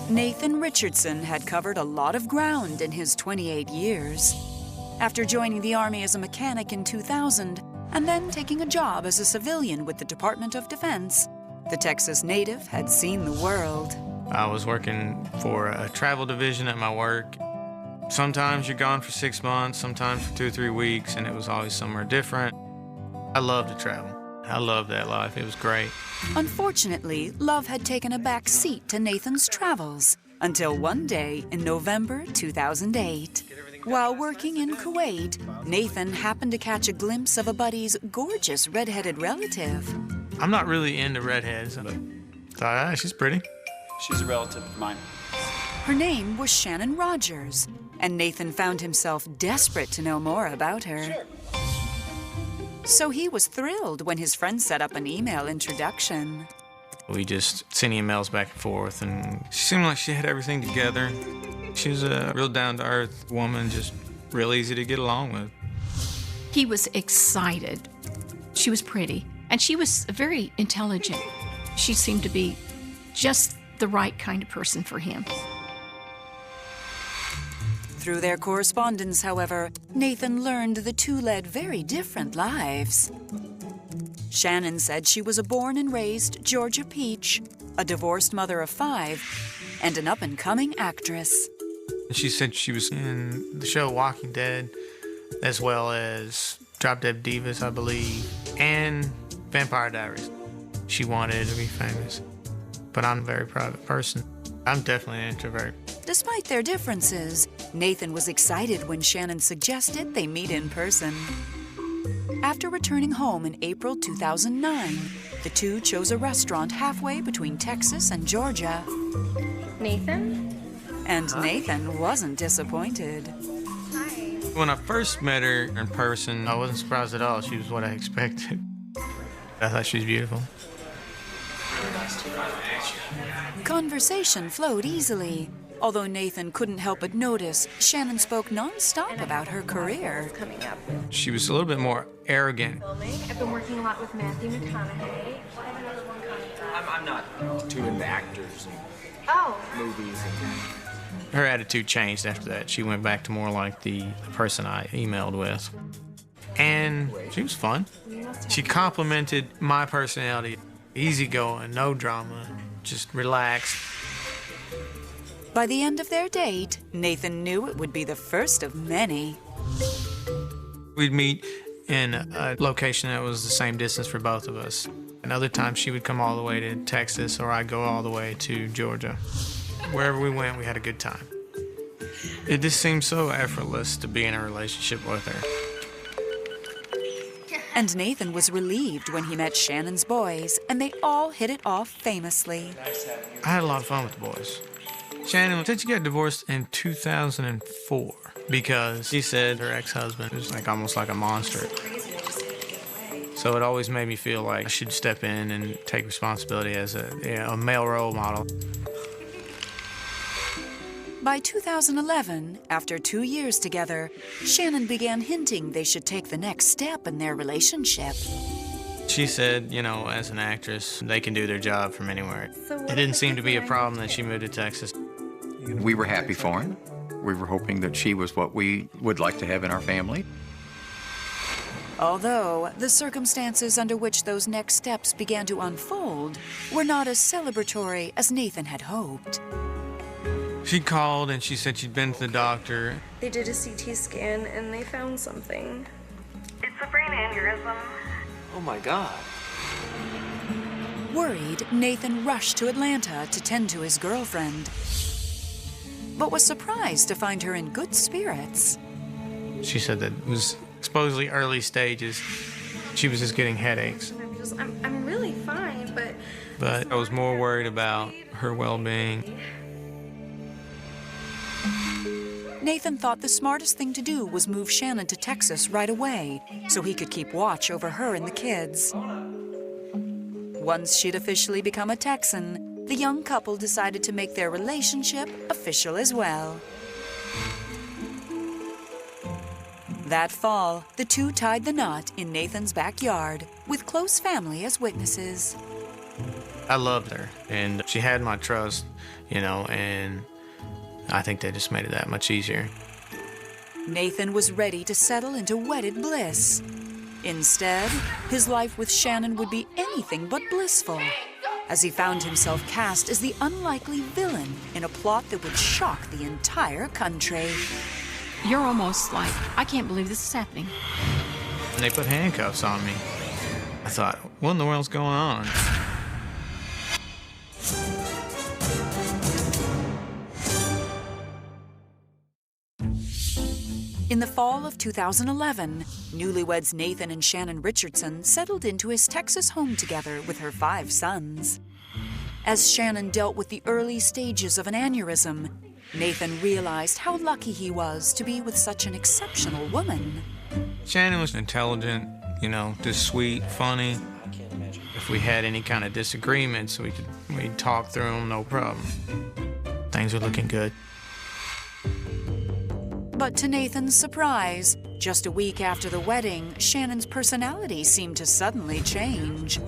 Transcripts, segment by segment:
Nathan Richardson had covered a lot of ground in his 28 years. After joining the Army as a mechanic in 2000, and then taking a job as a civilian with the Department of Defense, the Texas native had seen the world. I was working for a travel division at my work. Sometimes you're gone for 6 months, sometimes for 2 or 3 weeks, and it was always somewhere different. I love to travel. I love that life. It was great. Unfortunately, love had taken a back seat to Nathan's travels until one day in November 2008. While working in Kuwait, Nathan happened to catch a glimpse of a buddy's gorgeous redheaded relative. I'm not really into redheads, but thought, she's pretty. She's a relative of mine. Her name was Shannon Rogers, and Nathan found himself desperate to know more about her. Sure. So he was thrilled when his friend set up an email introduction. We just sent emails back and forth, and she seemed like she had everything together. She was a real down-to-earth woman, just real easy to get along with. He was excited. She was pretty, and she was very intelligent. She seemed to be just the right kind of person for him. Through their correspondence, however, Nathan learned the two led very different lives. Shannon said she was a born and raised Georgia peach, a divorced mother of 5, and an up-and-coming actress. She said she was in the show Walking Dead, as well as Drop Dead Divas, I believe, and Vampire Diaries. She wanted to be famous, but I'm a very private person. I'm definitely an introvert. Despite their differences, Nathan was excited when Shannon suggested they meet in person. After returning home in April 2009, the two chose a restaurant halfway between Texas and Georgia. Nathan? And Nathan wasn't disappointed. Hi. When I first met her in person, I wasn't surprised at all. She was what I expected. I thought she was beautiful. Conversation flowed easily. Although Nathan couldn't help but notice, Shannon spoke non-stop about her career. Coming up. She was a little bit more arrogant. I've been working a lot with Matthew McConaughey. I'm not too into actors Oh. and movies. Her attitude changed after that. She went back to more like the person I emailed with. And she was fun. She complimented my personality. Easygoing, no drama, just relaxed. By the end of their date, Nathan knew it would be the first of many. We'd meet in a location that was the same distance for both of us. And other times she would come all the way to Texas, or I'd go all the way to Georgia. Wherever we went, we had a good time. It just seemed so effortless to be in a relationship with her. And Nathan was relieved when he met Shannon's boys, and they all hit it off famously. I had a lot of fun with the boys. Shannon said she got divorced in 2004 because she said her ex-husband was like almost like a monster. So it always made me feel like I should step in and take responsibility as a male role model. By 2011, after 2 years together, Shannon began hinting they should take the next step in their relationship. She said, you know, as an actress, they can do their job from anywhere. It didn't seem to be a problem that she moved to Texas. We were happy for him. We were hoping that she was what we would like to have in our family. Although the circumstances under which those next steps began to unfold were not as celebratory as Nathan had hoped. She called and she said she'd been to the doctor. They did a CT scan and they found something. It's a brain aneurysm. Oh my God. Worried, Nathan rushed to Atlanta to tend to his girlfriend, but was surprised to find her in good spirits. She said that it was supposedly early stages. She was just getting headaches. I'm really fine, But I was more worried about her well-being. Nathan thought the smartest thing to do was move Shannon to Texas right away so he could keep watch over her and the kids. Once she'd officially become a Texan, the young couple decided to make their relationship official as well. That fall, the two tied the knot in Nathan's backyard with close family as witnesses. I loved her, and she had my trust, you know, and I think that just made it that much easier. Nathan was ready to settle into wedded bliss. Instead, his life with Shannon would be anything but blissful, as he found himself cast as the unlikely villain in a plot that would shock the entire country. You're almost like, I can't believe this is happening. And they put handcuffs on me. I thought, what in the world's going on? In the fall of 2011, newlyweds Nathan and Shannon Richardson settled into his Texas home together with her 5 sons. As Shannon dealt with the early stages of an aneurysm, Nathan realized how lucky he was to be with such an exceptional woman. Shannon was intelligent, you know, just sweet, funny. If we had any kind of disagreements, we'd talk through them, no problem. Things were looking good. But to Nathan's surprise, just a week after the wedding, Shannon's personality seemed to suddenly change.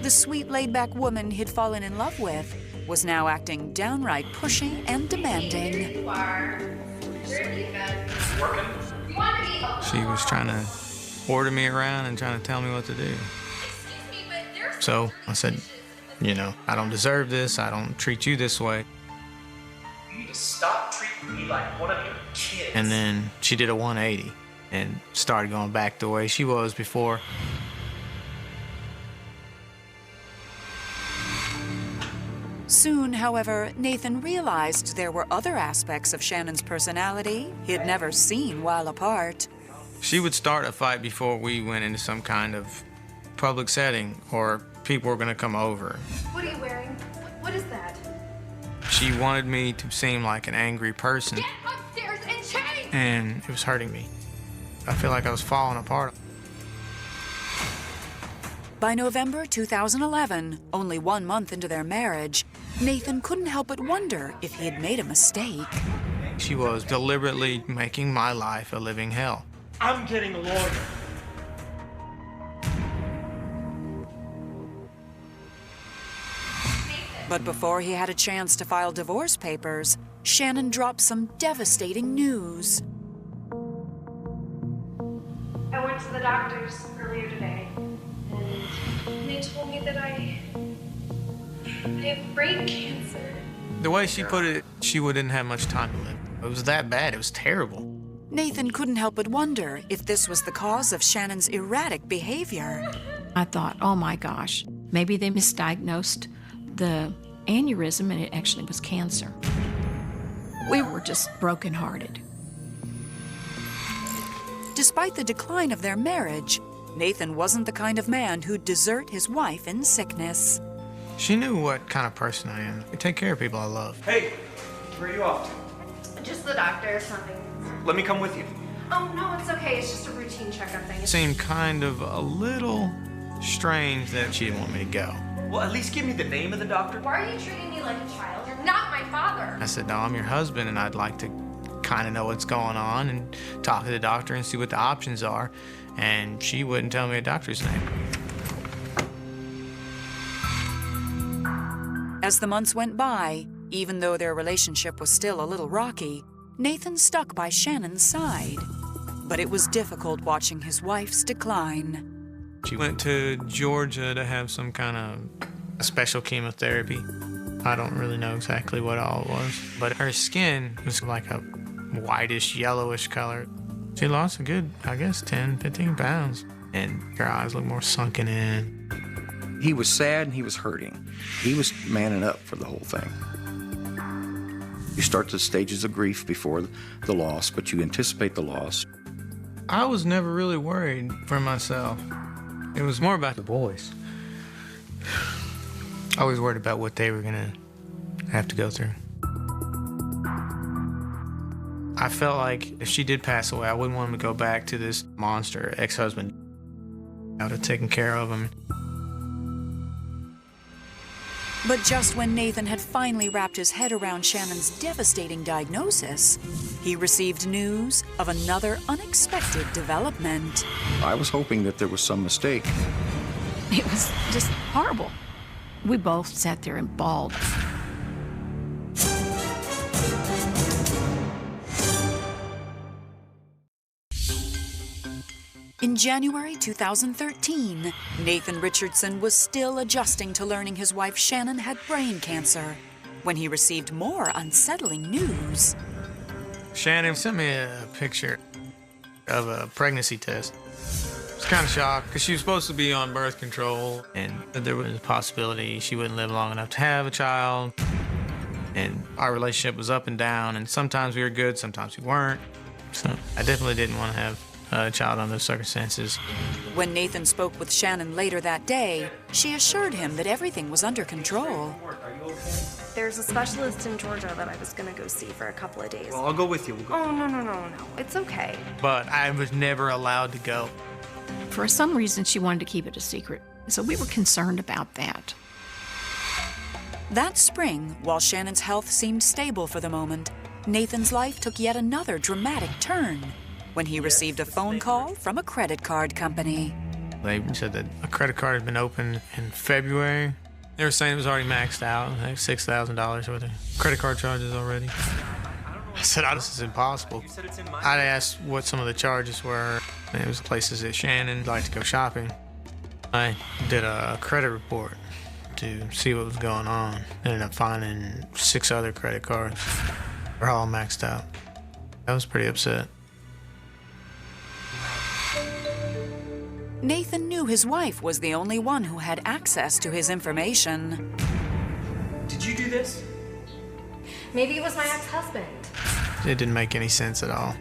The sweet, laid-back woman he'd fallen in love with was now acting downright pushy and demanding. She was trying to order me around and trying to tell me what to do. So I said, you know, I don't deserve this. I don't treat you this way. You need to stop treating me like one of your kids. And then she did a 180 and started going back the way she was before. Soon, however, Nathan realized there were other aspects of Shannon's personality he'd never seen while apart. She would start a fight before we went into some kind of public setting or people were going to come over. What are you wearing? What is that? She wanted me to seem like an angry person. Get upstairs and change! And it was hurting me. I feel like I was falling apart. By November 2011, only 1 month into their marriage, Nathan couldn't help but wonder if he had made a mistake. She was deliberately making my life a living hell. I'm getting a lawyer. But before he had a chance to file divorce papers, Shannon dropped some devastating news. I went to the doctors earlier today, and they told me that I have brain cancer. The way she put it, she wouldn't have much time to live. It was that bad. It was terrible. Nathan couldn't help but wonder if this was the cause of Shannon's erratic behavior. I thought, oh my gosh, maybe they misdiagnosed the aneurysm and it actually was cancer. We were just brokenhearted. Despite the decline of their marriage, Nathan wasn't the kind of man who'd desert his wife in sickness. She knew what kind of person I am. I take care of people I love. Hey, where are you off to? Just the doctor or something. Let me come with you. Oh, no, it's okay. It's just a routine checkup thing. It seemed kind of a little strange that she didn't want me to go. Well, at least give me the name of the doctor. Why are you treating me like a child? You're not my father. I said, no, I'm your husband, and I'd like to kind of know what's going on and talk to the doctor and see what the options are. And she wouldn't tell me a doctor's name. As the months went by, even though their relationship was still a little rocky, Nathan stuck by Shannon's side. But it was difficult watching his wife's decline. She went to Georgia to have some kind of special chemotherapy. I don't really know exactly what all it was, but her skin was like a whitish, yellowish color. She lost a good, I guess, 10, 15 pounds, and her eyes looked more sunken in. He was sad and he was hurting. He was manning up for the whole thing. You start the stages of grief before the loss, but you anticipate the loss. I was never really worried for myself. It was more about the boys. I was worried about what they were gonna have to go through. I felt like if she did pass away, I wouldn't want him to go back to this monster ex-husband. I would have taken care of him. But just when Nathan had finally wrapped his head around Shannon's devastating diagnosis, he received news of another unexpected development. I was hoping that there was some mistake. It was just horrible. We both sat there and bawled. In January 2013, Nathan Richardson was still adjusting to learning his wife Shannon had brain cancer when he received more unsettling news. Shannon sent me a picture of a pregnancy test. I was kind of shocked because she was supposed to be on birth control, and there was a possibility she wouldn't live long enough to have a child. And our relationship was up and down, and sometimes we were good, sometimes we weren't. So I definitely didn't want to have a child under those circumstances. When Nathan spoke with Shannon later that day, she assured him that everything was under control. There's a specialist in Georgia that I was gonna go see for a couple of days. Well, I'll go with you. We'll go. Oh, no. It's okay. But I was never allowed to go. For some reason, she wanted to keep it a secret, so we were concerned about that. That spring, while Shannon's health seemed stable for the moment, Nathan's life took yet another dramatic turn when he received a phone call from a credit card company. They said that a credit card had been opened in February. They were saying it was already maxed out, like $6,000 worth of credit card charges already. I said, oh, this is impossible. I asked what some of the charges were. It was places that Shannon liked to go shopping. I did a credit report to see what was going on. Ended up finding 6 other credit cards. They're all maxed out. I was pretty upset. Nathan knew his wife was the only one who had access to his information. Did you do this? Maybe it was my ex-husband. It didn't make any sense at all.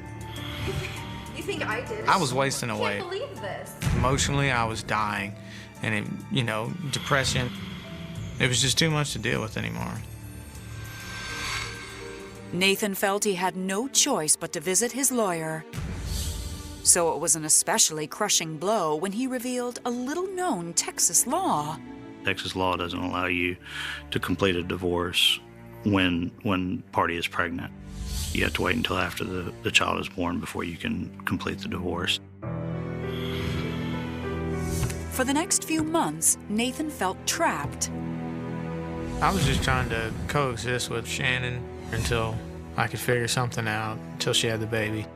You think I did? I was wasting I away. can't believe this. Emotionally, I was dying. And, depression. It was just too much to deal with anymore. Nathan felt he had no choice but to visit his lawyer. So it was an especially crushing blow when he revealed a little-known Texas law. Texas law doesn't allow you to complete a divorce when party is pregnant. You have to wait until after the child is born before you can complete the divorce. For the next few months, Nathan felt trapped. I was just trying to coexist with Shannon until I could figure something out, until she had the baby.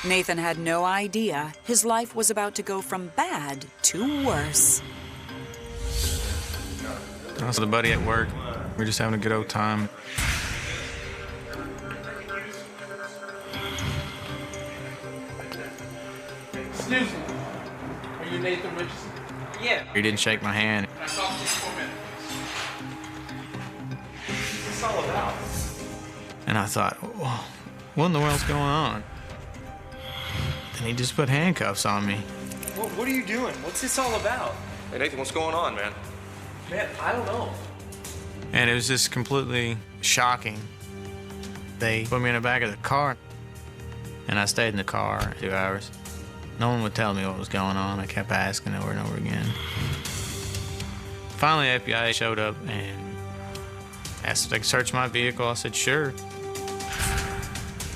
Nathan had no idea his life was about to go from bad to worse. I was with a buddy at work. We were just having a good old time. Excuse me. Are you Nathan Richardson? Yeah. He didn't shake my hand. I talked to you for a minute. What's this all about? And I thought, what in the world's going on? And he just put handcuffs on me. What are you doing? What's this all about? Hey, Nathan, what's going on, man? Man, I don't know. And it was just completely shocking. They put me in the back of the car, and I stayed in the car 2 hours. No one would tell me what was going on. I kept asking over and over again. Finally, the FBI showed up and asked if they could search my vehicle. I said, sure.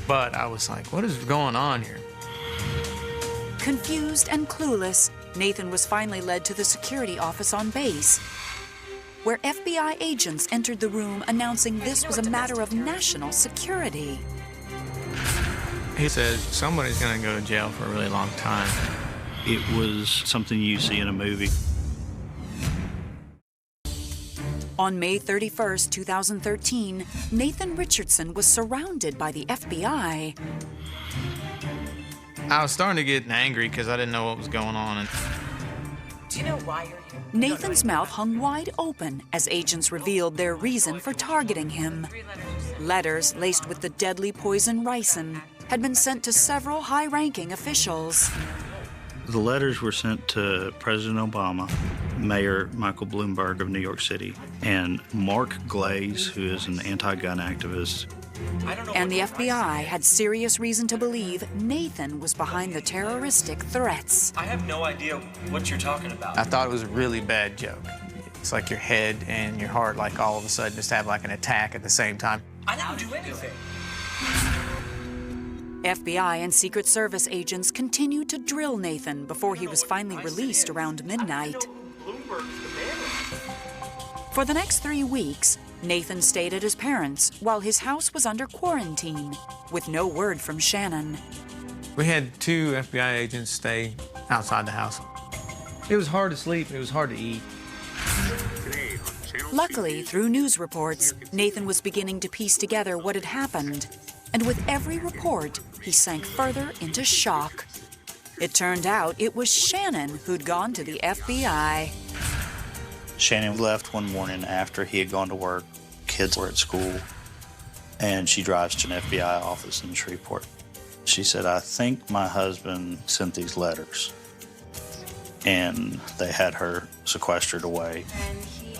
But I was like, what is going on here? Confused and clueless, Nathan was finally led to the security office on base, where FBI agents entered the room announcing this was a matter of national security. He said, somebody's gonna go to jail for a really long time. It was something you see in a movie. On May 31st, 2013, Nathan Richardson was surrounded by the FBI. I was starting to get angry because I didn't know what was going on. Do you know why you're here? Nathan's mouth hung wide open as agents revealed their reason for targeting him. Letters laced with the deadly poison ricin had been sent to several high-ranking officials. The letters were sent to President Obama, Mayor Michael Bloomberg of New York City, and Mark Glaze, who is an anti-gun activist. And the FBI had serious reason to believe Nathan was behind the terroristic threats. I have no idea what you're talking about. I thought it was a really bad joke. It's like your head and your heart, like all of a sudden just have like an attack at the same time. I didn't do anything. FBI and Secret Service agents continued to drill Nathan before he was finally released around midnight. Bloomberg is the man. For the next 3 weeks, Nathan stayed at his parents' while his house was under quarantine, with no word from Shannon. We had 2 FBI agents stay outside the house. It was hard to sleep, it was hard to eat. Luckily, through news reports, Nathan was beginning to piece together what had happened. And with every report, he sank further into shock. It turned out it was Shannon who'd gone to the FBI. Shannon left one morning after he had gone to work. Kids were at school, and she drives to an FBI office in Shreveport. She said, "I think my husband sent these letters," and they had her sequestered away.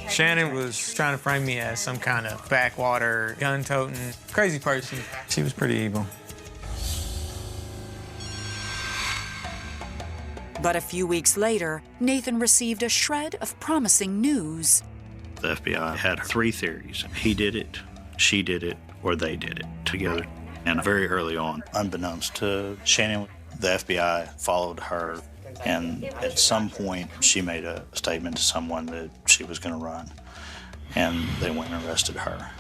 Shannon was trying to frame me as some kind of backwater, gun-toting, crazy person. She was pretty evil. But a few weeks later, Nathan received a shred of promising news. The FBI had 3 theories. He did it, she did it, or they did it together. And very early on, unbeknownst to Shannon, the FBI followed her, and at some point she made a statement to someone that she was going to run, and they went and arrested her.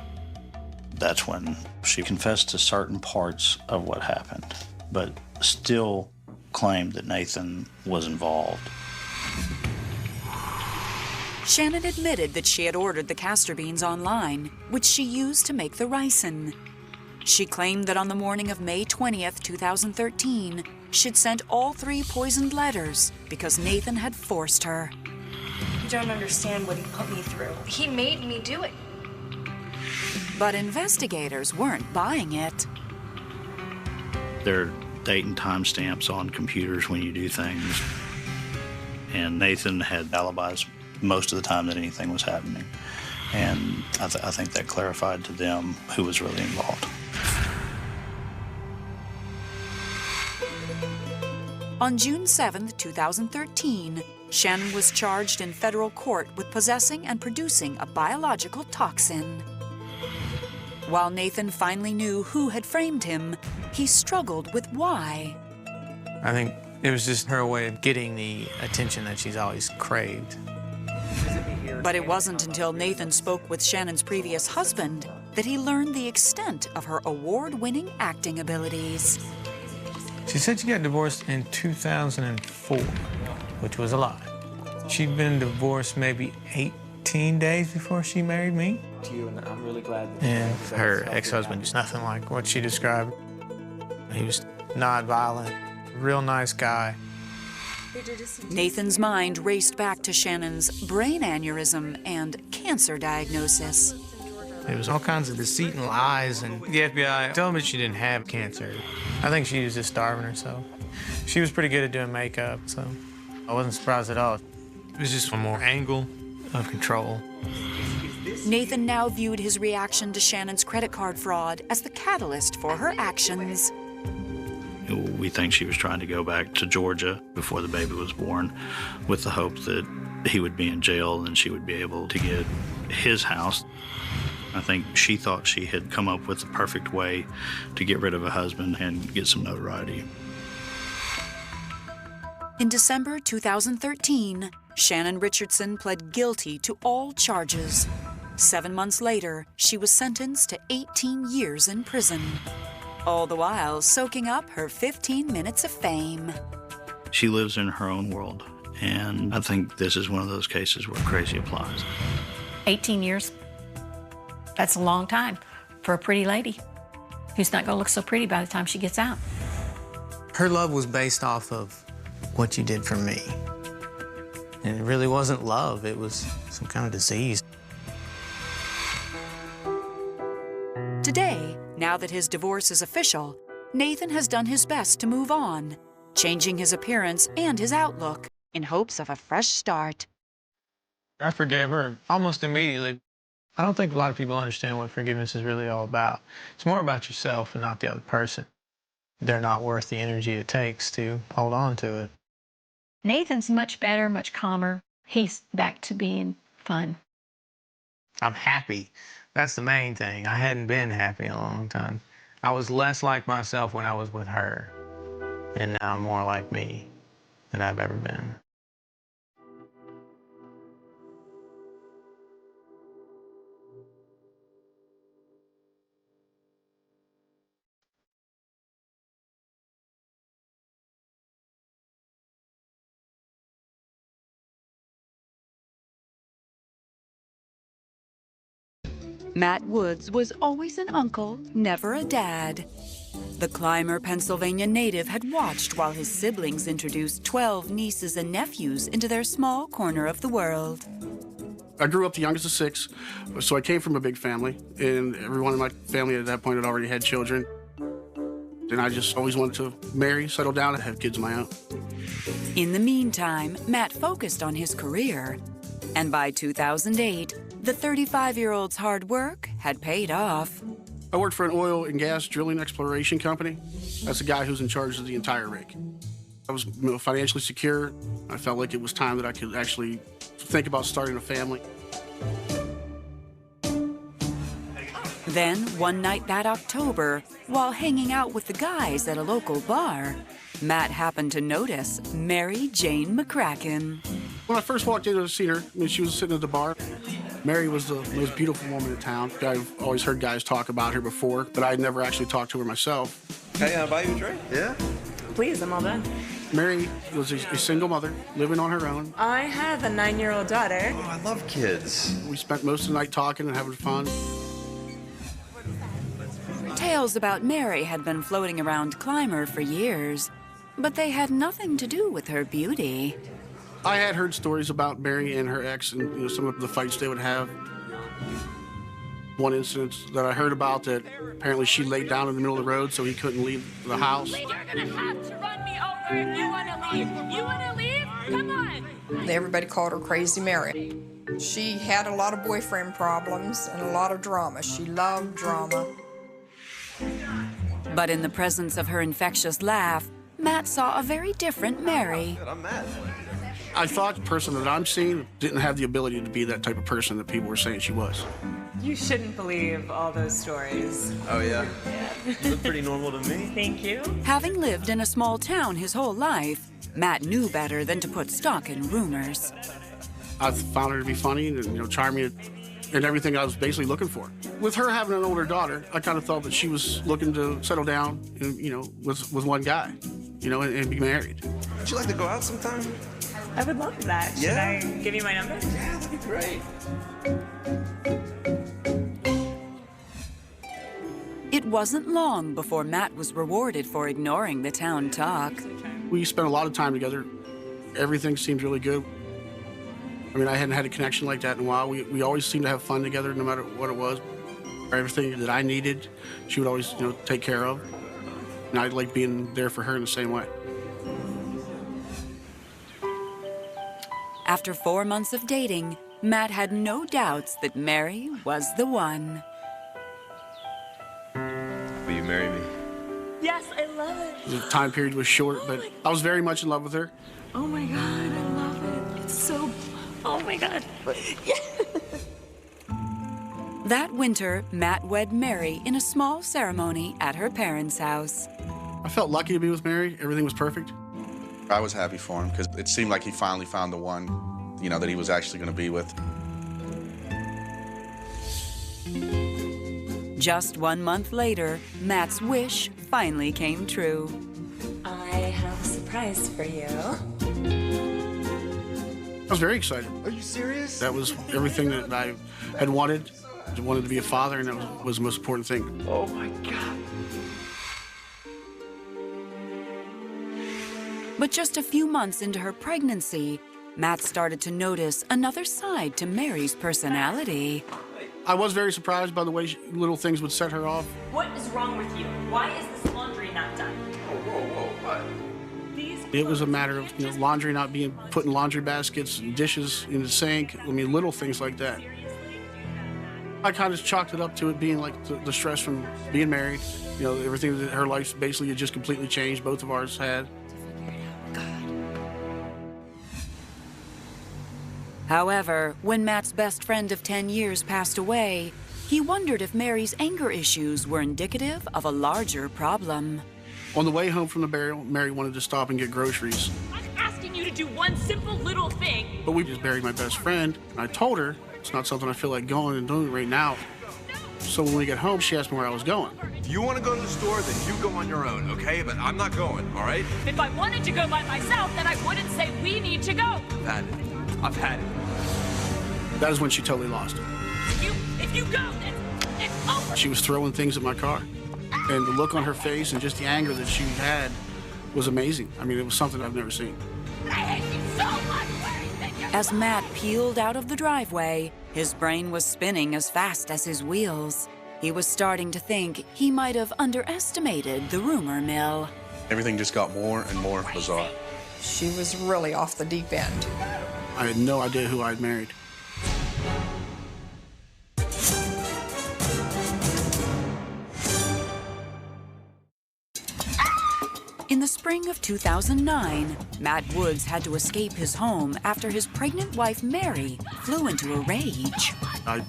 That's when she confessed to certain parts of what happened, but still claimed that Nathan was involved. Shannon admitted that she had ordered the castor beans online, which she used to make the ricin. She claimed that on the morning of May 20th, 2013, she'd sent all 3 poisoned letters because Nathan had forced her. You don't understand what he put me through. He made me do it. But investigators weren't buying it. There are date and time stamps on computers when you do things, and Nathan had alibis most of the time that anything was happening. And I think that clarified to them who was really involved. On June 7th, 2013, Shannon was charged in federal court with possessing and producing a biological toxin. While Nathan finally knew who had framed him, he struggled with why. I think it was just her way of getting the attention that she's always craved. But it wasn't until Nathan spoke with Shannon's previous husband that he learned the extent of her award-winning acting abilities. She said she got divorced in 2004, which was a lie. She'd been divorced maybe 18 days before she married me. And I'm really glad that And her ex-husband was nothing like what she described. He was non-violent, real nice guy. Nathan's mind raced back to Shannon's brain aneurysm and cancer diagnosis. It was all kinds of deceit and lies, and the FBI told me she didn't have cancer. I think she was just starving herself. She was pretty good at doing makeup, so I wasn't surprised at all. It was just one more angle of control. Nathan now viewed his reaction to Shannon's credit card fraud as the catalyst for her actions. We think she was trying to go back to Georgia before the baby was born with the hope that he would be in jail and she would be able to get his house. I think she thought she had come up with the perfect way to get rid of a husband and get some notoriety. In December 2013, Shannon Richardson pled guilty to all charges. 7 months later, she was sentenced to 18 years in prison, all the while soaking up her 15 minutes of fame. She lives in her own world, and I think this is one of those cases where crazy applies. 18 years, that's a long time for a pretty lady who's not going to look so pretty by the time she gets out. Her love was based off of what you did for me. And it really wasn't love, it was some kind of disease. Today, now that his divorce is official, Nathan has done his best to move on, changing his appearance and his outlook in hopes of a fresh start. I forgave her almost immediately. I don't think a lot of people understand what forgiveness is really all about. It's more about yourself and not the other person. They're not worth the energy it takes to hold on to it. Nathan's much better, much calmer. He's back to being fun. I'm happy. That's the main thing. I hadn't been happy in a long time. I was less like myself when I was with her. And now I'm more like me than I've ever been. Matt Woods was always an uncle, never a dad. The Clymer, Pennsylvania native had watched while his siblings introduced 12 nieces and nephews into their small corner of the world. I grew up the youngest of 6, so I came from a big family, and everyone in my family at that point had already had children. And I just always wanted to marry, settle down, and have kids of my own. In the meantime, Matt focused on his career. And by 2008, the 35-year-old's hard work had paid off. I worked for an oil and gas drilling exploration company. That's the guy who's in charge of the entire rig. I was financially secure. I felt like it was time that I could actually think about starting a family. Then, one night that October, while hanging out with the guys at a local bar, Matt happened to notice Mary Jane McCracken. When I first walked in to see her, she was sitting at the bar. Mary was the most beautiful woman in town. I've always heard guys talk about her before, but I'd never actually talked to her myself. Hey, buy you a drink? Yeah? Please, I'm all done. Mary was a single mother, living on her own. I have a 9-year-old daughter. Oh, I love kids. We spent most of the night talking and having fun. Tales about Mary had been floating around Clymer for years, but they had nothing to do with her beauty. I had heard stories about Mary and her ex and some of the fights they would have. One incident that I heard about that apparently she laid down in the middle of the road so he couldn't leave the house. You're gonna have to run me over if you wanna leave. You wanna leave? Come on. Everybody called her Crazy Mary. She had a lot of boyfriend problems and a lot of drama. She loved drama. But in the presence of her infectious laugh, Matt saw a very different Mary. I'm Matt. I thought the person that I'm seeing didn't have the ability to be that type of person that people were saying she was. You shouldn't believe all those stories. Oh, yeah? Look pretty normal to me. Thank you. Having lived in a small town his whole life, Matt knew better than to put stock in rumors. I found her to be funny and charming and everything I was basically looking for. With her having an older daughter, I kind of thought that she was looking to settle down, with one guy, and be married. Would you like to go out sometime? I would love that. Yeah. Should I give you my number? Yeah, that'd be great. It wasn't long before Matt was rewarded for ignoring the town talk. We spent a lot of time together. Everything seemed really good. I hadn't had a connection like that in a while. We always seemed to have fun together no matter what it was. Everything that I needed, she would always, take care of. And I liked being there for her in the same way. After 4 months of dating, Matt had no doubts that Mary was the one. Will you marry me? Yes, I love it. The time period was short, but I was very much in love with her. Oh my God, I love it. It's so, oh my God. Yeah. That winter, Matt wed Mary in a small ceremony at her parents' house. I felt lucky to be with Mary. Everything was perfect. I was happy for him because it seemed like he finally found the one, that he was actually going to be with. Just 1 month later, Matt's wish finally came true. I have a surprise for you. I was very excited. Are you serious? That was everything that I had wanted. I wanted to be a father, and that was the most important thing. Oh, my God. But just a few months into her pregnancy, Matt started to notice another side to Mary's personality. I was very surprised by the way little things would set her off. What is wrong with you? Why is this laundry not done? Whoa, what? It was a matter of laundry not being put in laundry baskets, and dishes in the sink. Little things like that. I kind of chalked it up to it being like the stress from being married. Everything that her life basically had just completely changed. Both of ours had. However, when Matt's best friend of 10 years passed away, he wondered if Mary's anger issues were indicative of a larger problem. On the way home from the burial, Mary wanted to stop and get groceries. I'm asking you to do one simple little thing. But we just buried my best friend, and I told her it's not something I feel like going and doing right now. So when we get home, she asked me where I was going. If you want to go to the store, then you go on your own, okay? But I'm not going, all right? If I wanted to go by myself, then I wouldn't say we need to go. I've had it. I've had it. That is when she totally lost it. If you go, then It's over. She was throwing things at my car. And the look on her face and just the anger that she had was amazing. I mean, it was something I've never seen. I hate you so much. Where do you think you're As Matt peeled out of the driveway, his brain was spinning as fast as his wheels. He was starting to think he might have underestimated the rumor mill. Everything just got more and more bizarre. She was really off the deep end. I had no idea who I'd married. In the spring of 2009, Matt Woods had to escape his home after his pregnant wife, Mary, flew into a rage. I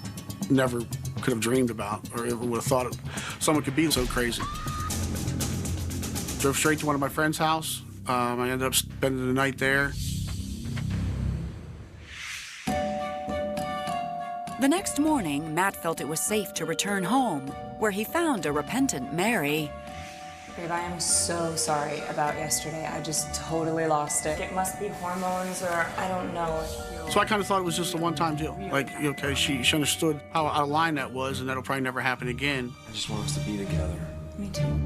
never could have dreamed about or ever would have thought someone could be so crazy. Drove straight to one of my friend's house. I ended up spending the night there. The next morning, Matt felt it was safe to return home, where he found a repentant Mary. Babe, I am so sorry about yesterday. I just totally lost it. It must be hormones or I don't know. So I kind of thought it was just a one-time deal. Like, okay, she understood how out of line that was, and that'll probably never happen again. I just want us to be together. Me too.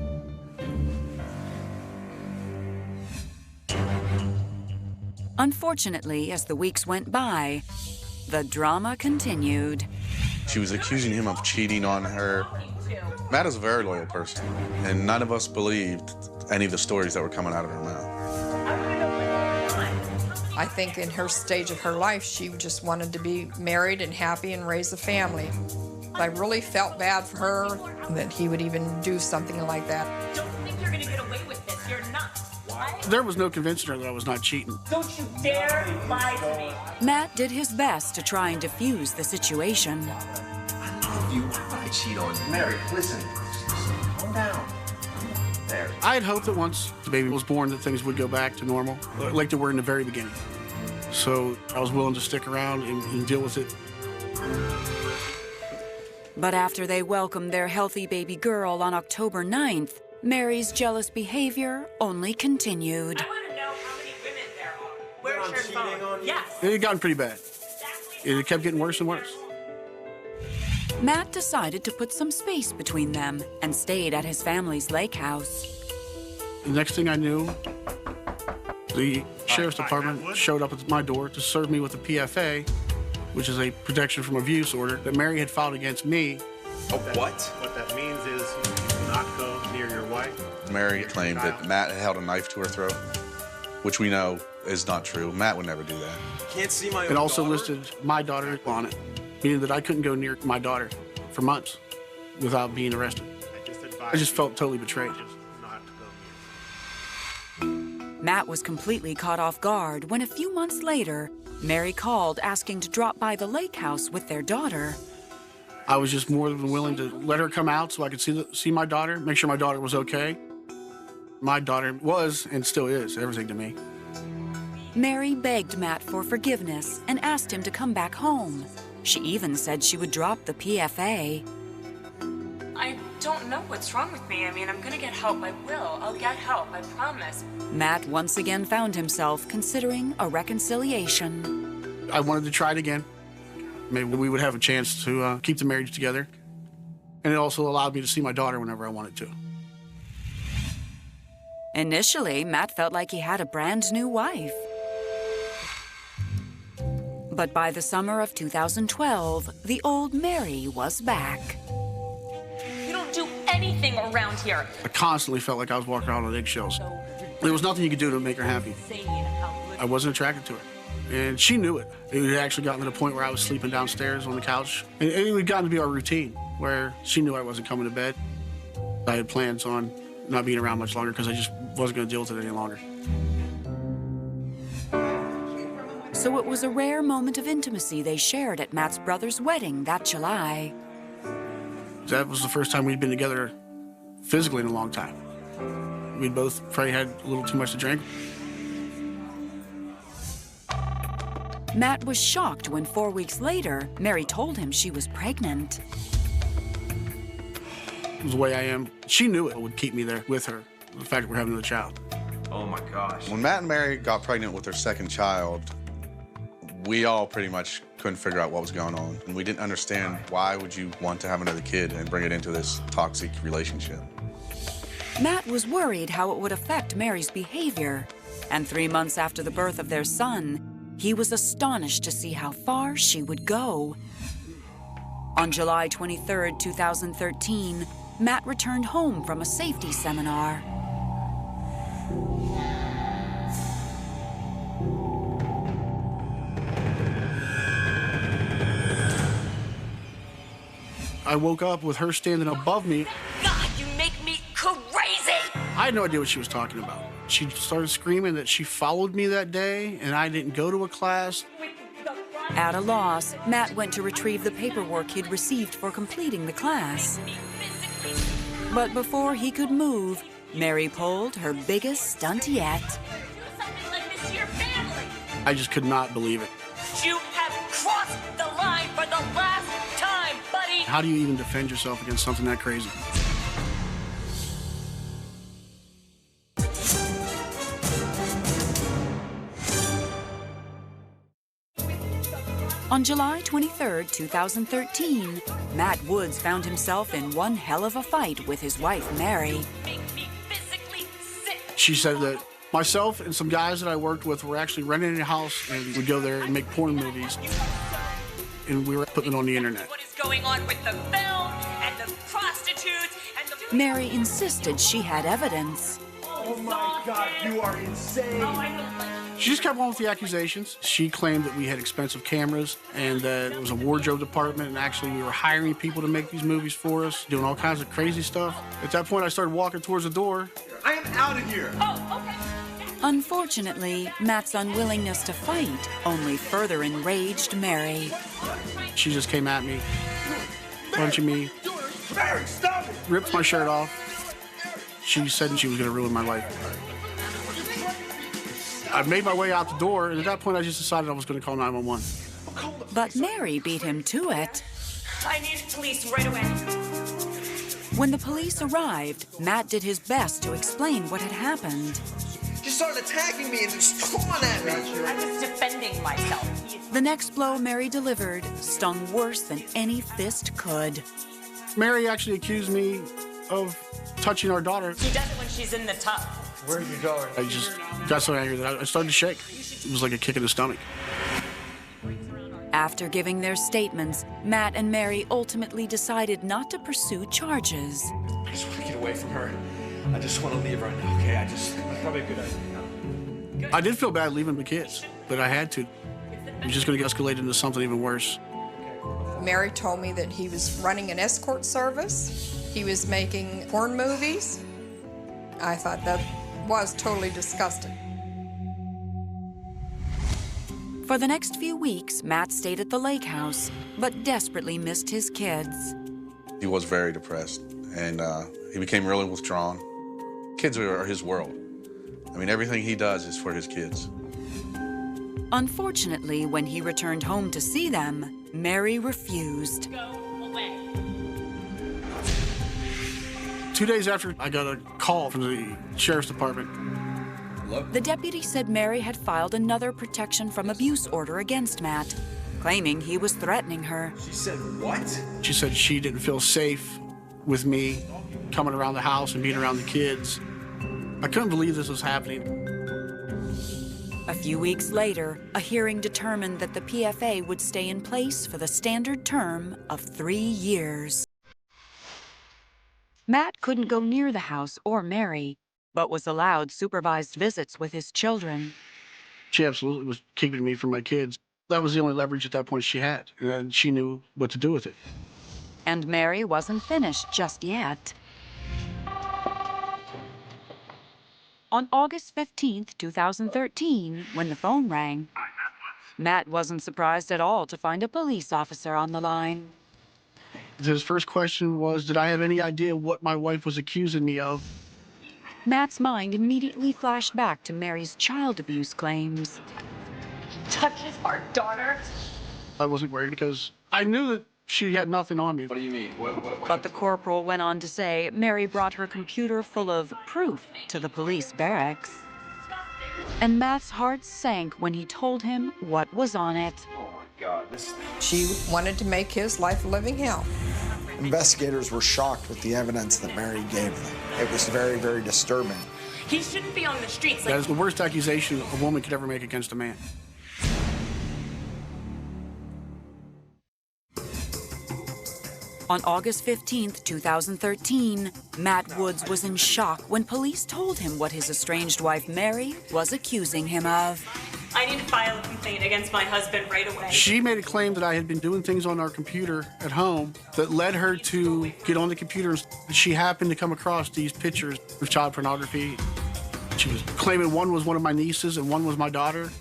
Unfortunately, as the weeks went by, the drama continued. She was accusing him of cheating on her. Matt is a very loyal person, and none of us believed any of the stories that were coming out of her mouth. I think in her stage of her life, she just wanted to be married and happy and raise a family. I really felt bad for her that he would even do something like that. Don't think you're gonna get away with this. You're not. There was no convincing her that I was not cheating. Don't you dare lie to me. Matt did his best to try and defuse the situation. You, I cheat on you. Mary, listen. Calm down. There. I had hoped that once the baby was born that things would go back to normal, like they were in the very beginning. So I was willing to stick around and deal with it. But after they welcomed their healthy baby girl on October 9th, Mary's jealous behavior only continued. I want to know how many women there are. Where's your phone? Yes. It had gotten pretty bad. It kept getting worse and worse. Matt decided to put some space between them and stayed at his family's lake house. The next thing I knew, the sheriff's department showed up at my door to serve me with a PFA, which is a protection from abuse order that Mary had filed against me. Oh, what? What that means is you do not go near your wife. Mary claimed that Matt had held a knife to her throat, which we know is not true. Matt would never do that. Can't see my own It also daughter? listed my daughter on it, meaning that I couldn't go near my daughter for months without being arrested. I just felt totally betrayed. Matt was completely caught off guard when a few months later, Mary called asking to drop by the lake house with their daughter. I was just more than willing to let her come out so I could see my daughter, make sure my daughter was okay. My daughter was, and still is, everything to me. Mary begged Matt for forgiveness and asked him to come back home. She even said she would drop the PFA. I don't know what's wrong with me. I mean, I'm gonna get help. I will. I'll get help. I promise. Matt once again found himself considering a reconciliation. I wanted to try it again. Maybe we would have a chance to keep the marriage together. And it also allowed me to see my daughter whenever I wanted to. Initially, Matt felt like he had a brand new wife. But by the summer of 2012, the old Mary was back. You don't do anything around here. I constantly felt like I was walking around on eggshells. There was nothing you could do to make her happy. I wasn't attracted to her. And she knew it. It had actually gotten to the point where I was sleeping downstairs on the couch. And it had gotten to be our routine, where she knew I wasn't coming to bed. I had plans on not being around much longer because I just wasn't going to deal with it any longer. So it was a rare moment of intimacy they shared at Matt's brother's wedding that July. That was the first time we'd been together physically in a long time. We'd both probably had a little too much to drink. Matt was shocked when 4 weeks later, Mary told him she was pregnant. It was the way I am. She knew it would keep me there with her, the fact that we're having another child. Oh my gosh. When Matt and Mary got pregnant with their second child, We all pretty much couldn't figure out what was going on. And we didn't understand why would you want to have another kid and bring it into this toxic relationship. Matt was worried how it would affect Mary's behavior. And 3 months after the birth of their son, he was astonished to see how far she would go. On July 23, 2013, Matt returned home from a safety seminar. I woke up with her standing above me. God, you make me crazy! I had no idea what she was talking about. She started screaming that she followed me that day and I didn't go to a class. At a loss, Matt went to retrieve the paperwork he'd received for completing the class. But before he could move, Mary pulled her biggest stunt yet. I just could not believe it. You have crossed the line for the last time, buddy! How do you even defend yourself against something that crazy? On July 23, 2013, Matt Woods found himself in one hell of a fight with his wife, Mary. She said that myself and some guys that I worked with were actually renting a house and we'd go there and make porn movies. And we were putting it on the internet. What is going on with the film and the prostitutes and the... Mary insisted she had evidence. Oh my God, you are insane. She just kept on with the accusations. She claimed that we had expensive cameras and that it was a wardrobe department and actually we were hiring people to make these movies for us, doing all kinds of crazy stuff. At that point, I started walking towards the door. I am out of here. Oh, okay. Unfortunately, Matt's unwillingness to fight only further enraged Mary. She just came at me, punching me. Mary, stop it! Ripped my shirt off. She said she was going to ruin my life. I made my way out the door, and at that point, I just decided I was going to call 911. But Mary beat him to it. I need police right away. When the police arrived, Matt did his best to explain what had happened. She started attacking me and just clawing at me. I was defending myself. The next blow Mary delivered stung worse than any fist could. Mary actually accused me of touching our daughter. She does it when she's in the tub. Where are you going? I just got so angry that I started to shake. It was like a kick in the stomach. After giving their statements, Matt and Mary ultimately decided not to pursue charges. I just want to get away from her. I just want to leave right now, okay? That's probably a good idea. I did feel bad leaving the kids, but I had to. It was just going to escalate into something even worse. Mary told me that he was running an escort service. He was making porn movies. I thought that was totally disgusting. For the next few weeks, Matt stayed at the lake house, but desperately missed his kids. He was very depressed, and he became really withdrawn. Kids are his world. I mean, everything he does is for his kids. Unfortunately, when he returned home to see them, Mary refused. Go away. 2 days after, I got a call from the sheriff's department. Hello? The deputy said Mary had filed another protection from abuse order against Matt, claiming he was threatening her. She said what? She said she didn't feel safe with me coming around the house and being around the kids. I couldn't believe this was happening. A few weeks later, a hearing determined that the PFA would stay in place for the standard term of 3 years. Matt couldn't go near the house or Mary, but was allowed supervised visits with his children. She absolutely was keeping me from my kids. That was the only leverage at that point she had, and she knew what to do with it. And Mary wasn't finished just yet. On August 15, 2013, when the phone rang, Matt wasn't surprised at all to find a police officer on the line. His first question was, did I have any idea what my wife was accusing me of? Matt's mind immediately flashed back to Mary's child abuse claims. Touches our daughter. I wasn't worried because I knew that she had nothing on me. What do you mean? What? But the corporal went on to say Mary brought her computer full of proof to the police barracks. And Matt's heart sank when he told him what was on it. Oh my God, She wanted to make his life a living hell. Investigators were shocked with the evidence that Mary gave them. It was very, very disturbing. He shouldn't be on the streets. That is the worst accusation a woman could ever make against a man. On August 15th, 2013, Matt Woods was in shock when police told him what his estranged wife, Mary, was accusing him of. I need to file a complaint against my husband right away. She made a claim that I had been doing things on our computer at home that led her to get on the computer. She happened to come across these pictures of child pornography. She was claiming one was one of my nieces and one was my daughter.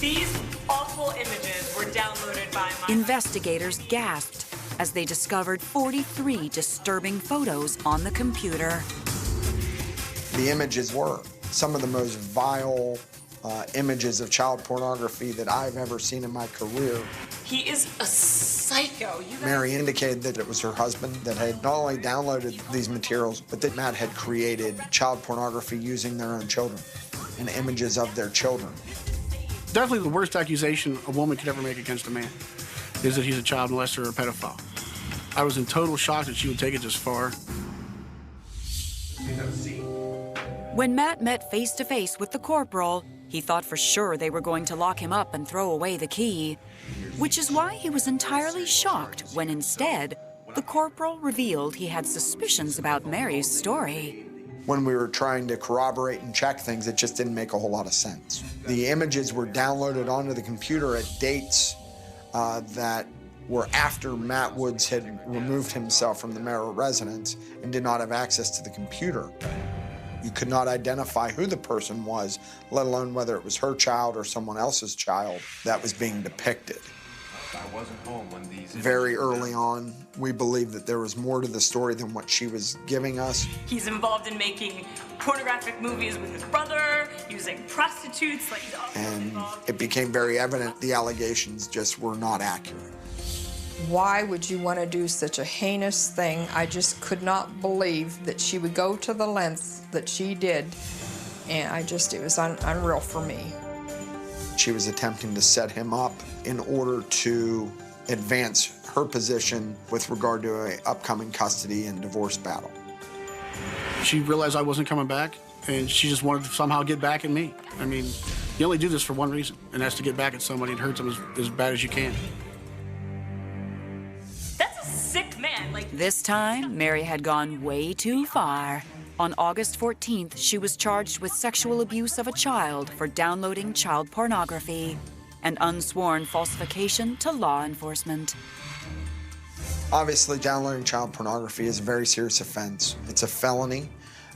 These awful images were downloaded by my... Investigators gasped as they discovered 43 disturbing photos on the computer. The images were some of the most vile images of child pornography that I've ever seen in my career. He is a psycho. You guys... Mary indicated that it was her husband that had not only downloaded these materials, but that Matt had created child pornography using their own children and images of their children. Definitely the worst accusation a woman could ever make against a man is that he's a child molester or a pedophile. I was in total shock that she would take it this far. When Matt met face-to-face with the corporal, he thought for sure they were going to lock him up and throw away the key, which is why he was entirely shocked when instead, the corporal revealed he had suspicions about Mary's story. When we were trying to corroborate and check things, it just didn't make a whole lot of sense. The images were downloaded onto the computer at dates that were after Matt Woods had removed himself from the Merrill residence and did not have access to the computer. You could not identify who the person was, let alone whether it was her child or someone else's child that was being depicted. I wasn't home when these... Very early on, we believed that there was more to the story than what she was giving us. He's involved in making pornographic movies with his brother, using prostitutes. And it became very evident the allegations just were not accurate. Why would you want to do such a heinous thing? I just could not believe that she would go to the lengths that she did. And it was unreal for me. She was attempting to set him up in order to advance her position with regard to an upcoming custody and divorce battle. She realized I wasn't coming back, and she just wanted to somehow get back at me. I mean, you only do this for one reason, and that's to get back at somebody and hurt them as bad as you can. That's a sick man. This time, Mary had gone way too far. On August 14th, she was charged with sexual abuse of a child for downloading child pornography and unsworn falsification to law enforcement. Obviously, downloading child pornography is a very serious offense. It's a felony,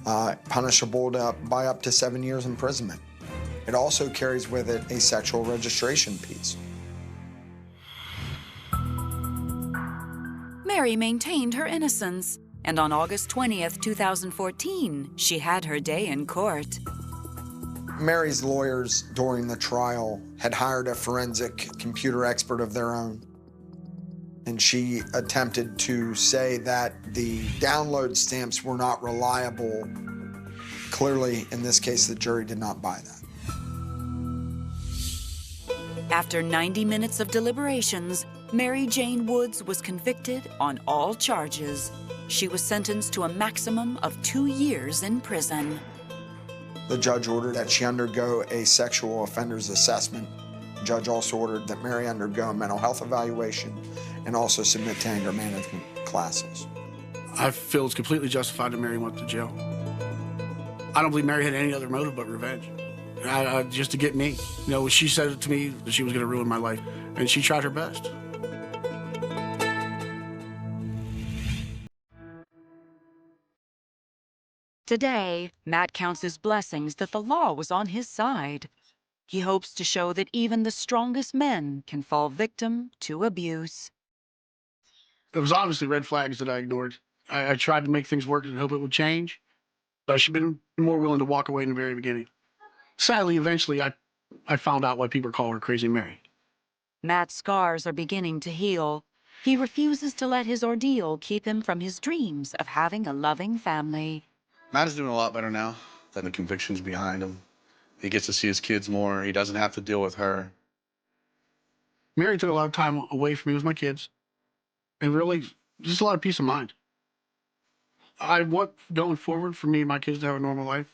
punishable by up to 7 years imprisonment. It also carries with it a sexual registration piece. Mary maintained her innocence, and on August 20th, 2014, she had her day in court. Mary's lawyers during the trial had hired a forensic computer expert of their own. And she attempted to say that the download stamps were not reliable. Clearly, in this case, the jury did not buy that. After 90 minutes of deliberations, Mary Jane Woods was convicted on all charges. She was sentenced to a maximum of 2 years in prison. The judge ordered that she undergo a sexual offender's assessment. The judge also ordered that Mary undergo a mental health evaluation and also submit to anger management classes. I feel it's completely justified that Mary went to jail. I don't believe Mary had any other motive but revenge. Just to get me. You know, she said to me that she was going to ruin my life, and she tried her best. Today, Matt counts his blessings that the law was on his side. He hopes to show that even the strongest men can fall victim to abuse. There was obviously red flags that I ignored. I tried to make things work and hope it would change. But I should have been more willing to walk away in the very beginning. Sadly, eventually, I found out why people call her Crazy Mary. Matt's scars are beginning to heal. He refuses to let his ordeal keep him from his dreams of having a loving family. Matt is doing a lot better now that the conviction's behind him. He gets to see his kids more. He doesn't have to deal with her. Mary took a lot of time away from me with my kids, and really just a lot of peace of mind. I want going forward for me and my kids to have a normal life.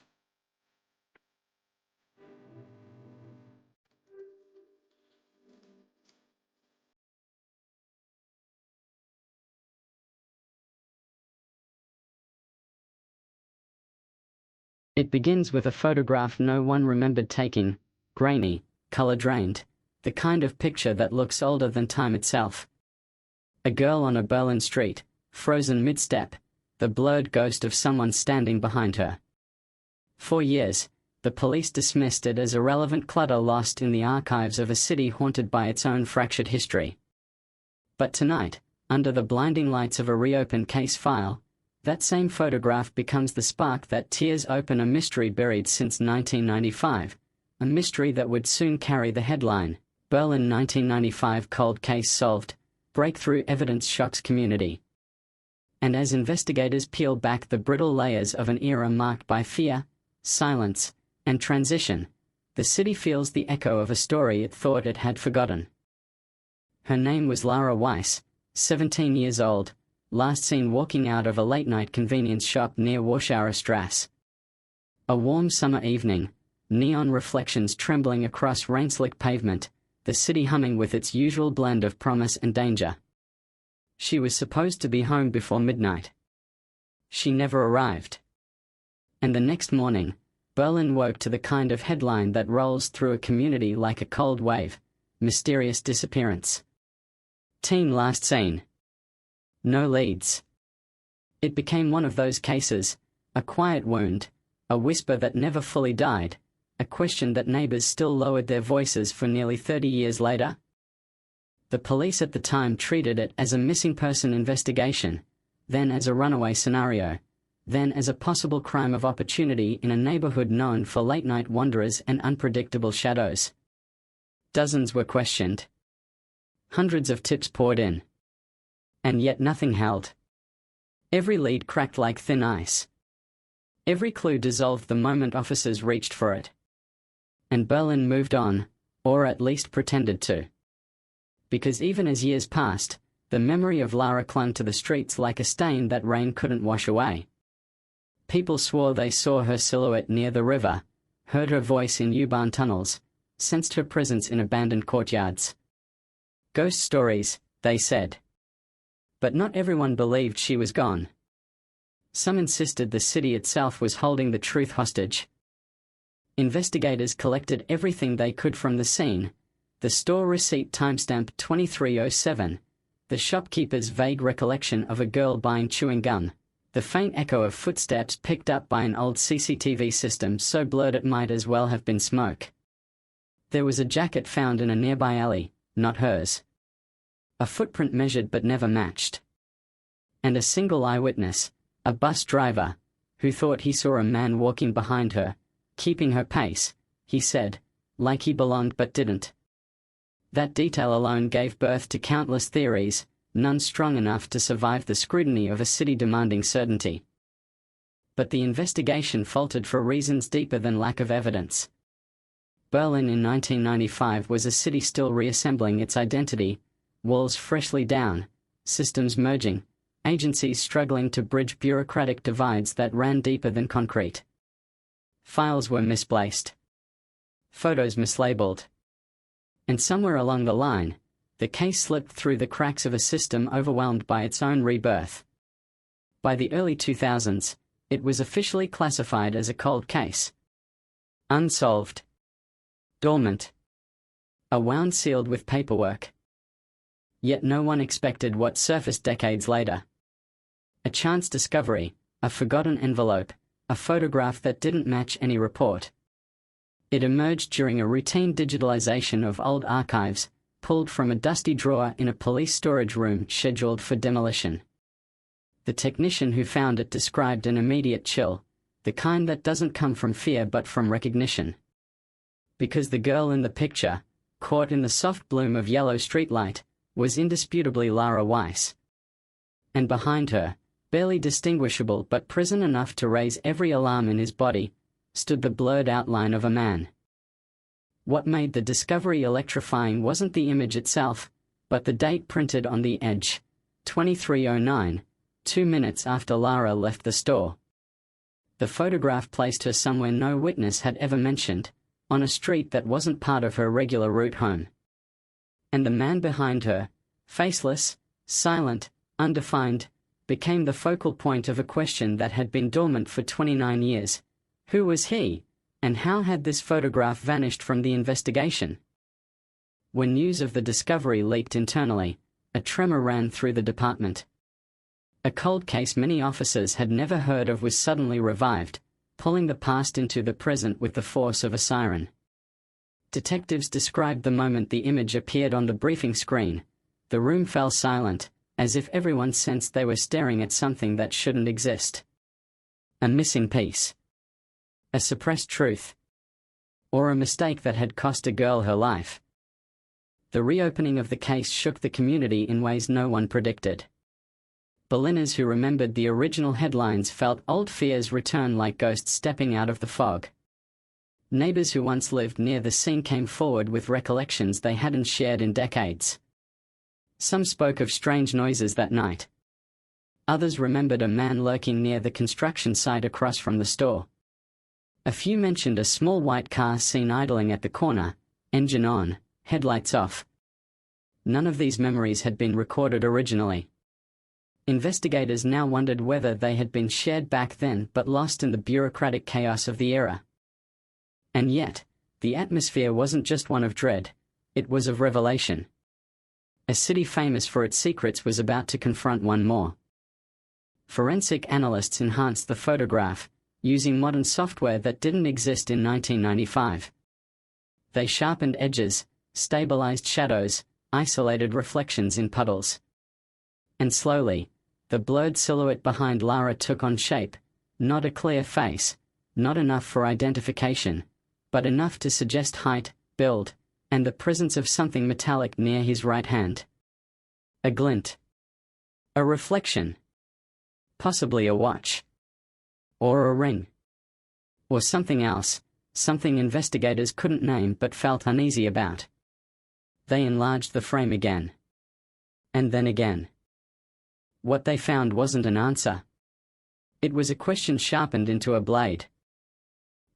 It begins with a photograph no one remembered taking, grainy, color-drained, the kind of picture that looks older than time itself. A girl on a Berlin street, frozen mid-step, the blurred ghost of someone standing behind her. For years, the police dismissed it as irrelevant clutter lost in the archives of a city haunted by its own fractured history. But tonight, under the blinding lights of a reopened case file, that same photograph becomes the spark that tears open a mystery buried since 1995, a mystery that would soon carry the headline, Berlin 1995 Cold Case Solved, Breakthrough Evidence Shocks Community. And as investigators peel back the brittle layers of an era marked by fear, silence, and transition, the city feels the echo of a story it thought it had forgotten. Her name was Lara Weiss, 17 years old, last seen walking out of a late-night convenience shop near Warschauer Strasse. A warm summer evening, neon reflections trembling across rain-slick pavement, the city humming with its usual blend of promise and danger. She was supposed to be home before midnight. She never arrived. And the next morning, Berlin woke to the kind of headline that rolls through a community like a cold wave: mysterious disappearance. Teen last seen. No leads. It became one of those cases, a quiet wound, a whisper that never fully died, a question that neighbors still lowered their voices for nearly 30 years later. The police at the time treated it as a missing person investigation, then as a runaway scenario, then as a possible crime of opportunity in a neighborhood known for late-night wanderers and unpredictable shadows. Dozens were questioned. Hundreds of tips poured in. And yet nothing held. Every lead cracked like thin ice. Every clue dissolved the moment officers reached for it. And Berlin moved on, or at least pretended to. Because even as years passed, the memory of Lara clung to the streets like a stain that rain couldn't wash away. People swore they saw her silhouette near the river, heard her voice in U-Bahn tunnels, sensed her presence in abandoned courtyards. Ghost stories, they said. But not everyone believed she was gone. Some insisted the city itself was holding the truth hostage. Investigators collected everything they could from the scene: the store receipt timestamp 2307, the shopkeeper's vague recollection of a girl buying chewing gum, the faint echo of footsteps picked up by an old CCTV system so blurred it might as well have been smoke. There was a jacket found in a nearby alley, not hers. A footprint measured but never matched. And a single eyewitness, a bus driver, who thought he saw a man walking behind her, keeping her pace, he said, like he belonged but didn't. That detail alone gave birth to countless theories, none strong enough to survive the scrutiny of a city demanding certainty. But the investigation faltered for reasons deeper than lack of evidence. Berlin in 1995 was a city still reassembling its identity, walls freshly down, systems merging, agencies struggling to bridge bureaucratic divides that ran deeper than concrete. Files were misplaced. Photos mislabeled. And somewhere along the line, the case slipped through the cracks of a system overwhelmed by its own rebirth. By the early 2000s, it was officially classified as a cold case. Unsolved. Dormant. A wound sealed with paperwork. Yet no one expected what surfaced decades later. A chance discovery, a forgotten envelope, a photograph that didn't match any report. It emerged during a routine digitalization of old archives, pulled from a dusty drawer in a police storage room scheduled for demolition. The technician who found it described an immediate chill, the kind that doesn't come from fear but from recognition. Because the girl in the picture, caught in the soft bloom of yellow streetlight, was indisputably Lara Weiss. And behind her, barely distinguishable but present enough to raise every alarm in his body, stood the blurred outline of a man. What made the discovery electrifying wasn't the image itself, but the date printed on the edge, 23:09, 2 minutes after Lara left the store. The photograph placed her somewhere no witness had ever mentioned, on a street that wasn't part of her regular route home. And the man behind her, faceless, silent, undefined, became the focal point of a question that had been dormant for 29 years. Who was he, and how had this photograph vanished from the investigation? When news of the discovery leaked internally, a tremor ran through the department. A cold case many officers had never heard of was suddenly revived, pulling the past into the present with the force of a siren. Detectives described the moment the image appeared on the briefing screen. The room fell silent, as if everyone sensed they were staring at something that shouldn't exist. A missing piece. A suppressed truth. Or a mistake that had cost a girl her life. The reopening of the case shook the community in ways no one predicted. Berliners who remembered the original headlines felt old fears return like ghosts stepping out of the fog. Neighbors who once lived near the scene came forward with recollections they hadn't shared in decades. Some spoke of strange noises that night. Others remembered a man lurking near the construction site across from the store. A few mentioned a small white car seen idling at the corner, engine on, headlights off. None of these memories had been recorded originally. Investigators now wondered whether they had been shared back then but lost in the bureaucratic chaos of the era. And yet, the atmosphere wasn't just one of dread, it was of revelation. A city famous for its secrets was about to confront one more. Forensic analysts enhanced the photograph, using modern software that didn't exist in 1995. They sharpened edges, stabilized shadows, isolated reflections in puddles. And slowly, the blurred silhouette behind Lara took on shape, not a clear face, not enough for identification, but enough to suggest height, build, and the presence of something metallic near his right hand. A glint. A reflection. Possibly a watch. Or a ring. Or something else, something investigators couldn't name but felt uneasy about. They enlarged the frame again. And then again. What they found wasn't an answer. It was a question sharpened into a blade.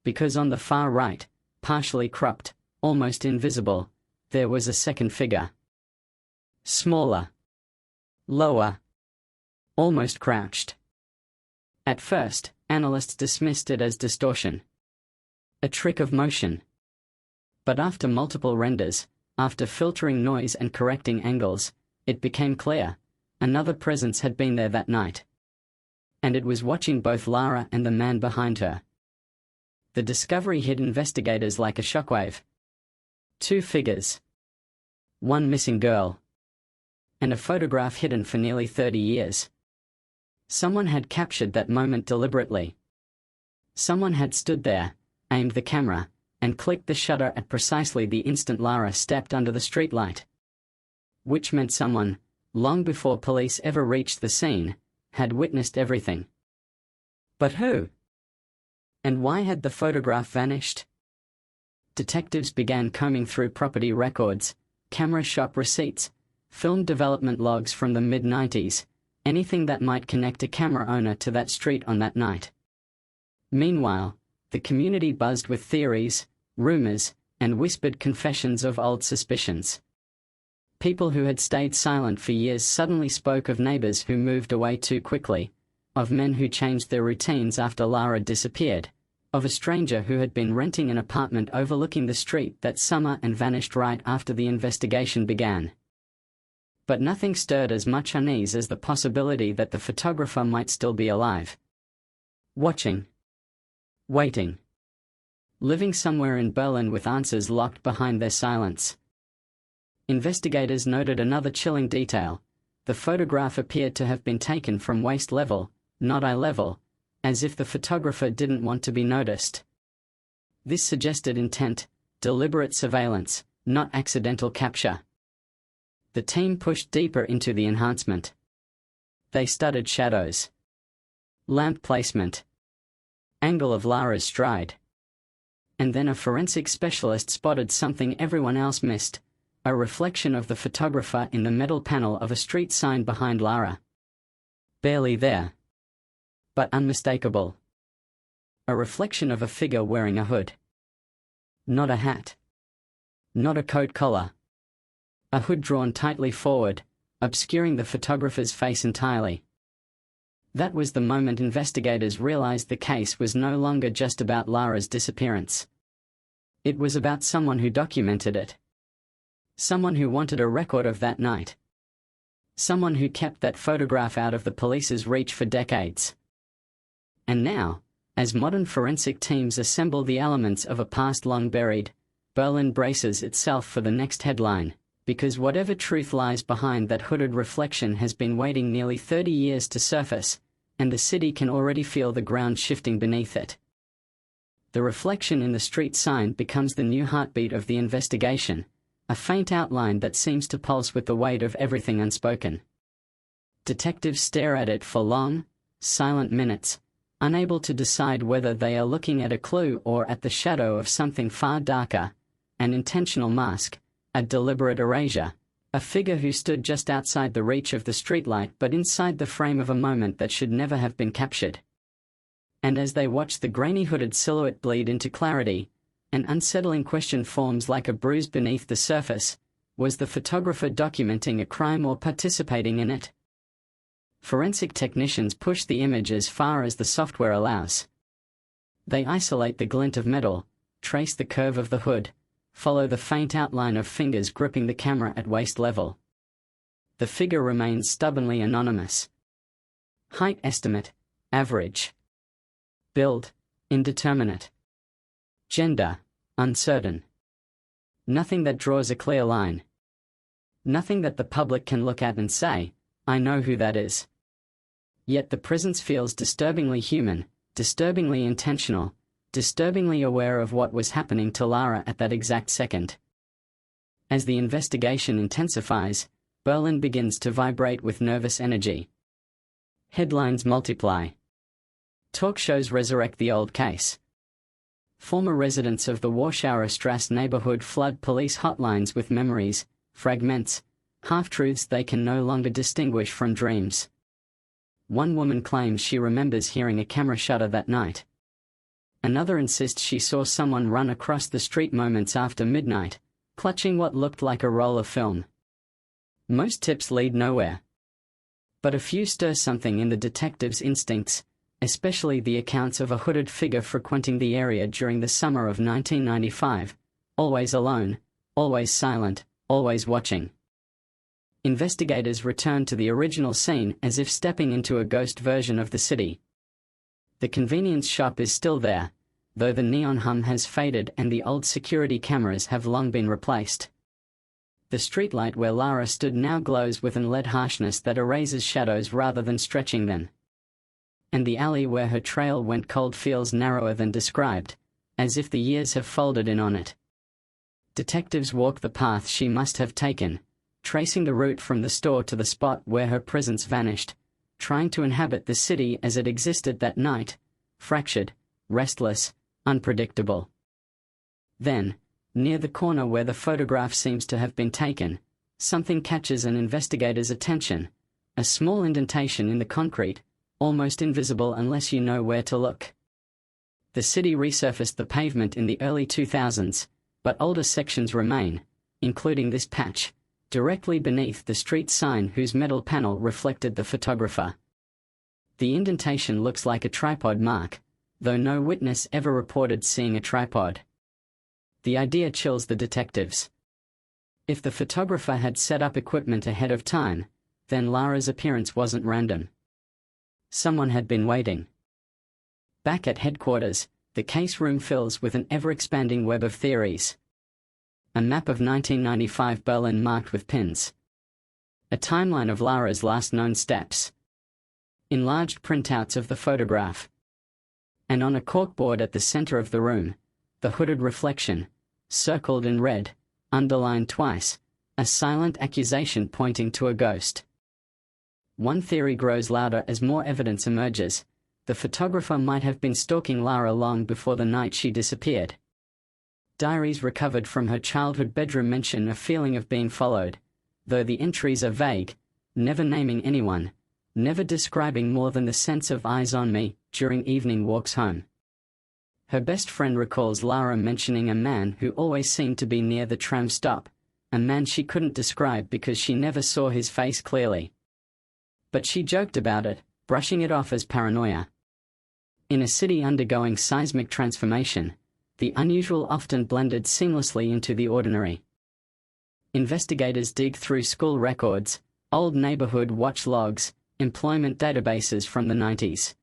Because on the far right, partially cropped, almost invisible, there was a second figure. Smaller. Lower. Almost crouched. At first, analysts dismissed it as distortion. A trick of motion. But after multiple renders, after filtering noise and correcting angles, it became clear. Another presence had been there that night. And it was watching both Lara and the man behind her. The discovery hit investigators like a shockwave. Two figures. One missing girl. And a photograph hidden for nearly 30 years. Someone had captured that moment deliberately. Someone had stood there, aimed the camera, and clicked the shutter at precisely the instant Lara stepped under the streetlight. Which meant someone, long before police ever reached the scene, had witnessed everything. But who? And why had the photograph vanished? Detectives began combing through property records, camera shop receipts, film development logs from the mid-90s, anything that might connect a camera owner to that street on that night. Meanwhile, the community buzzed with theories, rumors, and whispered confessions of old suspicions. People who had stayed silent for years suddenly spoke of neighbors who moved away too quickly, of men who changed their routines after Lara disappeared, of a stranger who had been renting an apartment overlooking the street that summer and vanished right after the investigation began. But nothing stirred as much unease as the possibility that the photographer might still be alive. Watching. Waiting. Living somewhere in Berlin with answers locked behind their silence. Investigators noted another chilling detail. The photograph appeared to have been taken from waist level, not eye level, as if the photographer didn't want to be noticed. This suggested intent, deliberate surveillance, not accidental capture. The team pushed deeper into the enhancement. They studied shadows. Lamp placement. Angle of Lara's stride. And then a forensic specialist spotted something everyone else missed, a reflection of the photographer in the metal panel of a street sign behind Lara. Barely there, but unmistakable. A reflection of a figure wearing a hood. Not a hat. Not a coat collar. A hood drawn tightly forward, obscuring the photographer's face entirely. That was the moment investigators realized the case was no longer just about Lara's disappearance. It was about someone who documented it. Someone who wanted a record of that night. Someone who kept that photograph out of the police's reach for decades. And now, as modern forensic teams assemble the elements of a past long buried, Berlin braces itself for the next headline, because whatever truth lies behind that hooded reflection has been waiting nearly 30 years to surface, and the city can already feel the ground shifting beneath it. The reflection in the street sign becomes the new heartbeat of the investigation, a faint outline that seems to pulse with the weight of everything unspoken. Detectives stare at it for long, silent minutes, unable to decide whether they are looking at a clue or at the shadow of something far darker, an intentional mask, a deliberate erasure, a figure who stood just outside the reach of the streetlight but inside the frame of a moment that should never have been captured. And as they watch the grainy hooded silhouette bleed into clarity, an unsettling question forms like a bruise beneath the surface: was the photographer documenting a crime or participating in it? Forensic technicians push the image as far as the software allows. They isolate the glint of metal, trace the curve of the hood, follow the faint outline of fingers gripping the camera at waist level. The figure remains stubbornly anonymous. Height estimate, average. Build, indeterminate. Gender, uncertain. Nothing that draws a clear line. Nothing that the public can look at and say, I know who that is. Yet the presence feels disturbingly human, disturbingly intentional, disturbingly aware of what was happening to Lara at that exact second. As the investigation intensifies, Berlin begins to vibrate with nervous energy. Headlines multiply. Talk shows resurrect the old case. Former residents of the Warschauer Strasse neighborhood flood police hotlines with memories, fragments, half-truths they can no longer distinguish from dreams. One woman claims she remembers hearing a camera shutter that night. Another insists she saw someone run across the street moments after midnight, clutching what looked like a roll of film. Most tips lead nowhere. But a few stir something in the detective's instincts, especially the accounts of a hooded figure frequenting the area during the summer of 1995, always alone, always silent, always watching. Investigators return to the original scene as if stepping into a ghost version of the city. The convenience shop is still there, though the neon hum has faded and the old security cameras have long been replaced. The streetlight where Lara stood now glows with an lead harshness that erases shadows rather than stretching them. And the alley where her trail went cold feels narrower than described, as if the years have folded in on it. Detectives walk the path she must have taken, tracing the route from the store to the spot where her presence vanished, trying to inhabit the city as it existed that night, fractured, restless, unpredictable. Then, near the corner where the photograph seems to have been taken, something catches an investigator's attention, a small indentation in the concrete, almost invisible unless you know where to look. The city resurfaced the pavement in the early 2000s, but older sections remain, including this patch, directly beneath the street sign whose metal panel reflected the photographer. The indentation looks like a tripod mark, though no witness ever reported seeing a tripod. The idea chills the detectives. If the photographer had set up equipment ahead of time, then Lara's appearance wasn't random. Someone had been waiting. Back at headquarters, the case room fills with an ever-expanding web of theories. A map of 1995 Berlin marked with pins. A timeline of Lara's last known steps. Enlarged printouts of the photograph. And on a corkboard at the center of the room, the hooded reflection, circled in red, underlined twice, a silent accusation pointing to a ghost. One theory grows louder as more evidence emerges. The photographer might have been stalking Lara long before the night she disappeared. Diaries recovered from her childhood bedroom mention a feeling of being followed, though the entries are vague, never naming anyone, never describing more than the sense of eyes on me during evening walks home. Her best friend recalls Lara mentioning a man who always seemed to be near the tram stop, a man she couldn't describe because she never saw his face clearly. But she joked about it, brushing it off as paranoia. In a city undergoing seismic transformation, the unusual often blended seamlessly into the ordinary. Investigators dig through school records, old neighborhood watch logs, employment databases from the 90s.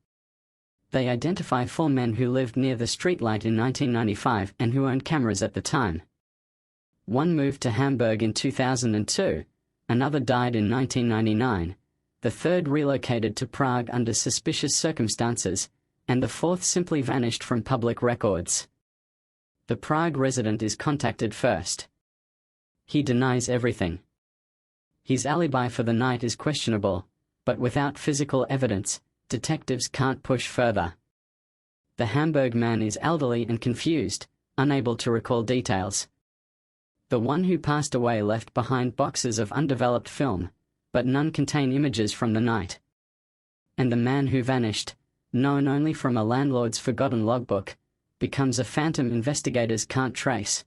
They identify 4 men who lived near the streetlight in 1995 and who owned cameras at the time. One moved to Hamburg in 2002, another died in 1999, the third relocated to Prague under suspicious circumstances, and the fourth simply vanished from public records. The Prague resident is contacted first. He denies everything. His alibi for the night is questionable, but without physical evidence, detectives can't push further. The Hamburg man is elderly and confused, unable to recall details. The one who passed away left behind boxes of undeveloped film, but none contain images from the night. And the man who vanished, known only from a landlord's forgotten logbook, becomes a phantom investigators can't trace.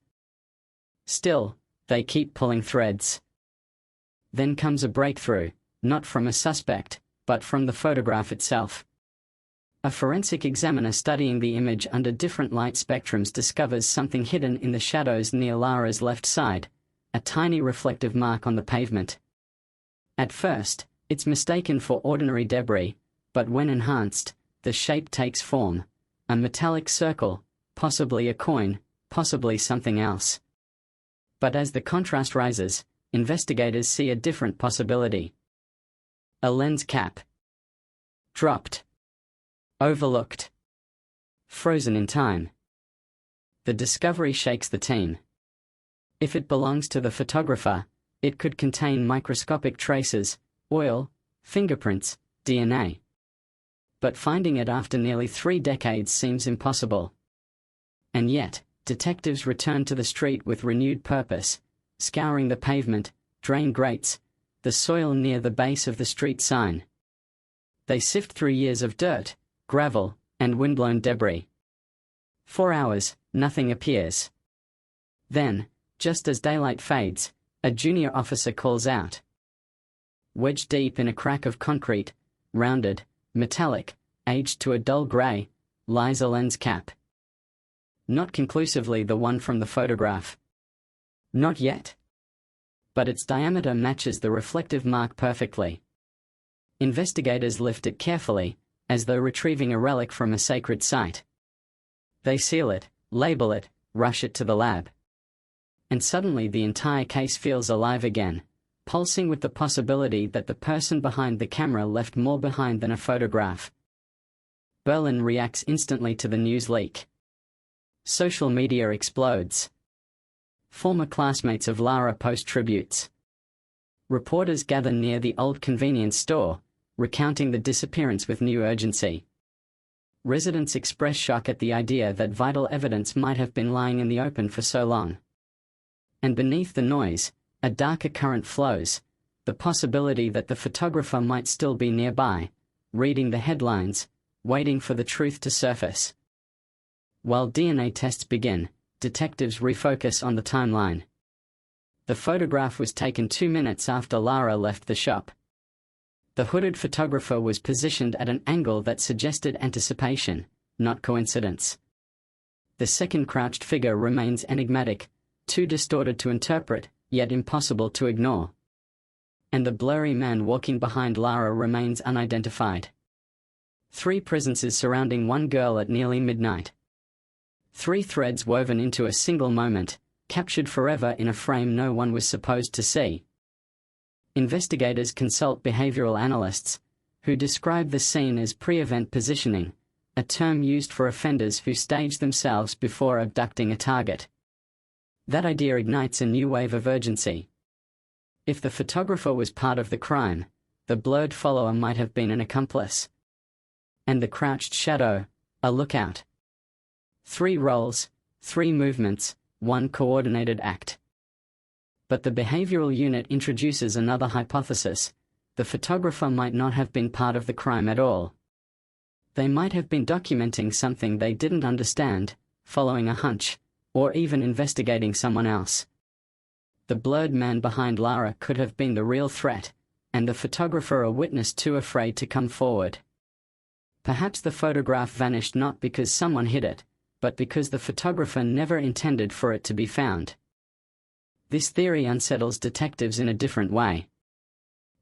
Still, they keep pulling threads. Then comes a breakthrough, not from a suspect, but from the photograph itself. A forensic examiner studying the image under different light spectrums discovers something hidden in the shadows near Lara's left side, a tiny reflective mark on the pavement. At first, it's mistaken for ordinary debris, but when enhanced, the shape takes form, a metallic circle, possibly a coin, possibly something else. But as the contrast rises, investigators see a different possibility. A lens cap. Dropped. Overlooked. Frozen in time. The discovery shakes the team. If it belongs to the photographer, it could contain microscopic traces, oil, fingerprints, DNA. But finding it after nearly 3 decades seems impossible. And yet, detectives return to the street with renewed purpose, scouring the pavement, drain grates, the soil near the base of the street sign. They sift through years of dirt, gravel, and windblown debris. 4 hours, nothing appears. Then, just as daylight fades, a junior officer calls out. Wedged deep in a crack of concrete, rounded, metallic, aged to a dull grey, lies a lens cap. Not conclusively the one from the photograph. Not yet. But its diameter matches the reflective mark perfectly. Investigators lift it carefully, as though retrieving a relic from a sacred site. They seal it, label it, rush it to the lab. And suddenly the entire case feels alive again, pulsing with the possibility that the person behind the camera left more behind than a photograph. Berlin reacts instantly to the news leak. Social media explodes. Former classmates of Lara post tributes. Reporters gather near the old convenience store, recounting the disappearance with new urgency. Residents express shock at the idea that vital evidence might have been lying in the open for so long. And beneath the noise, a darker current flows, the possibility that the photographer might still be nearby, reading the headlines, waiting for the truth to surface. While DNA tests begin, detectives refocus on the timeline. The photograph was taken 2 minutes after Lara left the shop. The hooded photographer was positioned at an angle that suggested anticipation, not coincidence. The second crouched figure remains enigmatic, too distorted to interpret, yet impossible to ignore. And the blurry man walking behind Lara remains unidentified. 3 presences surrounding one girl at nearly midnight. 3 threads woven into a single moment, captured forever in a frame no one was supposed to see. Investigators consult behavioral analysts, who describe the scene as pre-event positioning, a term used for offenders who stage themselves before abducting a target. That idea ignites a new wave of urgency. If the photographer was part of the crime, the blurred follower might have been an accomplice. And the crouched shadow, a lookout. 3 rolls, 3 movements, one coordinated act. But the behavioral unit introduces another hypothesis. The photographer might not have been part of the crime at all. They might have been documenting something they didn't understand, following a hunch, or even investigating someone else. The blurred man behind Lara could have been the real threat, and the photographer a witness too afraid to come forward. Perhaps the photograph vanished not because someone hid it, but because the photographer never intended for it to be found. This theory unsettles detectives in a different way.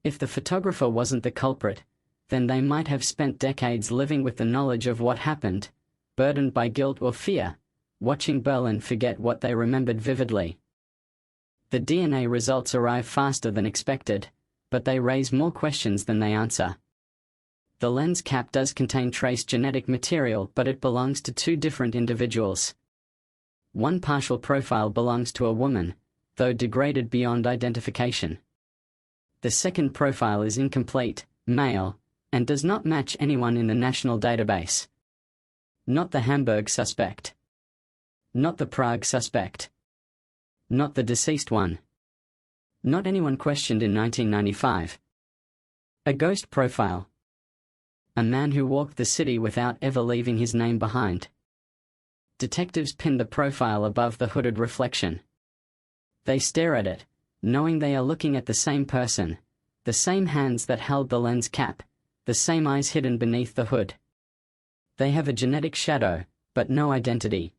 If the photographer wasn't the culprit, then they might have spent decades living with the knowledge of what happened, burdened by guilt or fear, watching Berlin forget what they remembered vividly. The DNA results arrive faster than expected, but they raise more questions than they answer. The lens cap does contain trace genetic material, but it belongs to two different individuals. One partial profile belongs to a woman, though degraded beyond identification. The second profile is incomplete, male, and does not match anyone in the national database. Not the Hamburg suspect. Not the Prague suspect. Not the deceased one. Not anyone questioned in 1995. A ghost profile. A man who walked the city without ever leaving his name behind. Detectives pin the profile above the hooded reflection. They stare at it, knowing they are looking at the same person, the same hands that held the lens cap, the same eyes hidden beneath the hood. They have a genetic shadow, but no identity.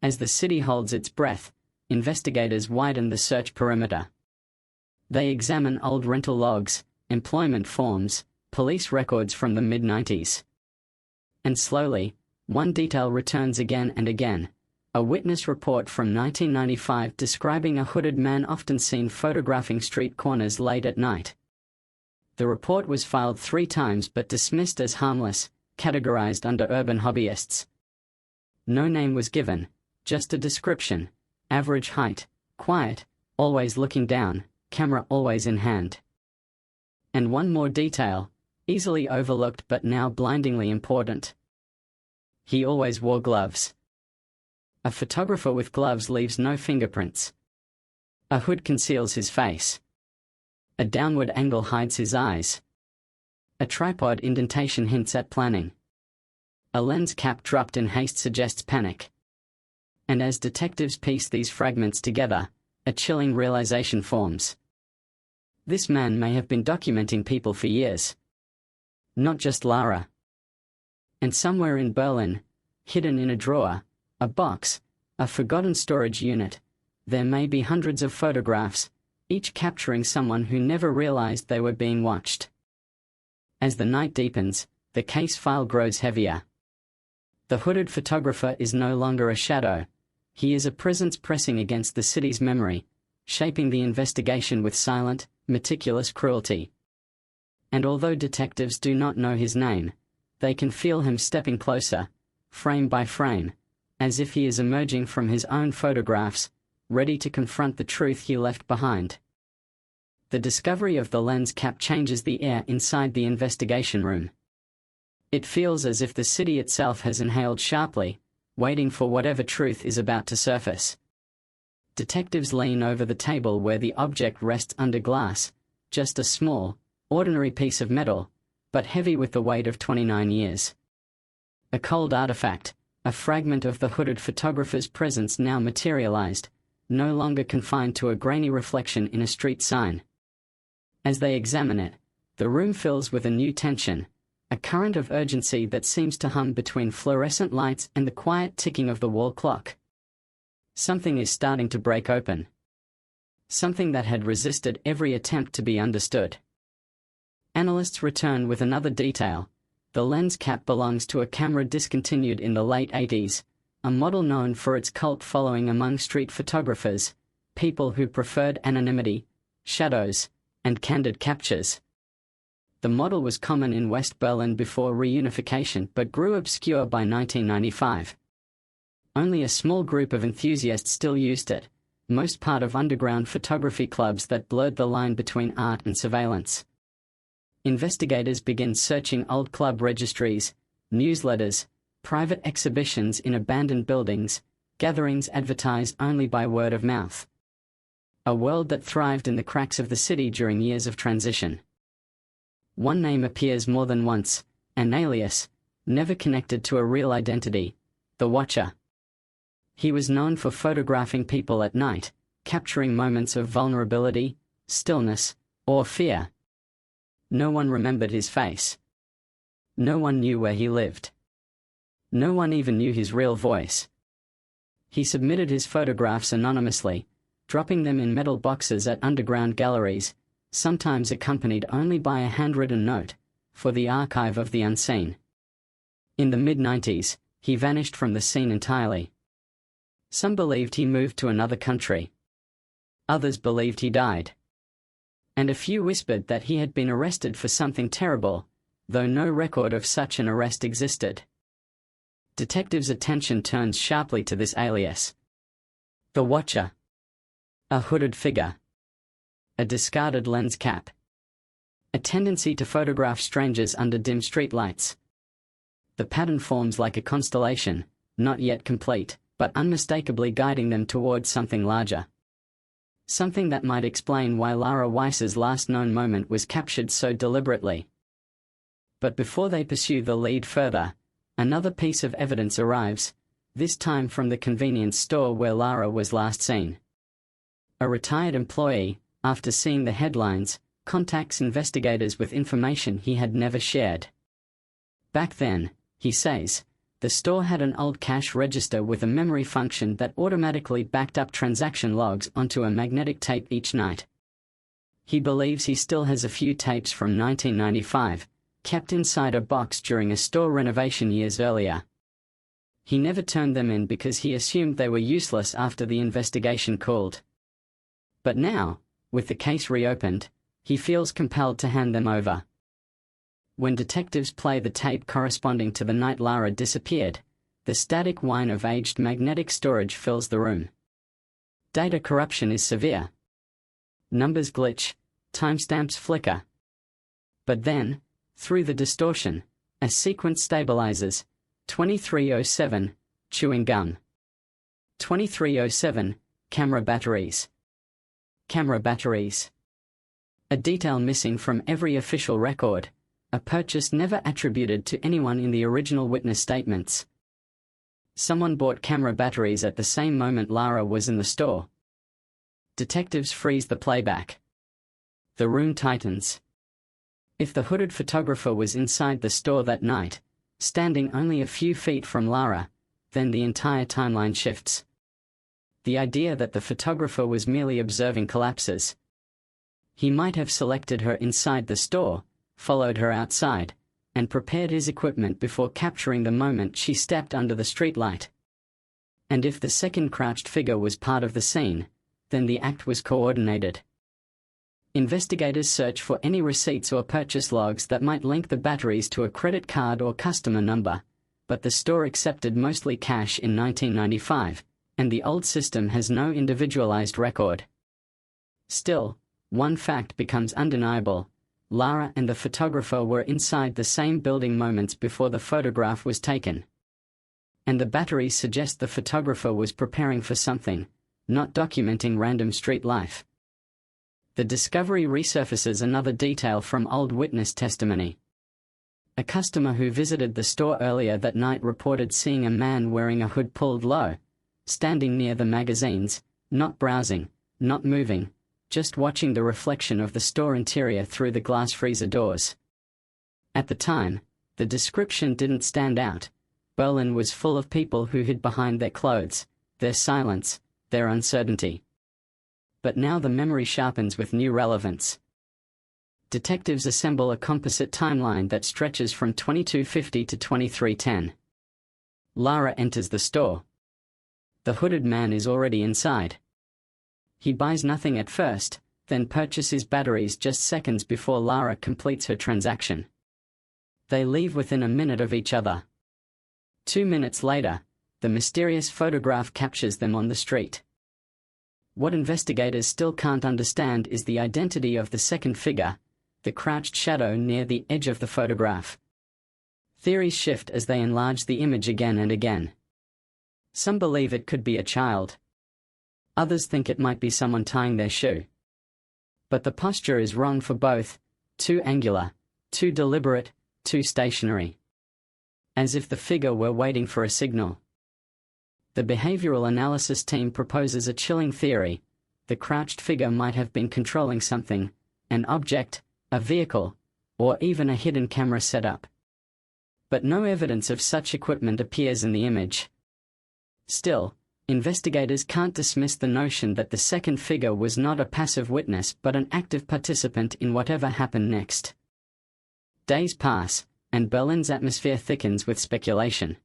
As the city holds its breath, investigators widen the search perimeter. They examine old rental logs, employment forms, police records from the mid-90s. And slowly, one detail returns again and again. A witness report from 1995 describing a hooded man often seen photographing street corners late at night. The report was filed 3 times but dismissed as harmless, categorized under urban hobbyists. No name was given, just a description: average height, quiet, always looking down, camera always in hand. And one more detail, easily overlooked but now blindingly important. He always wore gloves. A photographer with gloves leaves no fingerprints. A hood conceals his face. A downward angle hides his eyes. A tripod indentation hints at planning. A lens cap dropped in haste suggests panic. And as detectives piece these fragments together, a chilling realization forms. This man may have been documenting people for years. Not just Lara. And somewhere in Berlin, hidden in a drawer, a box, a forgotten storage unit, there may be hundreds of photographs, each capturing someone who never realized they were being watched. As the night deepens, the case file grows heavier. The hooded photographer is no longer a shadow. He is a presence pressing against the city's memory, shaping the investigation with silent, meticulous cruelty. And although detectives do not know his name, they can feel him stepping closer, frame by frame, as if he is emerging from his own photographs, ready to confront the truth he left behind. The discovery of the lens cap changes the air inside the investigation room. It feels as if the city itself has inhaled sharply, waiting for whatever truth is about to surface. Detectives lean over the table where the object rests under glass, just a small, ordinary piece of metal, but heavy with the weight of 29 years. A cold artifact, a fragment of the hooded photographer's presence now materialized, no longer confined to a grainy reflection in a street sign. As they examine it, the room fills with a new tension, a current of urgency that seems to hum between fluorescent lights and the quiet ticking of the wall clock. Something is starting to break open. Something that had resisted every attempt to be understood. Analysts return with another detail. The lens cap belongs to a camera discontinued in the late 80s, a model known for its cult following among street photographers, people who preferred anonymity, shadows, and candid captures. The model was common in West Berlin before reunification but grew obscure by 1995. Only a small group of enthusiasts still used it, most part of underground photography clubs that blurred the line between art and surveillance. Investigators begin searching old club registries, newsletters, private exhibitions in abandoned buildings, gatherings advertised only by word of mouth. A world that thrived in the cracks of the city during years of transition. One name appears more than once, an alias, never connected to a real identity, the Watcher. He was known for photographing people at night, capturing moments of vulnerability, stillness, or fear. No one remembered his face. No one knew where he lived. No one even knew his real voice. He submitted his photographs anonymously, dropping them in metal boxes at underground galleries, sometimes accompanied only by a handwritten note, for the archive of the unseen. In the mid-90s, he vanished from the scene entirely. Some believed he moved to another country. Others believed he died. And a few whispered that he had been arrested for something terrible, though no record of such an arrest existed. Detectives' attention turns sharply to this alias. The Watcher. A hooded figure. A discarded lens cap. A tendency to photograph strangers under dim streetlights. The pattern forms like a constellation, not yet complete, but unmistakably guiding them towards something larger. Something that might explain why Lara Weiss's last known moment was captured so deliberately. But before they pursue the lead further, another piece of evidence arrives, this time from the convenience store where Lara was last seen. A retired employee, after seeing the headlines, contacts investigators with information he had never shared. Back then, he says, the store had an old cash register with a memory function that automatically backed up transaction logs onto a magnetic tape each night. He believes he still has a few tapes from 1995, kept inside a box during a store renovation years earlier. He never turned them in because he assumed they were useless after the investigation cooled. But now, with the case reopened, he feels compelled to hand them over. When detectives play the tape corresponding to the night Lara disappeared, the static whine of aged magnetic storage fills the room. Data corruption is severe. Numbers glitch, timestamps flicker. But then, through the distortion, a sequence stabilizes. 2307, chewing gum. 2307, camera batteries. Camera batteries. A detail missing from every official record, a purchase never attributed to anyone in the original witness statements. Someone bought camera batteries at the same moment Lara was in the store. Detectives freeze the playback. The room tightens. If the hooded photographer was inside the store that night, standing only a few feet from Lara, then the entire timeline shifts. The idea that the photographer was merely observing collapses. He might have selected her inside the store, followed her outside, and prepared his equipment before capturing the moment she stepped under the streetlight. And if the second crouched figure was part of the scene, then the act was coordinated. Investigators search for any receipts or purchase logs that might link the batteries to a credit card or customer number, but the store accepted mostly cash in 1995, and the old system has no individualized record. Still, one fact becomes undeniable. Lara and the photographer were inside the same building moments before the photograph was taken. And the batteries suggest the photographer was preparing for something, not documenting random street life. The discovery resurfaces another detail from old witness testimony. A customer who visited the store earlier that night reported seeing a man wearing a hood pulled low, standing near the magazines, not browsing, not moving, just watching the reflection of the store interior through the glass freezer doors. At the time, the description didn't stand out. Berlin was full of people who hid behind their clothes, their silence, their uncertainty. But now the memory sharpens with new relevance. Detectives assemble a composite timeline that stretches from 2250 to 2310. Lara enters the store. The hooded man is already inside. He buys nothing at first, then purchases batteries just seconds before Lara completes her transaction. They leave within a minute of each other. 2 minutes later, the mysterious photograph captures them on the street. What investigators still can't understand is the identity of the second figure, the crouched shadow near the edge of the photograph. Theories shift as they enlarge the image again and again. Some believe it could be a child. Others think it might be someone tying their shoe. But the posture is wrong for both, too angular, too deliberate, too stationary. As if the figure were waiting for a signal. The behavioral analysis team proposes a chilling theory. The crouched figure might have been controlling something, an object, a vehicle, or even a hidden camera setup. But no evidence of such equipment appears in the image. Still, investigators can't dismiss the notion that the second figure was not a passive witness but an active participant in whatever happened next. Days pass, and Berlin's atmosphere thickens with speculation.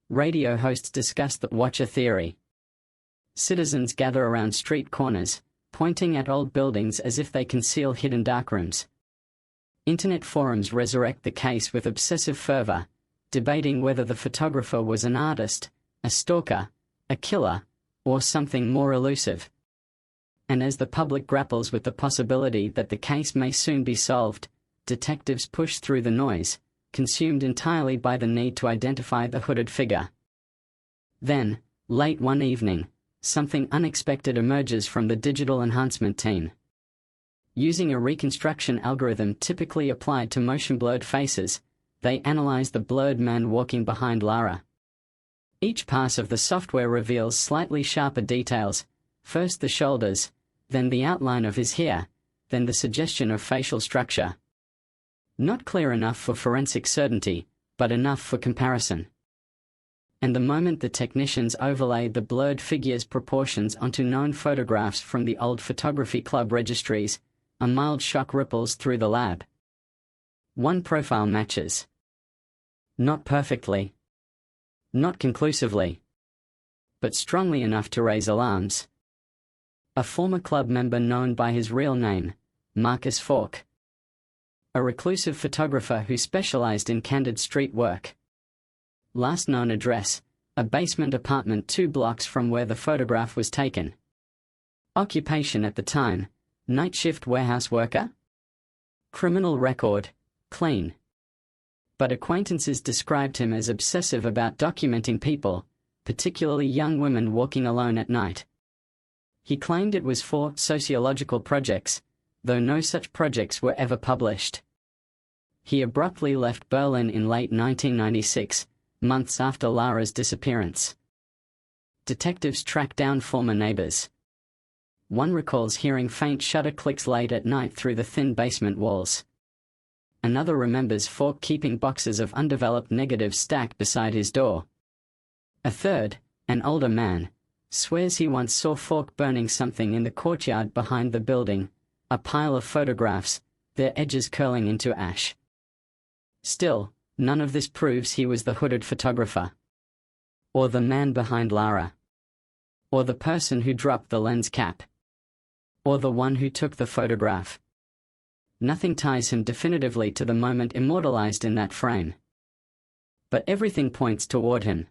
Radio hosts discuss the watcher theory. Citizens gather around street corners, pointing at old buildings as if they conceal hidden darkrooms. Internet forums resurrect the case with obsessive fervor, debating whether the photographer was an artist, a stalker, a killer, or something more elusive. And as the public grapples with the possibility that the case may soon be solved, detectives push through the noise, consumed entirely by the need to identify the hooded figure. Then, late one evening, something unexpected emerges from the digital enhancement team. Using a reconstruction algorithm typically applied to motion-blurred faces, they analyze the blurred man walking behind Lara. Each pass of the software reveals slightly sharper details, first the shoulders, then the outline of his hair, then the suggestion of facial structure. Not clear enough for forensic certainty, but enough for comparison. And the moment the technicians overlay the blurred figure's proportions onto known photographs from the old photography club registries, a mild shock ripples through the lab. One profile matches. Not perfectly. Not conclusively. But strongly enough to raise alarms. A former club member known by his real name, Marcus Falk. A reclusive photographer who specialized in candid street work. Last known address, a basement apartment 2 blocks from where the photograph was taken. Occupation at the time, night shift warehouse worker? Criminal record, clean. But acquaintances described him as obsessive about documenting people, particularly young women walking alone at night. He claimed it was for sociological projects, though no such projects were ever published. He abruptly left Berlin in late 1996, months after Lara's disappearance. Detectives track down former neighbors. One recalls hearing faint shutter clicks late at night through the thin basement walls. Another remembers Falk keeping boxes of undeveloped negatives stacked beside his door. A third, an older man, swears he once saw Falk burning something in the courtyard behind the building, a pile of photographs, their edges curling into ash. Still, none of this proves he was the hooded photographer. Or the man behind Lara. Or the person who dropped the lens cap. Or the one who took the photograph. Nothing ties him definitively to the moment immortalized in that frame. But everything points toward him.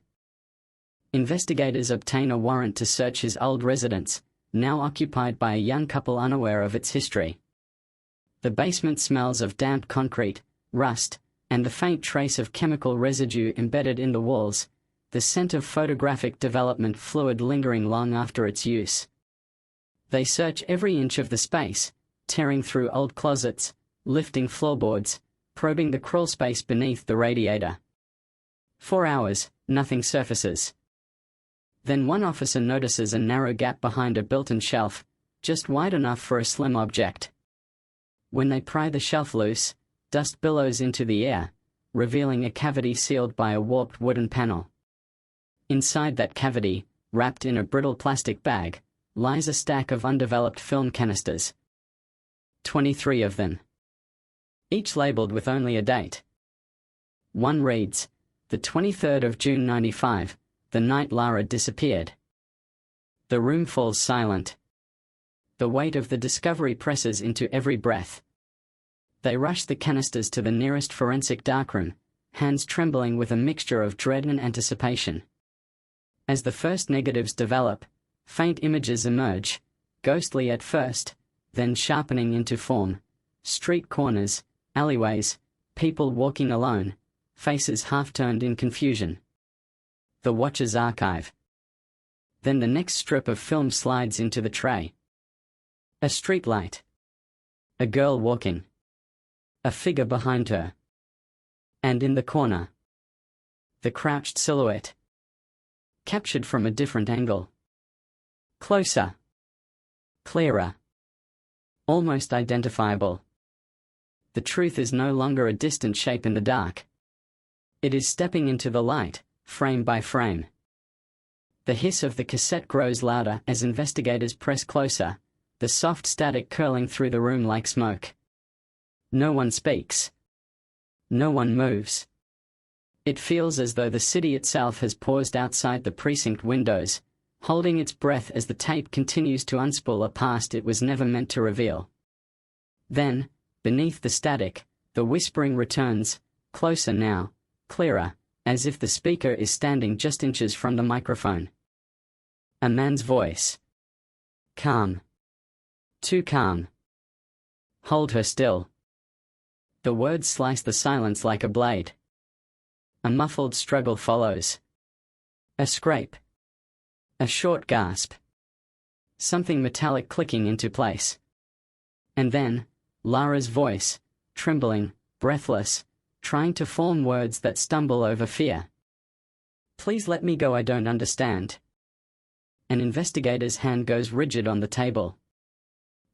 Investigators obtain a warrant to search his old residence, now occupied by a young couple unaware of its history. The basement smells of damp concrete, rust, and the faint trace of chemical residue embedded in the walls, the scent of photographic development fluid lingering long after its use. They search every inch of the space, tearing through old closets, lifting floorboards, probing the crawl space beneath the radiator. 4 hours, nothing surfaces. Then one officer notices a narrow gap behind a built-in shelf, just wide enough for a slim object. When they pry the shelf loose, dust billows into the air, revealing a cavity sealed by a warped wooden panel. Inside that cavity, wrapped in a brittle plastic bag, lies a stack of undeveloped film canisters. 23 of them. Each labeled with only a date. One reads, the 23rd of June 95, the night Lara disappeared. The room falls silent. The weight of the discovery presses into every breath. They rush the canisters to the nearest forensic darkroom, hands trembling with a mixture of dread and anticipation. As the first negatives develop, faint images emerge, ghostly at first, then sharpening into form. Street corners, alleyways, people walking alone, faces half-turned in confusion. The watcher's archive. Then the next strip of film slides into the tray. A street light. A girl walking. A figure behind her. And in the corner, the crouched silhouette. Captured from a different angle. Closer. Clearer. Almost identifiable. The truth is no longer a distant shape in the dark. It is stepping into the light, frame by frame. The hiss of the cassette grows louder as investigators press closer, the soft static curling through the room like smoke. No one speaks. No one moves. It feels as though the city itself has paused outside the precinct windows, holding its breath as the tape continues to unspool a past it was never meant to reveal. Then, beneath the static, the whispering returns, closer now, clearer, as if the speaker is standing just inches from the microphone. A man's voice. Calm. Too calm. Hold her still. The words slice the silence like a blade. A muffled struggle follows. A scrape. A short gasp. Something metallic clicking into place. And then, Lara's voice, trembling, breathless, trying to form words that stumble over fear. Please let me go, I don't understand. An investigator's hand goes rigid on the table.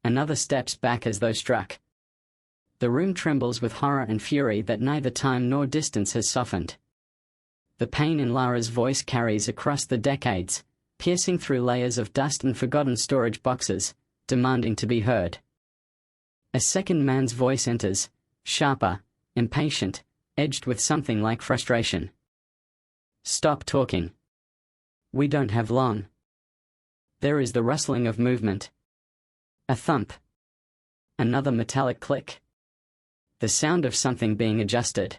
Another steps back as though struck. The room trembles with horror and fury that neither time nor distance has softened. The pain in Lara's voice carries across the decades, piercing through layers of dust and forgotten storage boxes, demanding to be heard. A second man's voice enters, sharper, impatient, edged with something like frustration. Stop talking. We don't have long. There is the rustling of movement. A thump. Another metallic click. The sound of something being adjusted.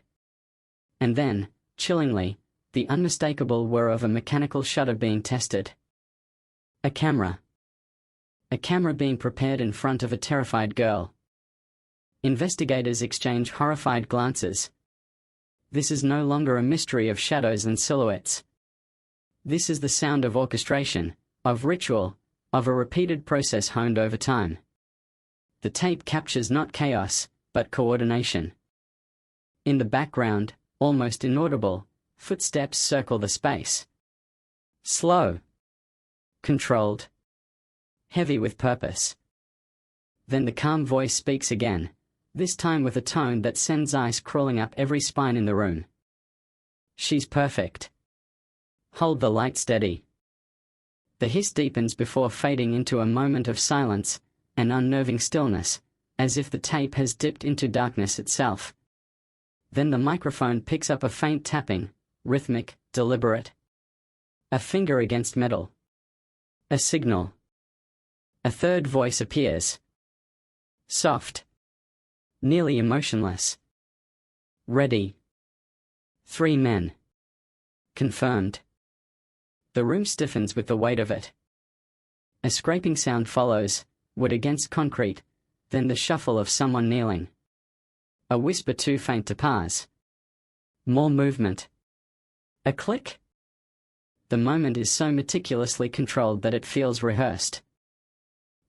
And then, chillingly, the unmistakable whir of a mechanical shutter being tested. A camera. A camera being prepared in front of a terrified girl. Investigators exchange horrified glances. This is no longer a mystery of shadows and silhouettes. This is the sound of orchestration, of ritual, of a repeated process honed over time. The tape captures not chaos, but coordination. In the background, almost inaudible, footsteps circle the space. Slow. Controlled. Heavy with purpose. Then the calm voice speaks again, this time with a tone that sends ice crawling up every spine in the room. She's perfect. Hold the light steady. The hiss deepens before fading into a moment of silence, an unnerving stillness, as if the tape has dipped into darkness itself. Then the microphone picks up a faint tapping, rhythmic, deliberate. A finger against metal. A signal. A third voice appears. Soft. Nearly emotionless. Ready. 3 men. Confirmed. The room stiffens with the weight of it. A scraping sound follows, wood against concrete, then the shuffle of someone kneeling. A whisper too faint to pass. More movement. A click. The moment is so meticulously controlled that it feels rehearsed.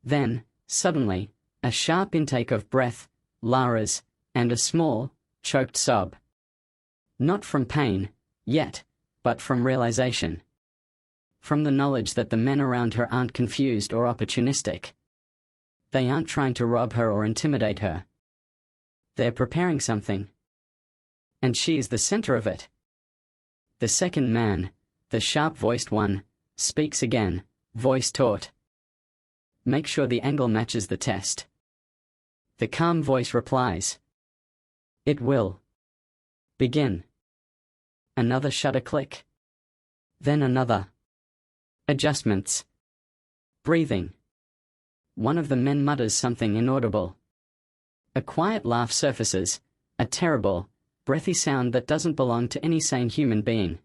Then, suddenly, a sharp intake of breath, Lara's, and a small, choked sob. Not from pain, yet, but from realization. From the knowledge that the men around her aren't confused or opportunistic. They aren't trying to rob her or intimidate her. They're preparing something. And she is the center of it. The second man, the sharp-voiced one, speaks again, voice taut. Make sure the angle matches the test. The calm voice replies. It will. Begin. Another shutter click. Then another. Adjustments. Breathing. One of the men mutters something inaudible. A quiet laugh surfaces, a terrible, breathy sound that doesn't belong to any sane human being.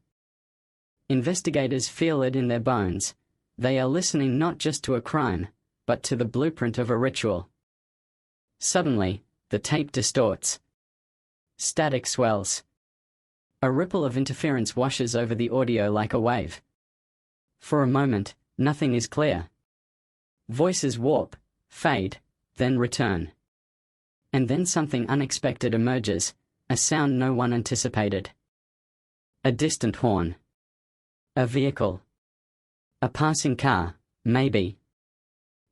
Investigators feel it in their bones. They are listening not just to a crime, but to the blueprint of a ritual. Suddenly, the tape distorts. Static swells. A ripple of interference washes over the audio like a wave. For a moment, nothing is clear. Voices warp, fade, then return. And then something unexpected emerges, a sound no one anticipated. A distant horn. A vehicle. A passing car, maybe.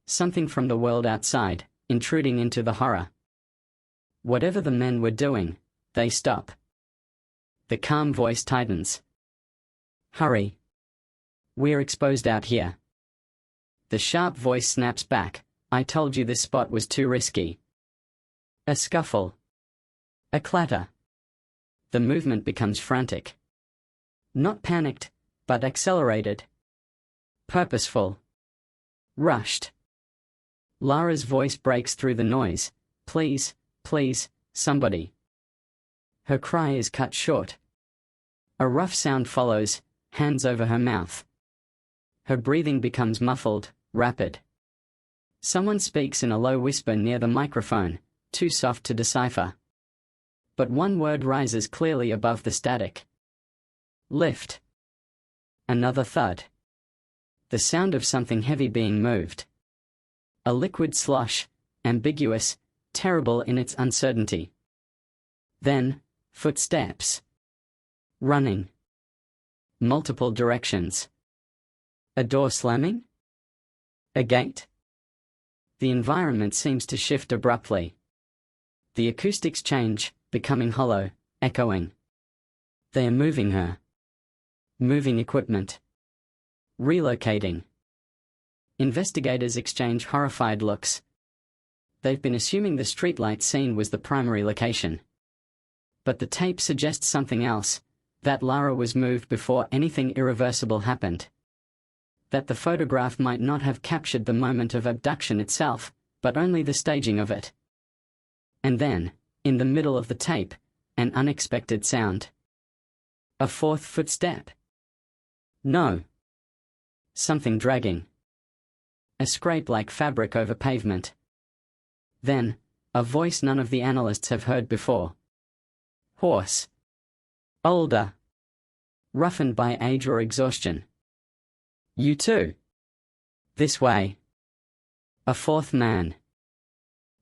Something from the world outside, intruding into the horror. Whatever the men were doing, they stop. The calm voice tightens. Hurry. We're exposed out here. The sharp voice snaps back. I told you this spot was too risky. A scuffle. A clatter. The movement becomes frantic. Not panicked, but accelerated. Purposeful. Rushed. Lara's voice breaks through the noise. Please, please, somebody. Her cry is cut short. A rough sound follows, hands over her mouth. Her breathing becomes muffled, rapid. Someone speaks in a low whisper near the microphone, too soft to decipher. But one word rises clearly above the static. Lift. Another thud. The sound of something heavy being moved. A liquid slosh, ambiguous, terrible in its uncertainty. Then, footsteps. Running. Multiple directions. A door slamming? A gate? The environment seems to shift abruptly. The acoustics change, becoming hollow, echoing. They are moving her. Moving equipment. Relocating. Investigators exchange horrified looks. They've been assuming the streetlight scene was the primary location. But the tape suggests something else, that Lara was moved before anything irreversible happened. That the photograph might not have captured the moment of abduction itself, but only the staging of it. And then, in the middle of the tape, an unexpected sound. A fourth footstep. No. Something dragging. A scrape like fabric over pavement. Then, a voice none of the analysts have heard before. Hoarse. Older. Roughened by age or exhaustion. You too. This way. A fourth man.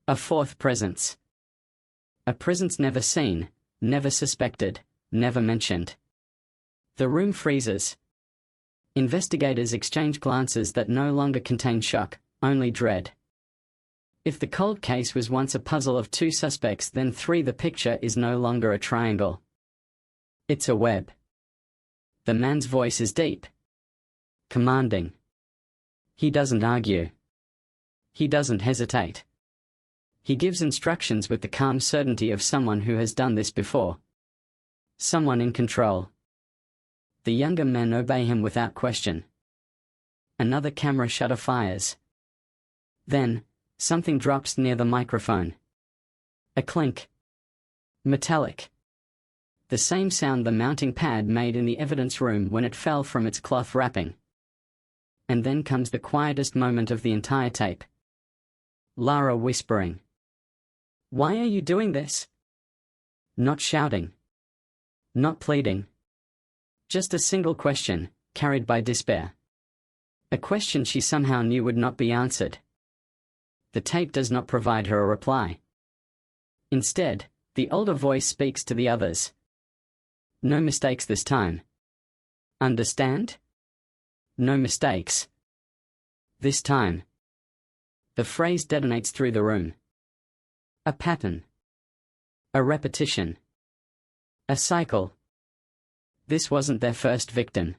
A fourth presence. A presence never seen, never suspected, never mentioned. The room freezes. Investigators exchange glances that no longer contain shock, only dread. If the cold case was once a puzzle of two suspects, then three, the picture is no longer a triangle. It's a web. The man's voice is deep. Commanding. He doesn't argue. He doesn't hesitate. He gives instructions with the calm certainty of someone who has done this before. Someone in control. The younger men obey him without question. Another camera shutter fires. Then, something drops near the microphone. A clink. Metallic. The same sound the mounting pad made in the evidence room when it fell from its cloth wrapping. And then comes the quietest moment of the entire tape. Lara whispering. Why are you doing this? Not shouting. Not pleading. Just a single question, carried by despair. A question she somehow knew would not be answered. The tape does not provide her a reply. Instead, the older voice speaks to the others. No mistakes this time. Understand? No mistakes. This time. The phrase detonates through the room. A pattern. A repetition. A cycle. This wasn't their first victim.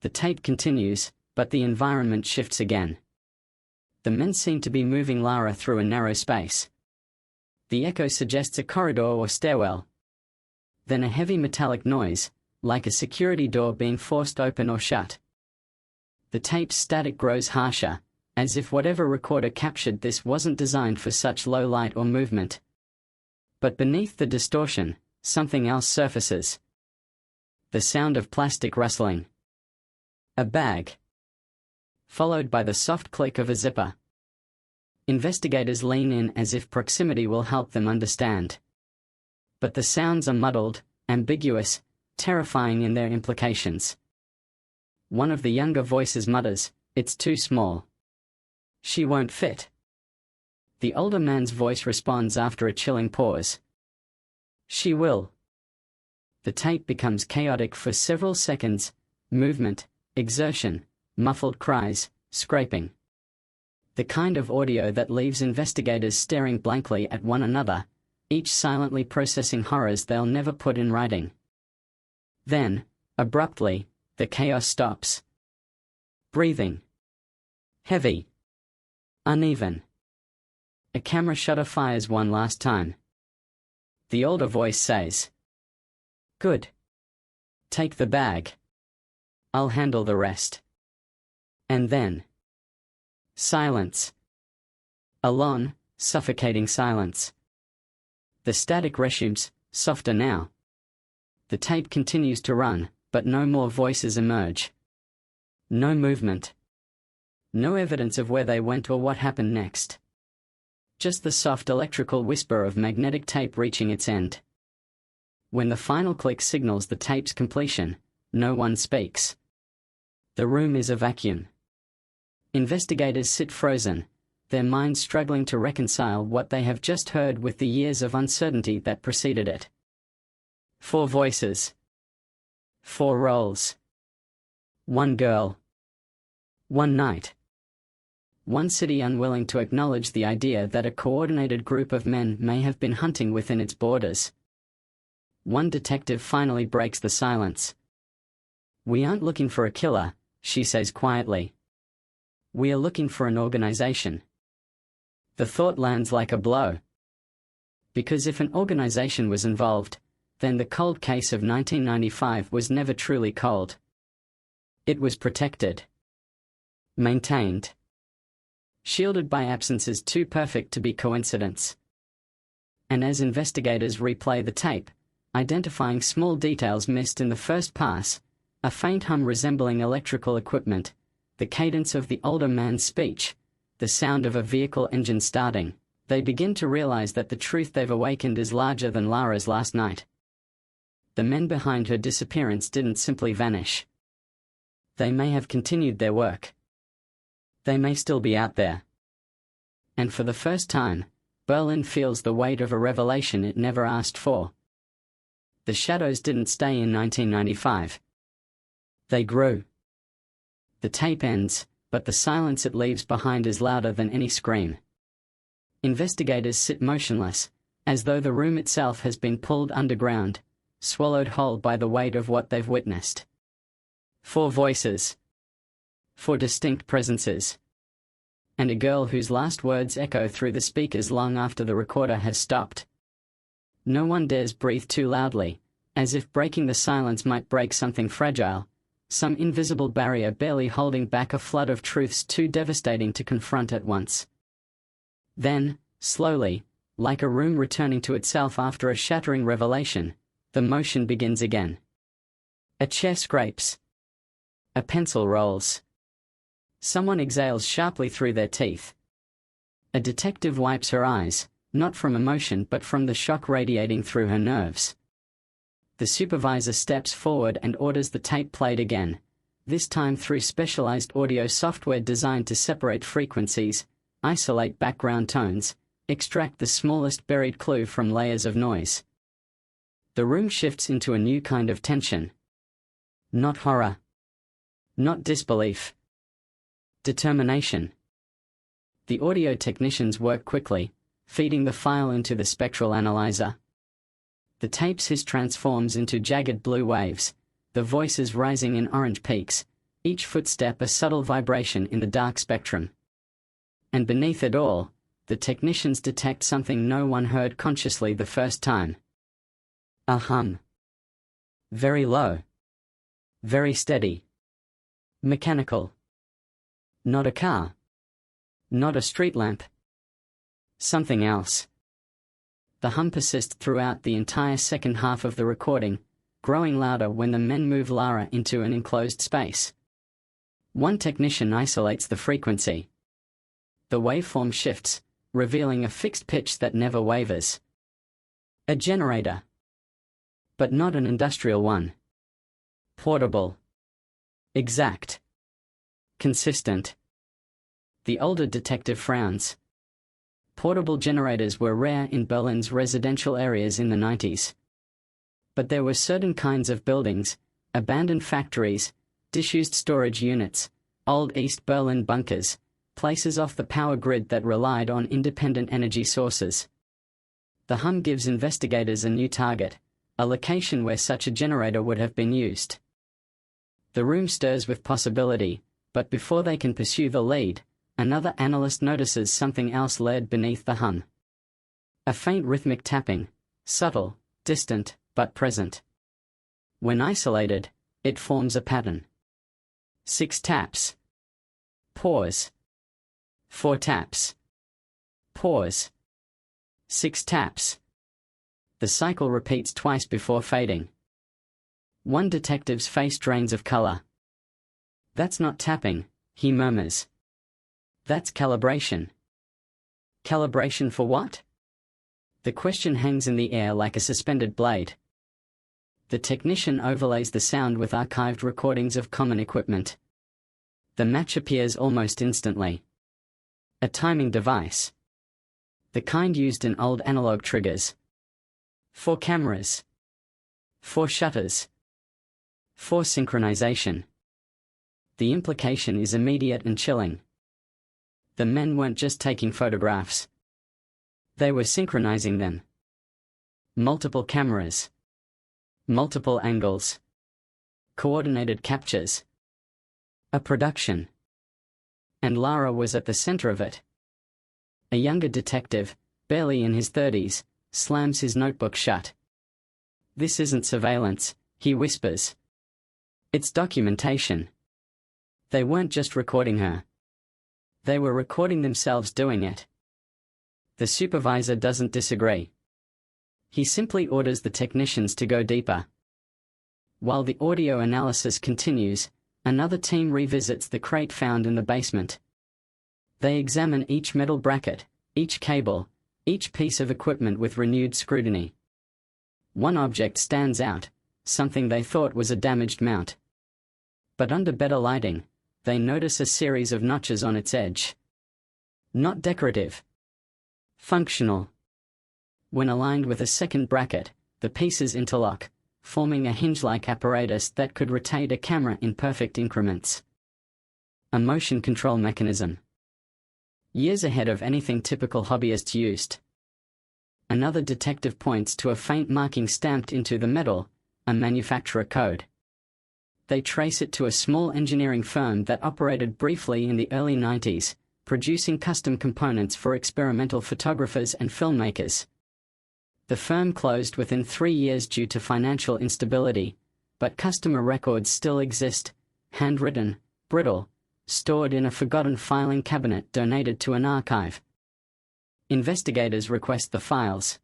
The tape continues, but the environment shifts again. The men seem to be moving Lara through a narrow space. The echo suggests a corridor or stairwell. Then a heavy metallic noise, like a security door being forced open or shut. The tape's static grows harsher, as if whatever recorder captured this wasn't designed for such low light or movement. But beneath the distortion, something else surfaces. The sound of plastic rustling. A bag. Followed by the soft click of a zipper. Investigators lean in as if proximity will help them understand. But the sounds are muddled, ambiguous, terrifying in their implications. One of the younger voices mutters, "It's too small. She won't fit." The older man's voice responds after a chilling pause, "She will." The tape becomes chaotic for several seconds: movement, exertion, muffled cries, scraping. The kind of audio that leaves investigators staring blankly at one another, each silently processing horrors they'll never put in writing. Then, abruptly, the chaos stops. Breathing. Heavy. Uneven. A camera shutter fires one last time. The older voice says, "Good. Take the bag. I'll handle the rest." And then, silence. A long, suffocating silence. The static resumes, softer now. The tape continues to run, but no more voices emerge. No movement. No evidence of where they went or what happened next. Just the soft electrical whisper of magnetic tape reaching its end. When the final click signals the tape's completion, no one speaks. The room is a vacuum. Investigators sit frozen, their minds struggling to reconcile what they have just heard with the years of uncertainty that preceded it. 4 voices. 4 roles. 1 girl. 1 night. 1 city unwilling to acknowledge the idea that a coordinated group of men may have been hunting within its borders. 1 detective finally breaks the silence. "We aren't looking for a killer," she says quietly. "We are looking for an organization." The thought lands like a blow. Because if an organization was involved, then the cold case of 1995 was never truly cold. It was protected. Maintained. Shielded by absences too perfect to be coincidence. And as investigators replay the tape, identifying small details missed in the first pass, a faint hum resembling electrical equipment, the cadence of the older man's speech, the sound of a vehicle engine starting, they begin to realize that the truth they've awakened is larger than Lara's last night. The men behind her disappearance didn't simply vanish. They may have continued their work. They may still be out there. And for the first time, Berlin feels the weight of a revelation it never asked for. The shadows didn't stay in 1995. They grew. The tape ends, but the silence it leaves behind is louder than any scream. Investigators sit motionless, as though the room itself has been pulled underground, swallowed whole by the weight of what they've witnessed. 4 voices. 4 distinct presences. And a girl whose last words echo through the speakers long after the recorder has stopped. No one dares breathe too loudly, as if breaking the silence might break something fragile, some invisible barrier barely holding back a flood of truths too devastating to confront at once. Then, slowly, like a room returning to itself after a shattering revelation, the motion begins again. A chair scrapes. A pencil rolls. Someone exhales sharply through their teeth. A detective wipes her eyes, not from emotion but from the shock radiating through her nerves. The supervisor steps forward and orders the tape played again, this time through specialized audio software designed to separate frequencies, isolate background tones, extract the smallest buried clue from layers of noise. The room shifts into a new kind of tension. Not horror. Not disbelief. Determination. The audio technicians work quickly, feeding the file into the spectral analyzer. The tape's hiss transforms into jagged blue waves, the voices rising in orange peaks, each footstep a subtle vibration in the dark spectrum. And beneath it all, the technicians detect something no one heard consciously the first time. A hum. Very low. Very steady. Mechanical. Not a car. Not a street lamp. Something else. The hum persists throughout the entire second half of the recording, growing louder when the men move Lara into an enclosed space. One technician isolates the frequency. The waveform shifts, revealing a fixed pitch that never wavers. A generator. But not an industrial one. Portable. Exact. Consistent. The older detective frowns. Portable generators were rare in Berlin's residential areas in the 90s. But there were certain kinds of buildings, abandoned factories, disused storage units, old East Berlin bunkers, places off the power grid that relied on independent energy sources. The hum gives investigators a new target, a location where such a generator would have been used. The room stirs with possibility, but before they can pursue the lead, another analyst notices something else layered beneath the hum. A faint rhythmic tapping, subtle, distant, but present. When isolated, it forms a pattern. 6 taps. Pause. 4 taps. Pause. 6 taps. The cycle repeats twice before fading. One detective's face drains of color. "That's not tapping," he murmurs. "That's calibration." Calibration for what? The question hangs in the air like a suspended blade. The technician overlays the sound with archived recordings of common equipment. The match appears almost instantly. A timing device. The kind used in old analog triggers. 4 cameras. 4 shutters. 4 synchronization. The implication is immediate and chilling. The men weren't just taking photographs. They were synchronizing them. Multiple cameras. Multiple angles. Coordinated captures. A production. And Lara was at the center of it. A younger detective, barely in his 30s, slams his notebook shut. "This isn't surveillance," he whispers. "It's documentation." They weren't just recording her. They were recording themselves doing it. The supervisor doesn't disagree. He simply orders the technicians to go deeper. While the audio analysis continues, another team revisits the crate found in the basement. They examine each metal bracket, each cable, each piece of equipment with renewed scrutiny. One object stands out, something they thought was a damaged mount. But under better lighting, they notice a series of notches on its edge. Not decorative. Functional. When aligned with a second bracket, the pieces interlock, forming a hinge-like apparatus that could rotate a camera in perfect increments. A motion control mechanism. Years ahead of anything typical hobbyists used. Another detective points to a faint marking stamped into the metal, a manufacturer code. They trace it to a small engineering firm that operated briefly in the early 90s, producing custom components for experimental photographers and filmmakers. The firm closed within 3 years due to financial instability, but customer records still exist, handwritten, brittle, stored in a forgotten filing cabinet donated to an archive. Investigators request the files.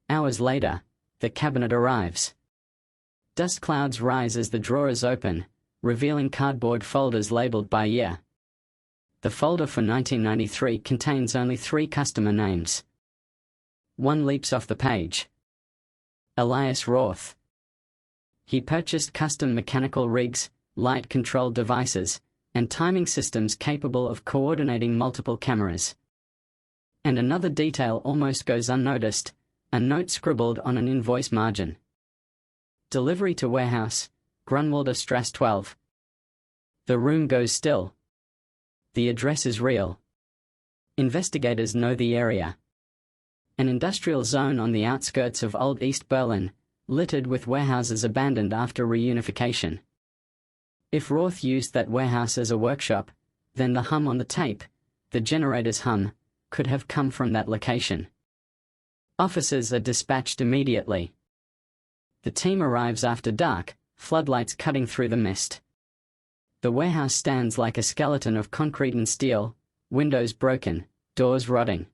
Hours later, the cabinet arrives. Dust clouds rise as the drawers open, revealing cardboard folders labeled by year. The folder for 1993 contains only 3 customer names. One leaps off the page. Elias Roth. He purchased custom mechanical rigs, light-controlled devices, and timing systems capable of coordinating multiple cameras. And another detail almost goes unnoticed, a note scribbled on an invoice margin. Delivery to warehouse, Grunwalder Strasse 12. The room goes still. The address is real. Investigators know the area. An industrial zone on the outskirts of Old East Berlin, littered with warehouses abandoned after reunification. If Roth used that warehouse as a workshop, then the hum on the tape, the generator's hum, could have come from that location. Officers are dispatched immediately. The team arrives after dark, floodlights cutting through the mist. The warehouse stands like a skeleton of concrete and steel, windows broken, doors rotting.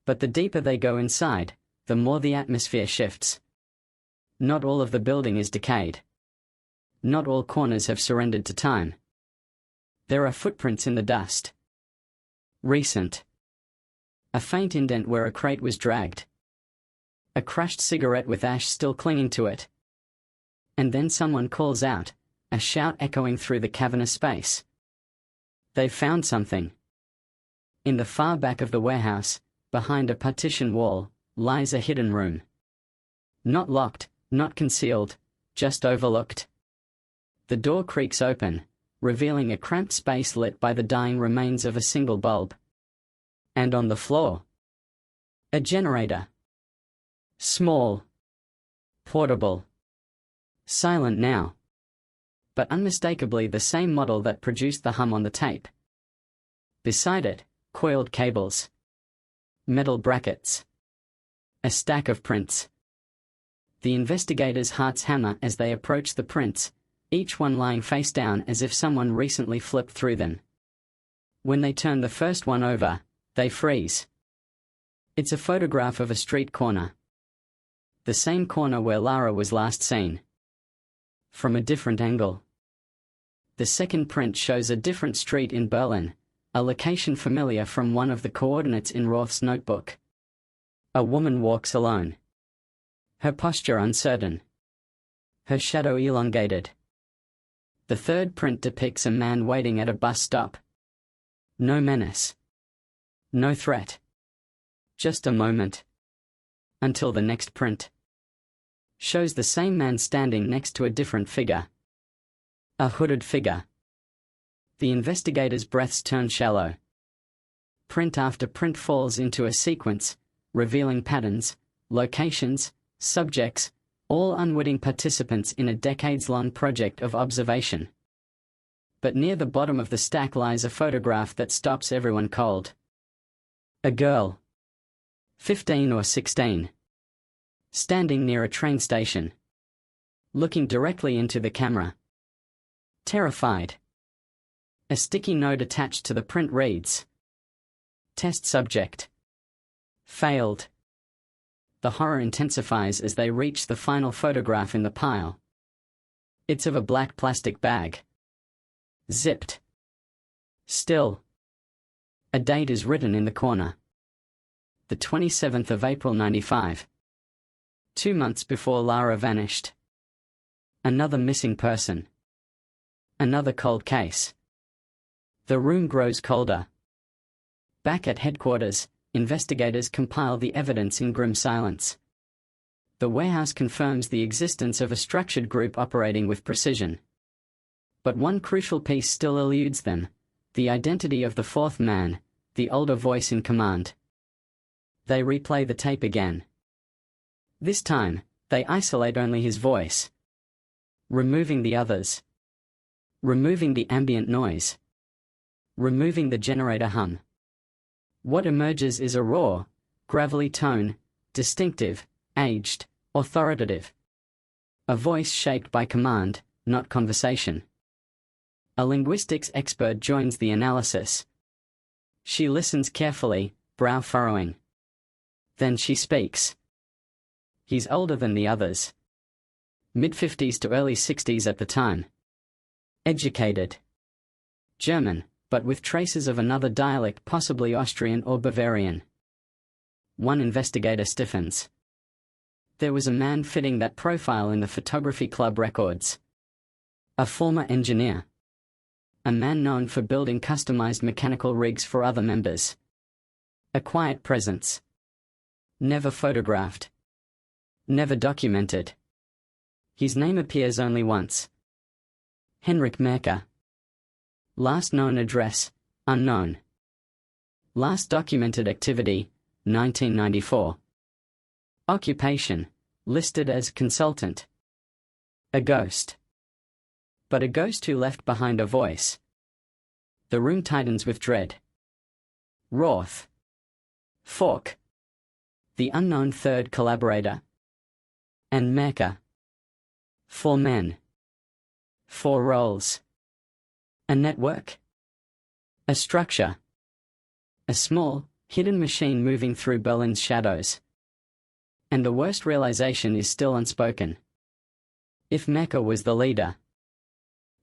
But the deeper they go inside, the more the atmosphere shifts. Not all of the building is decayed. Not all corners have surrendered to time. There are footprints in the dust. Recent. A faint indent where a crate was dragged. a crushed cigarette with ash still clinging to it. And then someone calls out, a shout echoing through the cavernous space. They've found something. In the far back of the warehouse, behind a partition wall, lies a hidden room. Not locked, not concealed, just overlooked. The door creaks open, revealing a cramped space lit by the dying remains of a single bulb. And on the floor, a generator. Small. Portable. Silent now. But unmistakably the same model that produced the hum on the tape. Beside it, coiled cables. Metal brackets. A stack of prints. The investigators' hearts hammer as they approach the prints, each one lying face down as if someone recently flipped through them. When they turn the first one over, they freeze. It's a photograph of a street corner. The same corner where Lara was last seen. From a different angle. The second print shows a different street in Berlin, a location familiar from one of the coordinates in Roth's notebook. A woman walks alone. Her posture uncertain. Her shadow elongated. The third print depicts a man waiting at a bus stop. No menace. No threat. Just a moment. Until the next print shows the same man standing next to a different figure. A hooded figure. The investigators' breaths turn shallow. Print after print falls into a sequence, revealing patterns, locations, subjects, all unwitting participants in a decades-long project of observation. But near the bottom of the stack lies a photograph that stops everyone cold. A girl. 15 or 16. Standing near a train station. Looking directly into the camera. Terrified. A sticky note attached to the print reads, "Test subject. Failed." The horror intensifies as they reach the final photograph in the pile. It's of a black plastic bag. Zipped. Still. A date is written in the corner. The 27th of April 95. 2 months before Lara vanished. Another missing person. Another cold case. The room grows colder. Back at headquarters, investigators compile the evidence in grim silence. The warehouse confirms the existence of a structured group operating with precision. But one crucial piece still eludes them: the identity of the fourth man, the older voice in command. They replay the tape again. This time, they isolate only his voice, removing the others, removing the ambient noise, removing the generator hum. What emerges is a raw, gravelly tone, distinctive, aged, authoritative. A voice shaped by command, not conversation. A linguistics expert joins the analysis. She listens carefully, brow furrowing. Then she speaks. He's older than the others. Mid-50s to early 60s at the time. Educated. German, but with traces of another dialect, possibly Austrian or Bavarian. One investigator stiffens. There was a man fitting that profile in the photography club records. A former engineer. A man known for building customized mechanical rigs for other members. A quiet presence. Never photographed. Never documented. His name appears only once. Henrik Merker. Last known address, unknown. Last documented activity, 1994. Occupation, listed as consultant. A ghost. But a ghost who left behind a voice. The room tightens with dread. Roth. Falk. The unknown third collaborator. And Merker. 4 men. 4 roles. A network. A structure. A small, hidden machine moving through Berlin's shadows. And the worst realization is still unspoken. If Merker was the leader,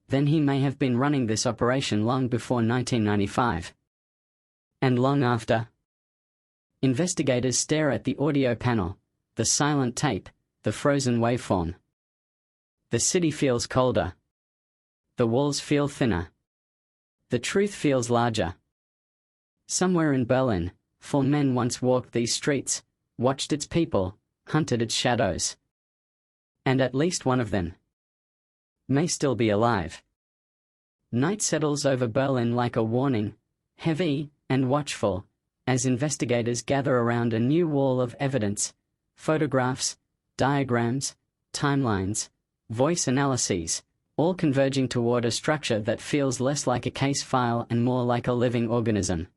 then he may have been running this operation long before 1995. And long after. Investigators stare at the audio panel, the the silent tape, the frozen waveform. The city feels colder. The walls feel thinner. The truth feels larger. Somewhere in Berlin, 4 men once walked these streets, watched its people, hunted its shadows. And at least one of them may still be alive. Night settles over Berlin like a warning, heavy and watchful, as investigators gather around a new wall of evidence, photographs, diagrams, timelines, voice analyses, all converging toward a structure that feels less like a case file and more like a living organism.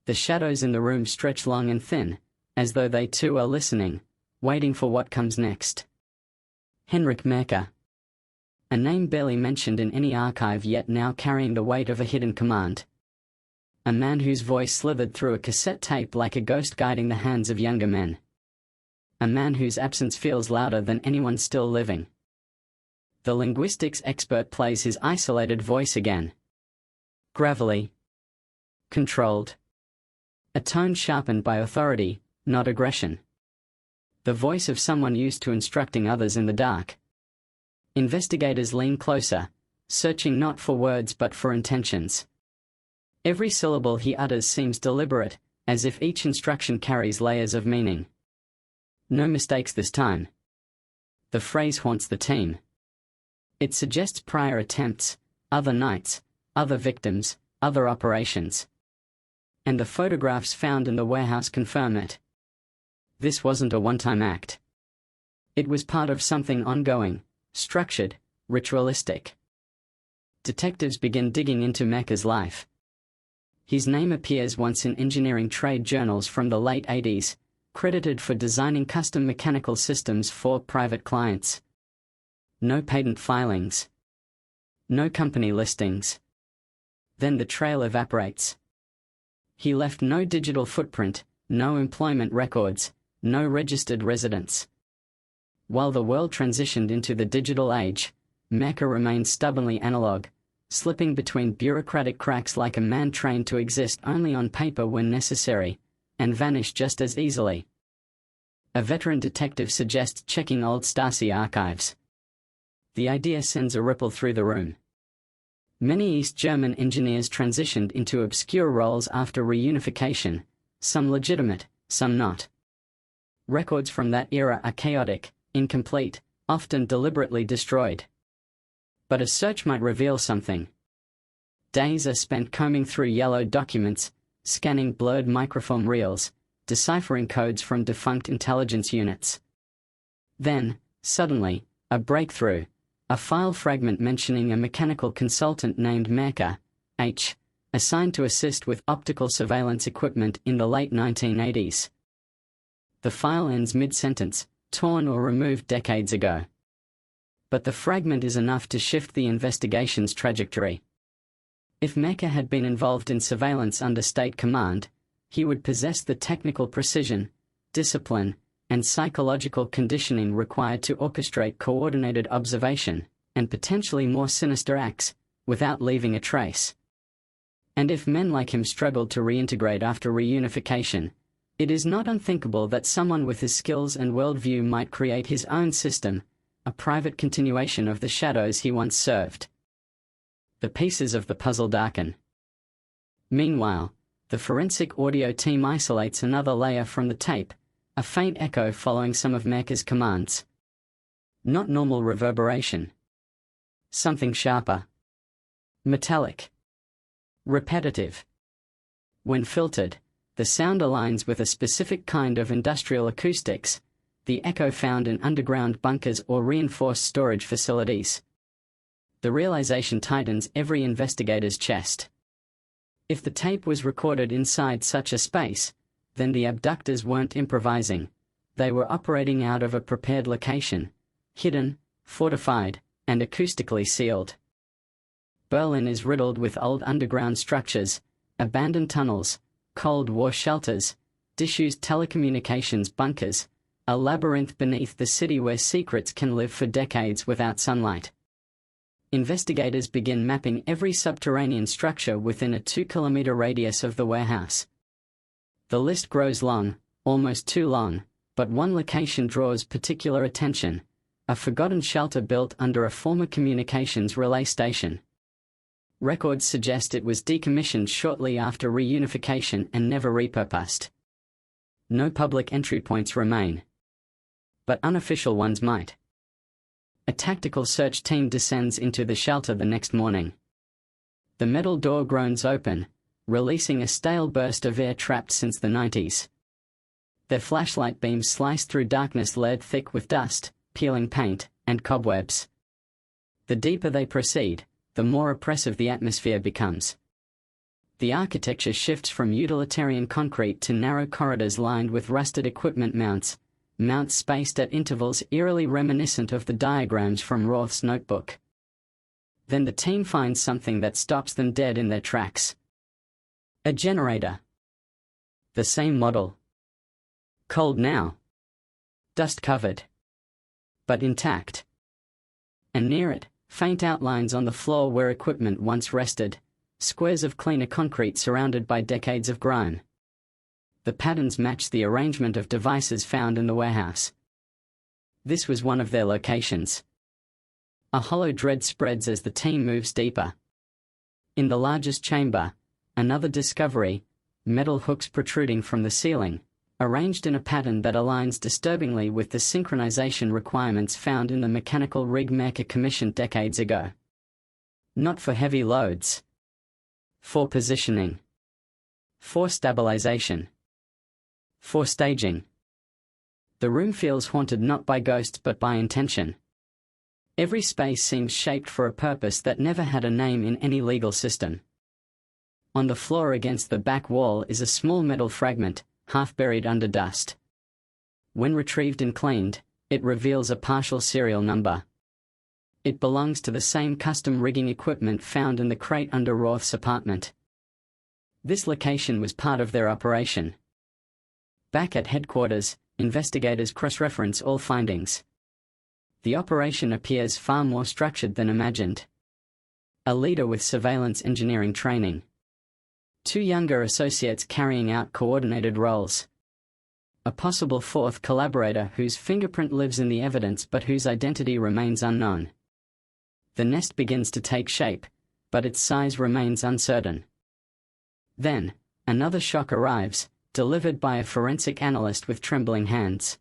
The shadows in the room stretch long and thin, as though they too are listening, waiting for what comes next. Heinrich Merker. A name barely mentioned in any archive, yet now carrying the weight of a hidden command. A man whose voice slithered through a cassette tape like a ghost guiding the hands of younger men. A man whose absence feels louder than anyone still living. The linguistics expert plays his isolated voice again. Gravelly. Controlled. A tone sharpened by authority, not aggression. The voice of someone used to instructing others in the dark. Investigators lean closer, searching not for words but for intentions. Every syllable he utters seems deliberate, as if each instruction carries layers of meaning. No mistakes this time. The phrase haunts the team. It suggests prior attempts, other nights, other victims, other operations. And the photographs found in the warehouse confirm it. This wasn't a one-time act. It was part of something ongoing, structured, ritualistic. Detectives begin digging into Merker's life. His name appears once in engineering trade journals from the late 80s, credited for designing custom mechanical systems for private clients. No patent filings. No company listings. Then the trail evaporates. He left no digital footprint, no employment records, no registered residence. While the world transitioned into the digital age, Merker remained stubbornly analog, slipping between bureaucratic cracks like a man trained to exist only on paper when necessary, and vanish just as easily. A veteran detective suggests checking old Stasi archives. The idea sends a ripple through the room. Many East German engineers transitioned into obscure roles after reunification, some legitimate, some not. Records from that era are chaotic, incomplete, often deliberately destroyed. But a search might reveal something. Days are spent combing through yellowed documents, scanning blurred microfilm reels, deciphering codes from defunct intelligence units. Then, suddenly, a breakthrough, a file fragment mentioning a mechanical consultant named Merker, H., assigned to assist with optical surveillance equipment in the late 1980s. The file ends mid-sentence, torn or removed decades ago. But the fragment is enough to shift the investigation's trajectory. If Merker had been involved in surveillance under state command, he would possess the technical precision, discipline, and psychological conditioning required to orchestrate coordinated observation, and potentially more sinister acts, without leaving a trace. And if men like him struggled to reintegrate after reunification, it is not unthinkable that someone with his skills and worldview might create his own system, a private continuation of the shadows he once served. The pieces of the puzzle darken. Meanwhile, the forensic audio team isolates another layer from the tape, a faint echo following some of Merker's commands. Not normal reverberation. Something sharper. Metallic. Repetitive. When filtered, the sound aligns with a specific kind of industrial acoustics, the echo found in underground bunkers or reinforced storage facilities. The realization tightens every investigator's chest. If the tape was recorded inside such a space, then the abductors weren't improvising. They were operating out of a prepared location, hidden, fortified, and acoustically sealed. Berlin is riddled with old underground structures, abandoned tunnels, Cold War shelters, disused telecommunications bunkers, a labyrinth beneath the city where secrets can live for decades without sunlight. Investigators begin mapping every subterranean structure within a 2-kilometer radius of the warehouse. The list grows long, almost too long, But one location draws particular attention: a forgotten shelter built under a former communications relay station. Records suggest it was decommissioned shortly after reunification and never repurposed. No public entry points remain, but unofficial ones might. A tactical search team descends into the shelter the next morning. The metal door groans open, releasing a stale burst of air trapped since the 90s. Their flashlight beams slice through darkness layered thick with dust, peeling paint, and cobwebs. The deeper they proceed, the more oppressive the atmosphere becomes. The architecture shifts from utilitarian concrete to narrow corridors lined with rusted equipment mounts spaced at intervals eerily reminiscent of the diagrams from Roth's notebook. Then the team finds something that stops them dead in their tracks. A generator. The same model. Cold now. Dust-covered. But intact. And near it, faint outlines on the floor where equipment once rested, squares of cleaner concrete surrounded by decades of grime. The patterns match the arrangement of devices found in the warehouse. This was one of their locations. A hollow dread spreads as the team moves deeper. In the largest chamber, another discovery: metal hooks protruding from the ceiling, arranged in a pattern that aligns disturbingly with the synchronization requirements found in the mechanical rig Mecha commissioned decades ago. Not for heavy loads. For positioning. For stabilization. For staging. The room feels haunted not by ghosts but by intention. Every space seems shaped for a purpose that never had a name in any legal system. On the floor against the back wall is a small metal fragment, half buried under dust. When retrieved and cleaned, it reveals a partial serial number. It belongs to the same custom rigging equipment found in the crate under Roth's apartment. This location was part of their operation. Back at headquarters, investigators cross-reference all findings. The operation appears far more structured than imagined. A leader with surveillance engineering training. 2 younger associates carrying out coordinated roles. A possible 4th collaborator whose fingerprint lives in the evidence but whose identity remains unknown. The nest begins to take shape, but its size remains uncertain. Then, another shock arrives, delivered by a forensic analyst with trembling hands.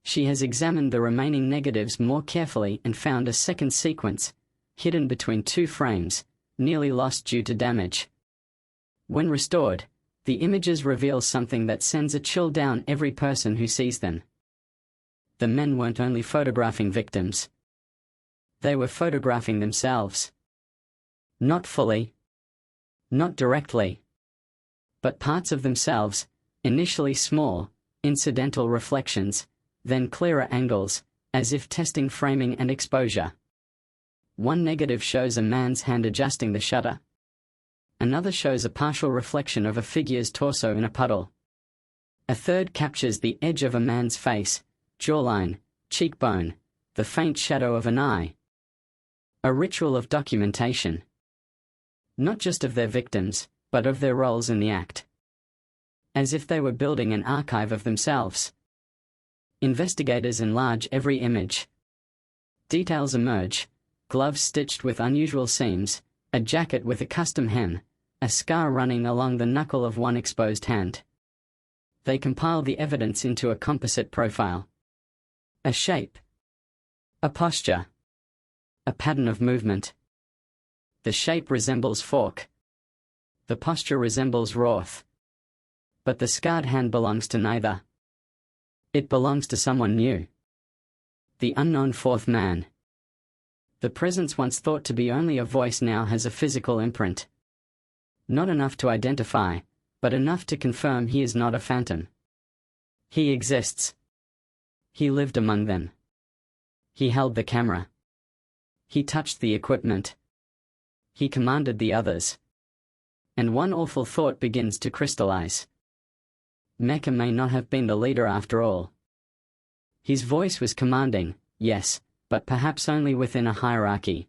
She has examined the remaining negatives more carefully and found a second sequence, hidden between 2 frames, nearly lost due to damage. When restored, the images reveal something that sends a chill down every person who sees them. The men weren't only photographing victims. They were photographing themselves. Not fully. Not directly. But parts of themselves, initially small, incidental reflections, then clearer angles, as if testing framing and exposure. One negative shows a man's hand adjusting the shutter. Another shows a partial reflection of a figure's torso in a puddle. A third captures the edge of a man's face, jawline, cheekbone, the faint shadow of an eye. A ritual of documentation. Not just of their victims, but of their roles in the act. As if they were building an archive of themselves. Investigators enlarge every image. Details emerge: gloves stitched with unusual seams, a jacket with a custom hem, a scar running along the knuckle of one exposed hand. They compile the evidence into a composite profile. A shape. A posture. A pattern of movement. The shape resembles Fork. The posture resembles Roth. But the scarred hand belongs to neither. It belongs to someone new. The unknown 4th man. The presence once thought to be only a voice now has a physical imprint. Not enough to identify, but enough to confirm he is not a phantom. He exists. He lived among them. He held the camera. He touched the equipment. He commanded the others. And one awful thought begins to crystallize. Mecha may not have been the leader after all. His voice was commanding, yes, but perhaps only within a hierarchy.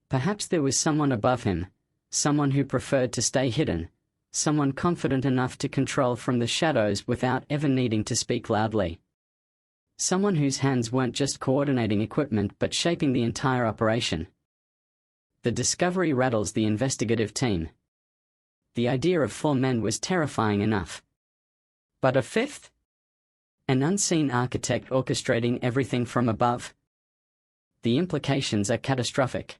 Perhaps there was someone above him, someone who preferred to stay hidden, Someone confident enough to control from the shadows without ever needing to speak loudly. Someone whose hands weren't just coordinating equipment but shaping the entire operation. The discovery rattles the investigative team. The idea of 4 men was terrifying enough. But a 5th? An unseen architect orchestrating everything from above? The implications are catastrophic.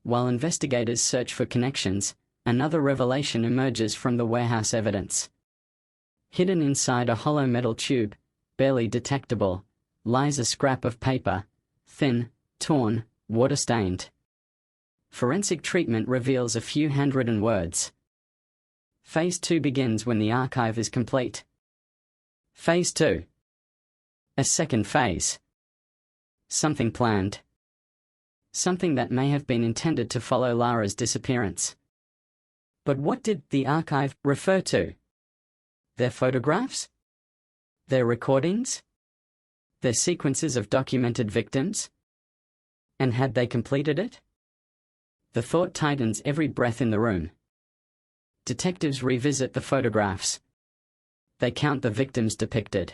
While investigators search for connections, another revelation emerges from the warehouse evidence. Hidden inside a hollow metal tube, barely detectable, lies a scrap of paper, thin, torn, water-stained. Forensic treatment reveals a few handwritten words. Phase 2 begins when the archive is complete. Phase 2. A second phase. Something planned. Something that may have been intended to follow Lara's disappearance. But what did the archive refer to? Their photographs? Their recordings? Their sequences of documented victims? And had they completed it? The thought tightens every breath in the room. Detectives revisit the photographs. They count the victims depicted.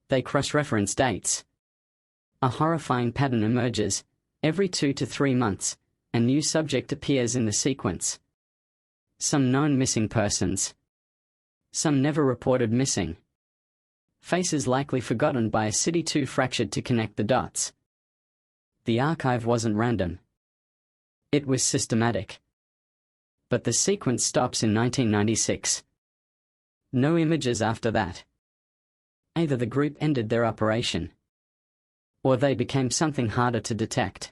They cross-reference dates. A horrifying pattern emerges. Every 2 to 3 months, a new subject appears in the sequence. Some known missing persons. Some never reported missing. Faces likely forgotten by a city too fractured to connect the dots. The archive wasn't random. It was systematic. But the sequence stops in 1996. No images after that. Either the group ended their operation, or they became something harder to detect.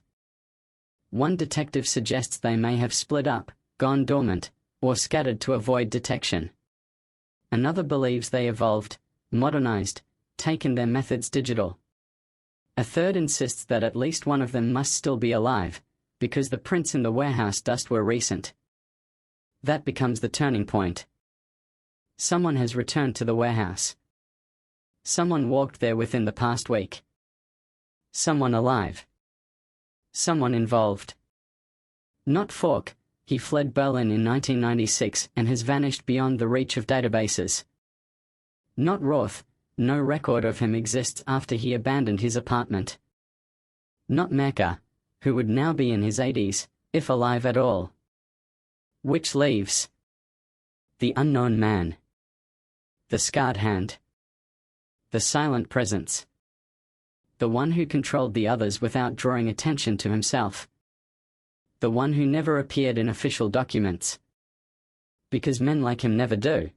One detective suggests they may have split up, gone dormant, or scattered to avoid detection. Another believes they evolved, modernized, taken their methods digital. A third insists that at least one of them must still be alive, because the prints in the warehouse dust were recent. That becomes the turning point. Someone has returned to the warehouse. Someone walked there within the past week. Someone alive. Someone involved. Not Falk, he fled Berlin in 1996 and has vanished beyond the reach of databases. Not Roth, no record of him exists after he abandoned his apartment. Not Mecca, who would now be in his 80s, if alive at all. Which leaves the unknown man. The scarred hand. The silent presence. The one who controlled the others without drawing attention to himself. The one who never appeared in official documents. Because men like him never do.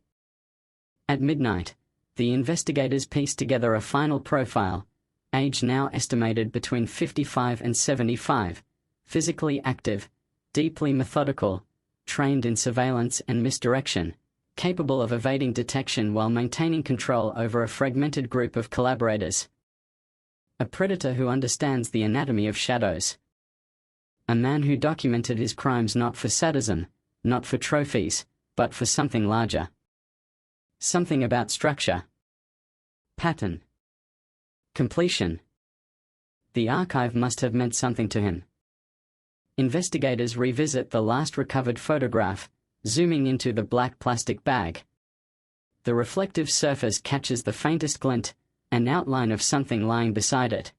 At midnight, the investigators piece together a final profile, age now estimated between 55 and 75, physically active, deeply methodical, trained in surveillance and misdirection, capable of evading detection while maintaining control over a fragmented group of collaborators. A predator who understands the anatomy of shadows. A man who documented his crimes not for sadism, not for trophies, but for something larger. Something about structure. Pattern. Completion. The archive must have meant something to him. Investigators revisit the last recovered photograph, zooming into the black plastic bag. The reflective surface catches the faintest glint, an outline of something lying beside it.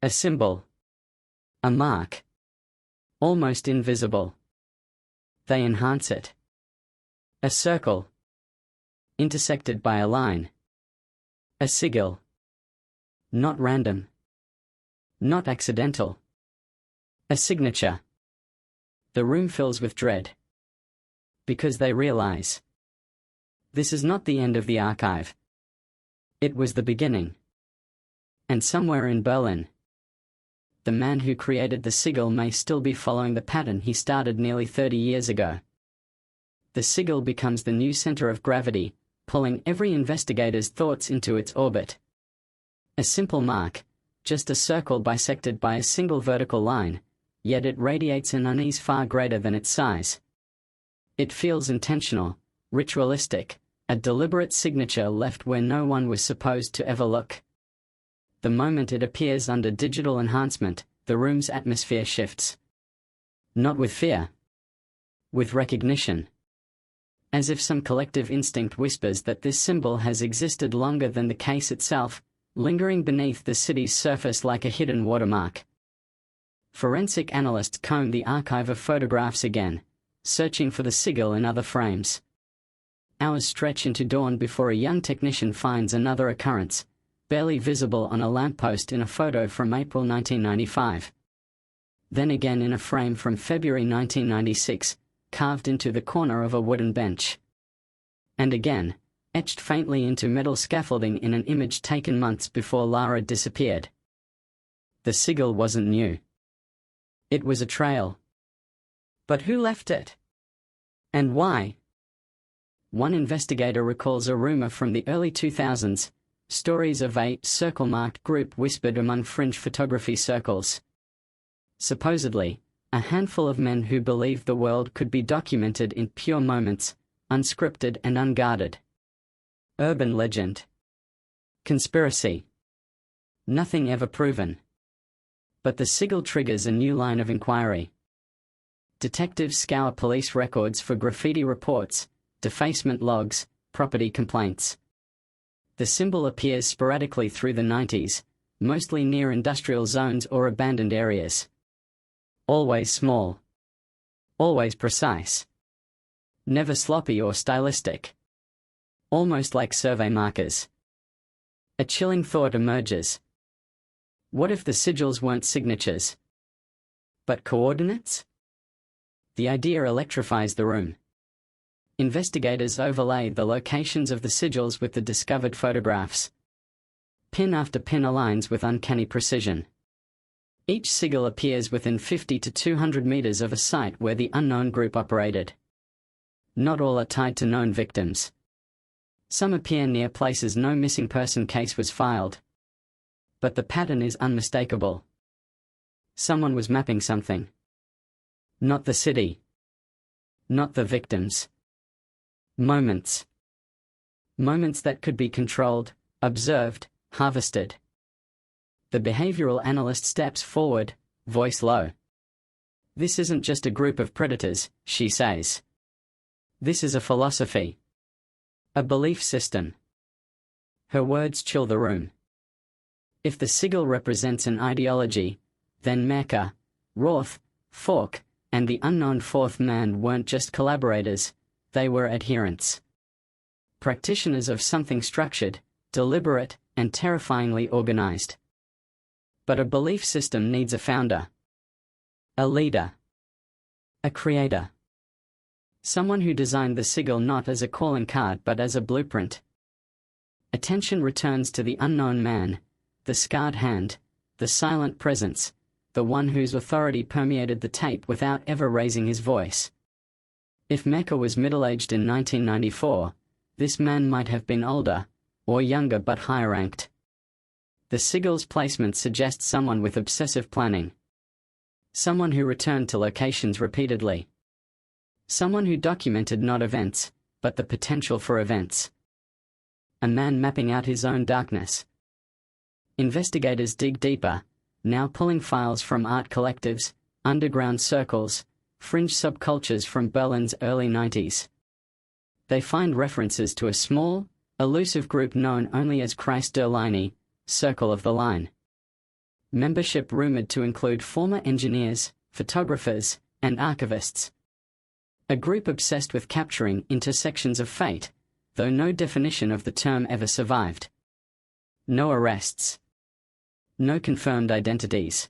A symbol. A mark. Almost invisible. They enhance it. A circle. Intersected by a line. A sigil. Not random. Not accidental. A signature. The room fills with dread. Because they realize. This is not the end of the archive. It was the beginning. And somewhere in Berlin, the man who created the sigil may still be following the pattern he started nearly 30 years ago. The sigil becomes the new center of gravity, pulling every investigator's thoughts into its orbit. A simple mark, just a circle bisected by a single vertical line, yet it radiates an unease far greater than its size. It feels intentional, ritualistic, a deliberate signature left where no one was supposed to ever look. The moment it appears under digital enhancement, the room's atmosphere shifts. Not with fear. With recognition. As if some collective instinct whispers that this symbol has existed longer than the case itself, lingering beneath the city's surface like a hidden watermark. Forensic analysts comb the archive of photographs again, searching for the sigil in other frames. Hours stretch into dawn before a young technician finds another occurrence, barely visible on a lamppost in a photo from April 1995. Then again in a frame from February 1996, carved into the corner of a wooden bench. And again, etched faintly into metal scaffolding in an image taken months before Lara disappeared. The sigil wasn't new. It was a trail. But who left it? And why? One investigator recalls a rumor from the early 2000s, stories of a circle-marked group whispered among fringe photography circles. Supposedly, a handful of men who believed the world could be documented in pure moments, unscripted and unguarded. Urban legend. Conspiracy. Nothing ever proven. But the sigil triggers a new line of inquiry. Detectives scour police records for graffiti reports, defacement logs, property complaints. The symbol appears sporadically through the 90s, mostly near industrial zones or abandoned areas. Always small. Always precise. Never sloppy or stylistic. Almost like survey markers. A chilling thought emerges. What if the sigils weren't signatures, but coordinates? The idea electrifies the room. Investigators overlay the locations of the sigils with the discovered photographs. Pin after pin aligns with uncanny precision. Each sigil appears within 50 to 200 meters of a site where the unknown group operated. Not all are tied to known victims. Some appear near places no missing person case was filed. But the pattern is unmistakable. Someone was mapping something. Not the city. Not the victims. Moments. Moments that could be controlled, observed, harvested. The behavioral analyst steps forward, voice low. This isn't just a group of predators, she says. This is a philosophy. A belief system. Her words chill the room. If the sigil represents an ideology, then Mecca, Roth, Falk, and the unknown fourth man weren't just collaborators, they were adherents. Practitioners of something structured, deliberate, and terrifyingly organized. But a belief system needs a founder. A leader. A creator. Someone who designed the sigil not as a calling card but as a blueprint. Attention returns to the unknown man, the scarred hand, the silent presence, the one whose authority permeated the tape without ever raising his voice. If Mecca was middle-aged in 1994, this man might have been older, or younger but higher-ranked. The sigil's placement suggests someone with obsessive planning. Someone who returned to locations repeatedly. Someone who documented not events, but the potential for events. A man mapping out his own darkness. Investigators dig deeper, now pulling files from art collectives, underground circles, fringe subcultures from Berlin's early 90s. They find references to a small, elusive group known only as Kreis der Linie, Circle of the Line. Membership rumored to include former engineers, photographers, and archivists. A group obsessed with capturing intersections of fate, though no definition of the term ever survived. No arrests. No confirmed identities.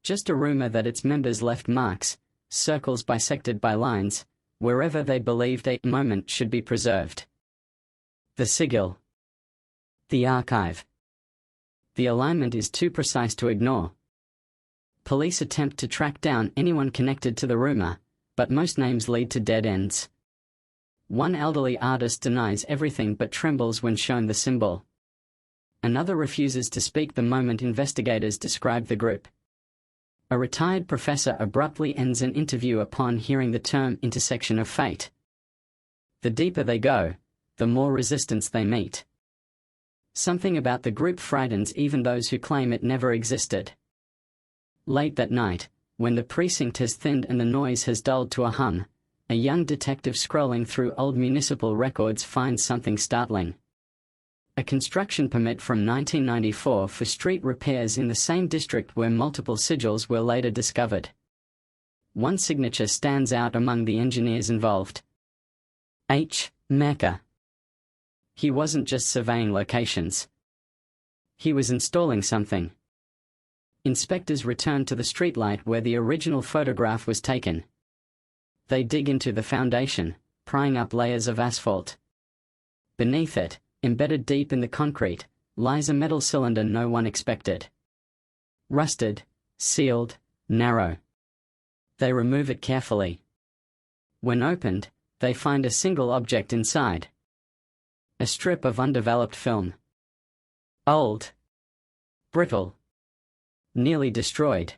Just a rumor that its members left marks, circles bisected by lines, wherever they believed a moment should be preserved. The sigil. The archive. The alignment is too precise to ignore. Police attempt to track down anyone connected to the rumor, but most names lead to dead ends. One elderly artist denies everything but trembles when shown the symbol. Another refuses to speak the moment investigators describe the group. A retired professor abruptly ends an interview upon hearing the term intersection of fate. The deeper they go, the more resistance they meet. Something about the group frightens even those who claim it never existed. Late that night, when the precinct has thinned and the noise has dulled to a hum, a young detective scrolling through old municipal records finds something startling. A construction permit from 1994 for street repairs in the same district where multiple sigils were later discovered. One signature stands out among the engineers involved. H. Mecca. He wasn't just surveying locations. He was installing something. Inspectors return to the streetlight where the original photograph was taken. They dig into the foundation, prying up layers of asphalt. Beneath it, embedded deep in the concrete, lies a metal cylinder no one expected. Rusted, sealed, narrow. They remove it carefully. When opened, they find a single object inside. A strip of undeveloped film. Old. Brittle. Nearly destroyed.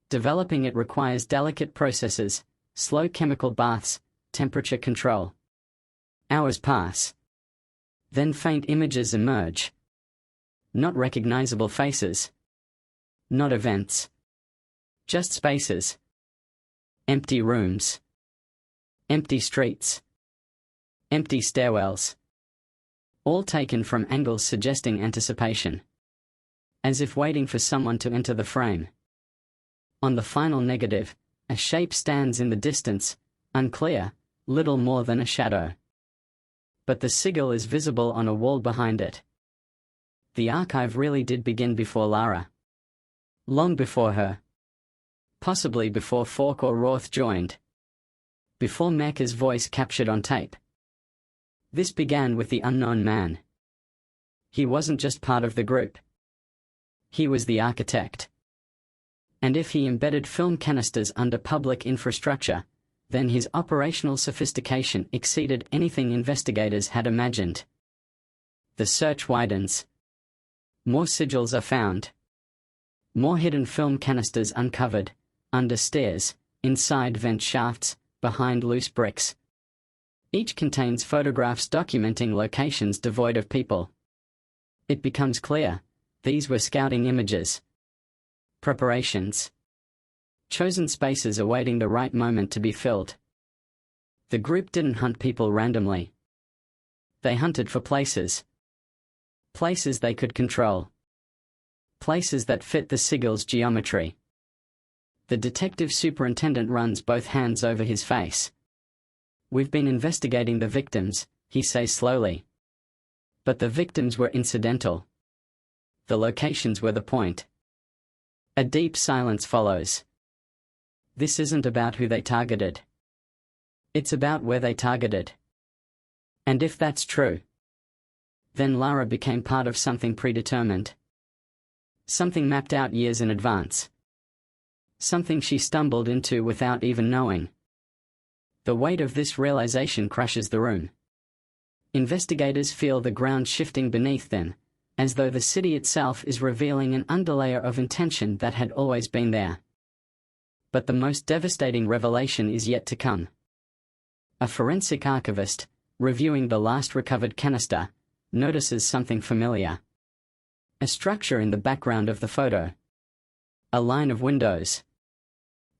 Developing it requires delicate processes, slow chemical baths, temperature control. Hours pass. Then faint images emerge. Not recognizable faces. Not events. Just spaces. Empty rooms. Empty streets. Empty stairwells. All taken from angles suggesting anticipation. As if waiting for someone to enter the frame. On the final negative, a shape stands in the distance, unclear, little more than a shadow. But the sigil is visible on a wall behind it. The archive really did begin before Lara. Long before her. Possibly before Falk or Roth joined. Before Mecca's voice captured on tape. This began with the unknown man. He wasn't just part of the group. He was the architect. And if he embedded film canisters under public infrastructure, then his operational sophistication exceeded anything investigators had imagined. The search widens. More sigils are found. More hidden film canisters uncovered, under stairs, inside vent shafts, behind loose bricks. Each contains photographs documenting locations devoid of people. It becomes clear, these were scouting images. Preparations. Chosen spaces awaiting the right moment to be filled. The group didn't hunt people randomly. They hunted for places. Places they could control. Places that fit the sigil's geometry. The detective superintendent runs both hands over his face. We've been investigating the victims, he says slowly. But the victims were incidental. The locations were the point. A deep silence follows. This isn't about who they targeted. It's about where they targeted. And if that's true, then Lara became part of something predetermined. Something mapped out years in advance. Something she stumbled into without even knowing. The weight of this realization crushes the room. Investigators feel the ground shifting beneath them, as though the city itself is revealing an underlayer of intention that had always been there. But the most devastating revelation is yet to come. A forensic archivist, reviewing the last recovered canister, notices something familiar. A structure in the background of the photo. A line of windows.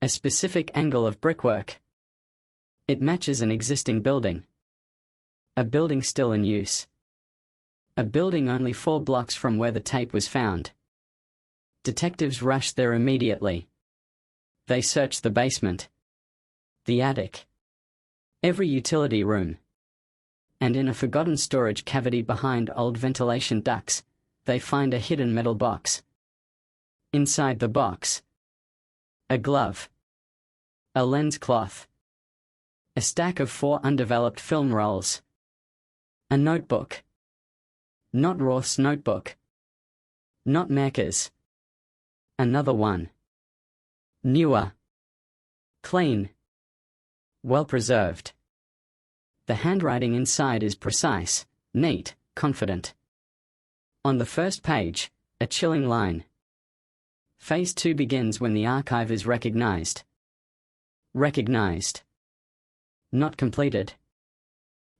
A specific angle of brickwork. It matches an existing building. A building still in use. A building only 4 blocks from where the tape was found. Detectives rush there immediately. They search the basement. The attic. Every utility room. And in a forgotten storage cavity behind old ventilation ducts, they find a hidden metal box. Inside the box, a glove. A lens cloth. A stack of 4 undeveloped film rolls. A notebook. Not Roth's notebook. Not Mecca's. Another one. Newer. Clean. Well preserved. The handwriting inside is precise, neat, confident. On the first page, a chilling line. Phase 2 begins when the archive is recognized. Recognized. Not completed.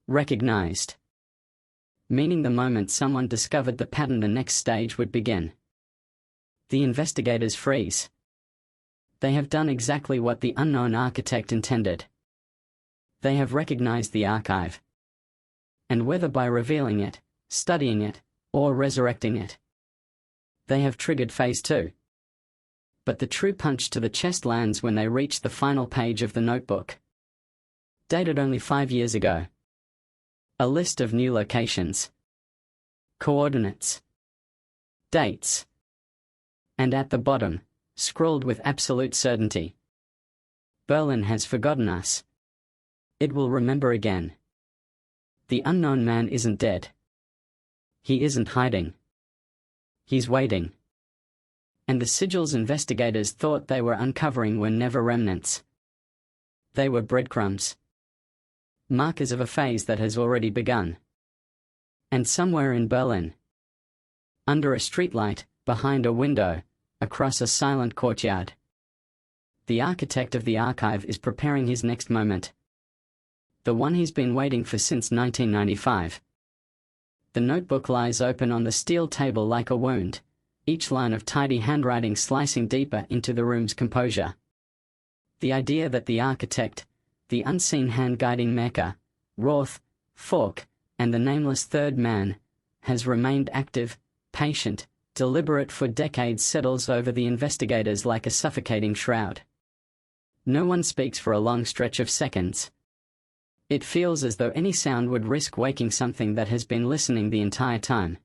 Recognized. Meaning the moment someone discovered the pattern, the next stage would begin. The investigators freeze. They have done exactly what the unknown architect intended. They have recognized the archive. And whether by revealing it, studying it, or resurrecting it, they have triggered phase 2. But the true punch to the chest lands when they reach the final page of the notebook. Dated only 5 years ago. A list of new locations, coordinates, dates, and at the bottom, scrawled with absolute certainty, Berlin has forgotten us. It will remember again. The unknown man isn't dead. He isn't hiding. He's waiting. And the sigils investigators thought they were uncovering were never remnants. They were breadcrumbs. Markers of a phase that has already begun. And somewhere in Berlin, under a streetlight, behind a window, across a silent courtyard, the architect of the archive is preparing his next moment. The one he's been waiting for since 1995. The notebook lies open on the steel table like a wound, each line of tidy handwriting slicing deeper into the room's composure. The idea that the architect, the unseen hand guiding Mecca, Roth, Falk, and the nameless third man, has remained active, patient, deliberate for decades settles over the investigators like a suffocating shroud. No one speaks for a long stretch of seconds. It feels as though any sound would risk waking something that has been listening the entire time.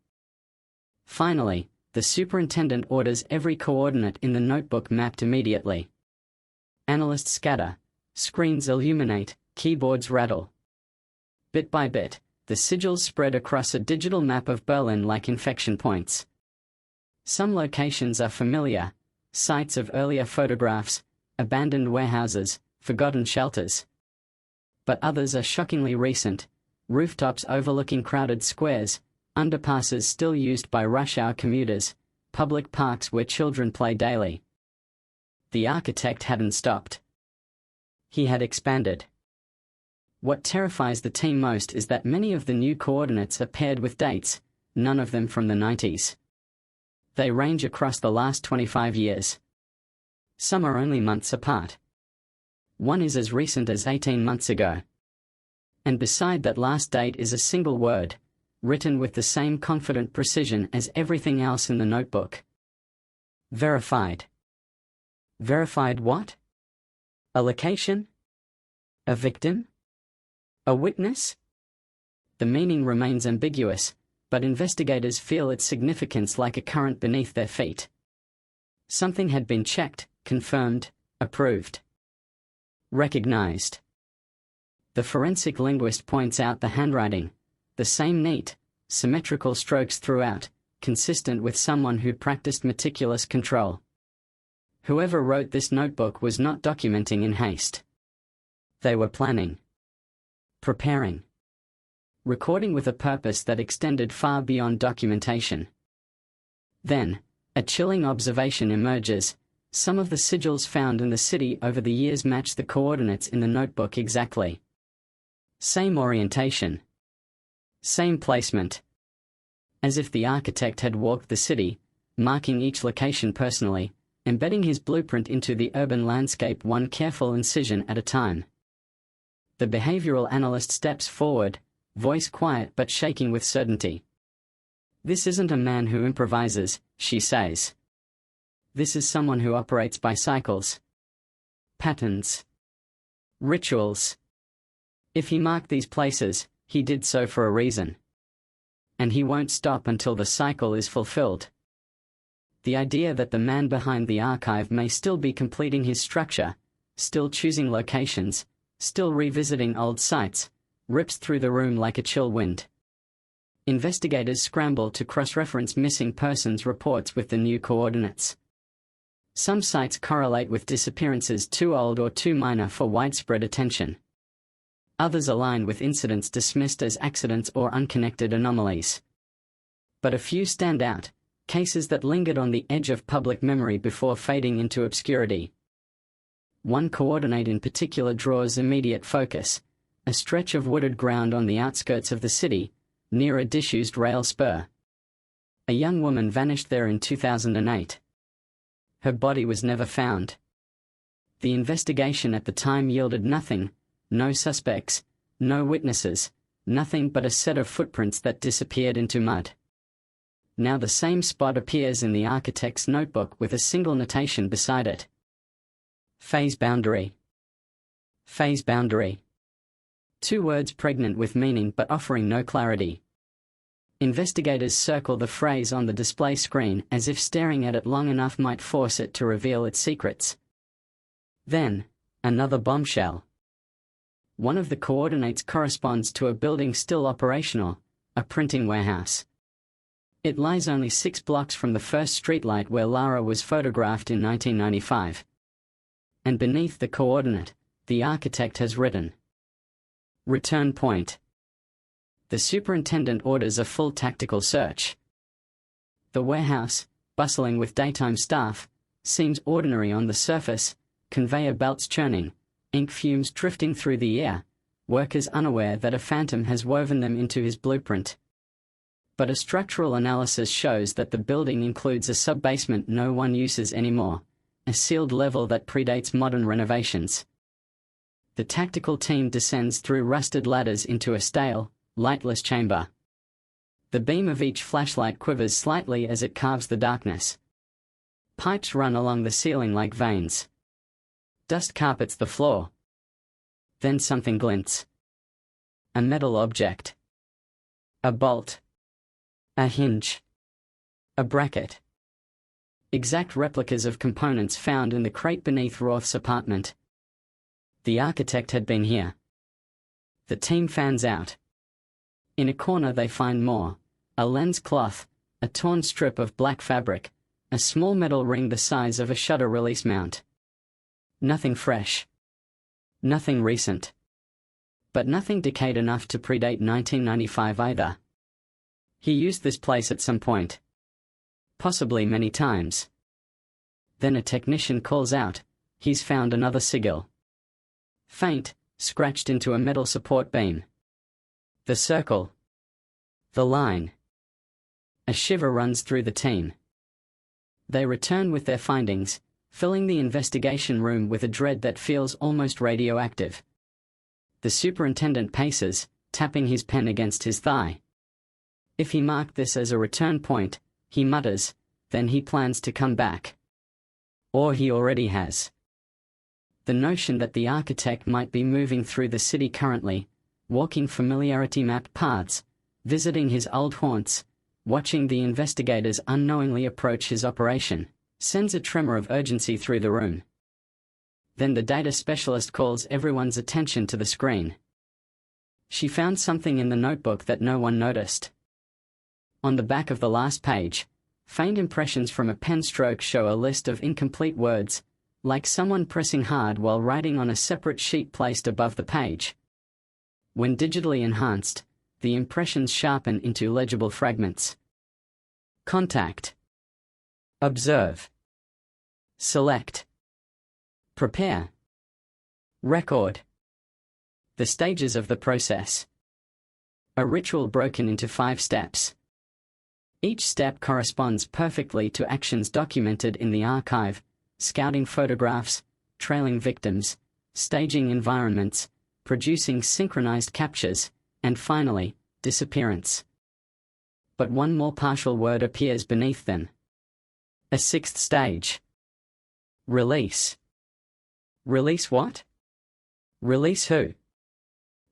Finally, the superintendent orders every coordinate in the notebook mapped immediately. Analysts scatter, screens illuminate, keyboards rattle. Bit by bit, the sigils spread across a digital map of Berlin like infection points. Some locations are familiar, sites of earlier photographs, abandoned warehouses, forgotten shelters. But others are shockingly recent, rooftops overlooking crowded squares, underpasses still used by rush-hour commuters, public parks where children play daily. The architect hadn't stopped. He had expanded. What terrifies the team most is that many of the new coordinates are paired with dates, none of them from the 90s. They range across the last 25 years. Some are only months apart. One is as recent as 18 months ago. And beside that last date is a single word, written with the same confident precision as everything else in the notebook. Verified. Verified what? A location? A victim? A witness? The meaning remains ambiguous, but investigators feel its significance like a current beneath their feet. Something had been checked, confirmed, approved. Recognized. The forensic linguist points out the handwriting, the same neat, symmetrical strokes throughout, consistent with someone who practiced meticulous control. Whoever wrote this notebook was not documenting in haste. They were planning. Preparing. Recording with a purpose that extended far beyond documentation. Then, a chilling observation emerges. Some of the sigils found in the city over the years match the coordinates in the notebook exactly. Same orientation. Same placement. As if the architect had walked the city, marking each location personally, embedding his blueprint into the urban landscape one careful incision at a time. The behavioral analyst steps forward, voice quiet but shaking with certainty. "This isn't a man who improvises," she says. "This is someone who operates by cycles. Patterns. Rituals. If he marked these places, he did so for a reason. And he won't stop until the cycle is fulfilled." The idea that the man behind the archive may still be completing his structure, still choosing locations, still revisiting old sites, rips through the room like a chill wind. Investigators scramble to cross-reference missing persons reports with the new coordinates. Some sites correlate with disappearances too old or too minor for widespread attention. Others align with incidents dismissed as accidents or unconnected anomalies. But a few stand out, cases that lingered on the edge of public memory before fading into obscurity. One coordinate in particular draws immediate focus: a stretch of wooded ground on the outskirts of the city, near a disused rail spur. A young woman vanished there in 2008. Her body was never found. The investigation at the time yielded nothing, No suspects, no witnesses, nothing but a set of footprints that disappeared into mud. Now the same spot appears in the architect's notebook with a single notation beside it. Phase boundary. Phase boundary. 2 words pregnant with meaning but offering no clarity. Investigators circle the phrase on the display screen as if staring at it long enough might force it to reveal its secrets. Then, another bombshell. One of the coordinates corresponds to a building still operational, a printing warehouse. It lies only 6 blocks from the first streetlight where Lara was photographed in 1995. And beneath the coordinate, the architect has written, "Return point." The superintendent orders a full tactical search. The warehouse, bustling with daytime staff, seems ordinary on the surface, conveyor belts churning, ink fumes drifting through the air, workers unaware that a phantom has woven them into his blueprint. But a structural analysis shows that the building includes a sub-basement no one uses anymore, a sealed level that predates modern renovations. The tactical team descends through rusted ladders into a stale, lightless chamber. The beam of each flashlight quivers slightly as it carves the darkness. Pipes run along the ceiling like veins. Dust carpets the floor. Then something glints. A metal object. A bolt. A hinge. A bracket. Exact replicas of components found in the crate beneath Roth's apartment. The architect had been here. The team fans out. In a corner they find more: a lens cloth, a torn strip of black fabric, a small metal ring the size of a shutter release mount. Nothing fresh. Nothing recent. But nothing decayed enough to predate 1995 either. He used this place at some point. Possibly many times. Then a technician calls out, he's found another sigil. Faint, scratched into a metal support beam. The circle. The line. A shiver runs through the team. They return with their findings, filling the investigation room with a dread that feels almost radioactive. The superintendent paces, tapping his pen against his thigh. If he marked this as a return point, he mutters, then he plans to come back. Or he already has. The notion that the architect might be moving through the city currently, walking familiarity-mapped paths, visiting his old haunts, watching the investigators unknowingly approach his operation, sends a tremor of urgency through the room. Then the data specialist calls everyone's attention to the screen. She found something in the notebook that no one noticed. On the back of the last page, faint impressions from a pen stroke show a list of incomplete words, like someone pressing hard while writing on a separate sheet placed above the page. When digitally enhanced, the impressions sharpen into legible fragments. Contact. Observe. Select. Prepare. Record. The stages of the process. A ritual broken into 5 steps. Each step corresponds perfectly to actions documented in the archive: scouting photographs, trailing victims, staging environments, producing synchronized captures, and finally, disappearance. But one more partial word appears beneath them. A 6th stage. Release. Release what? Release who?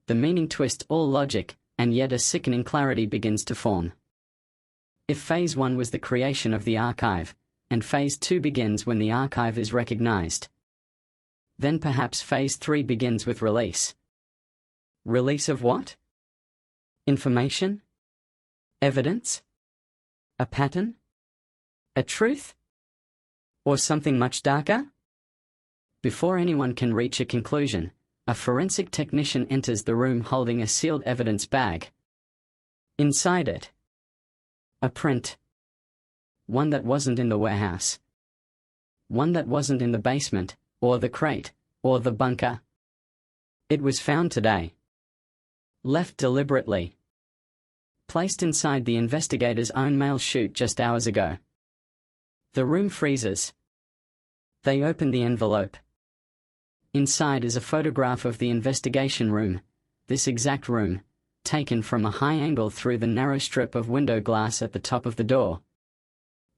The meaning twists all logic, and yet a sickening clarity begins to form. If Phase 1 was the creation of the archive, and Phase 2 begins when the archive is recognized, then perhaps Phase 3 begins with release. Release of what? Information? Evidence? A pattern? A truth? Or something much darker? Before anyone can reach a conclusion, a forensic technician enters the room holding a sealed evidence bag. Inside it, a print. One that wasn't in the warehouse. One that wasn't in the basement, or the crate, or the bunker. It was found today. Left deliberately. Placed inside the investigator's own mail chute just hours ago. The room freezes. They open the envelope. Inside is a photograph of the investigation room, this exact room, taken from a high angle through the narrow strip of window glass at the top of the door.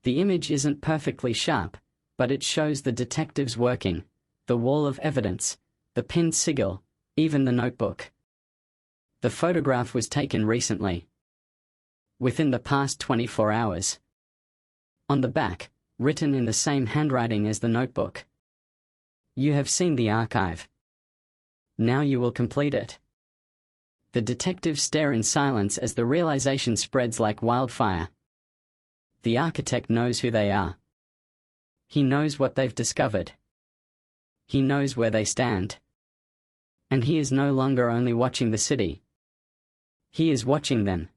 The image isn't perfectly sharp, but it shows the detectives working, the wall of evidence, the pinned sigil, even the notebook. The photograph was taken recently, within the past 24 hours. On the back, written in the same handwriting as the notebook: "You have seen the archive. Now you will complete it." The detectives stare in silence as the realization spreads like wildfire. The architect knows who they are. He knows what they've discovered. He knows where they stand. And he is no longer only watching the city. He is watching them.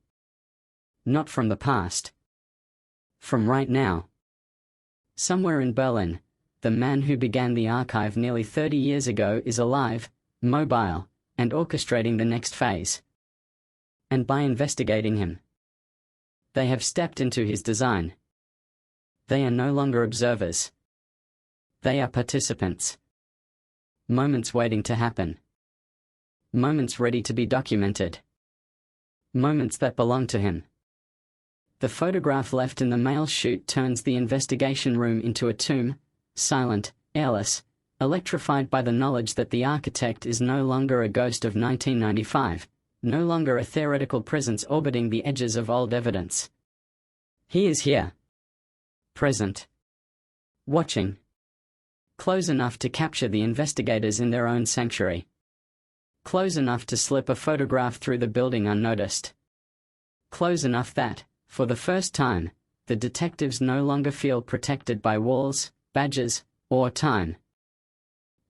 Not from the past. From right now. Somewhere in Berlin, the man who began the archive nearly 30 years ago is alive, mobile, and orchestrating the next phase. And by investigating him, they have stepped into his design. They are no longer observers. They are participants. Moments waiting to happen. Moments ready to be documented. Moments that belong to him. The photograph left in the mail chute turns the investigation room into a tomb, silent, airless, electrified by the knowledge that the architect is no longer a ghost of 1995, no longer a theoretical presence orbiting the edges of old evidence. He is here. Present. Watching. Close enough to capture the investigators in their own sanctuary. Close enough to slip a photograph through the building unnoticed. Close enough that, for the first time, the detectives no longer feel protected by walls, badges, or time.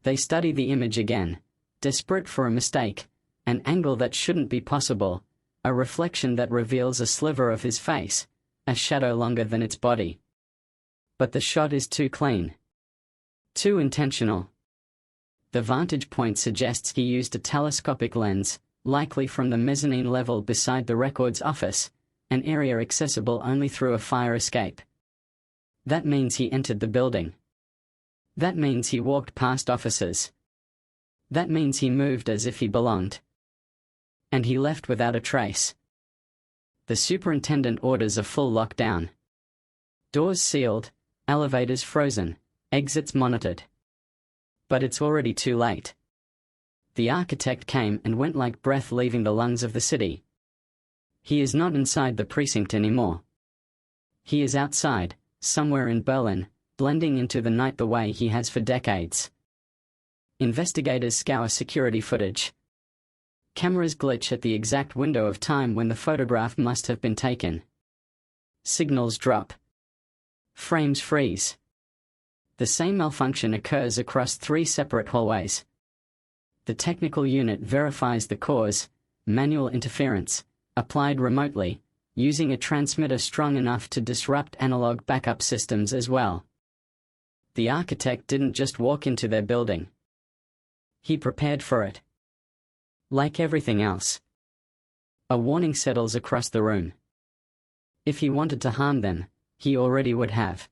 They study the image again, desperate for a mistake, an angle that shouldn't be possible, a reflection that reveals a sliver of his face, a shadow longer than its body. But the shot is too clean. Too intentional. The vantage point suggests he used a telescopic lens, likely from the mezzanine level beside the records office, an area accessible only through a fire escape. That means he entered the building. That means he walked past officers. That means he moved as if he belonged. And he left without a trace. The superintendent orders a full lockdown. Doors sealed, elevators frozen, exits monitored. But it's already too late. The architect came and went like breath leaving the lungs of the city. He is not inside the precinct anymore. He is outside, somewhere in Berlin, blending into the night the way he has for decades. Investigators scour security footage. Cameras glitch at the exact window of time when the photograph must have been taken. Signals drop. Frames freeze. The same malfunction occurs across 3 separate hallways. The technical unit verifies the cause: manual interference, applied remotely, using a transmitter strong enough to disrupt analog backup systems as well. The architect didn't just walk into their building. He prepared for it. Like everything else. A warning settles across the room. If he wanted to harm them, he already would have.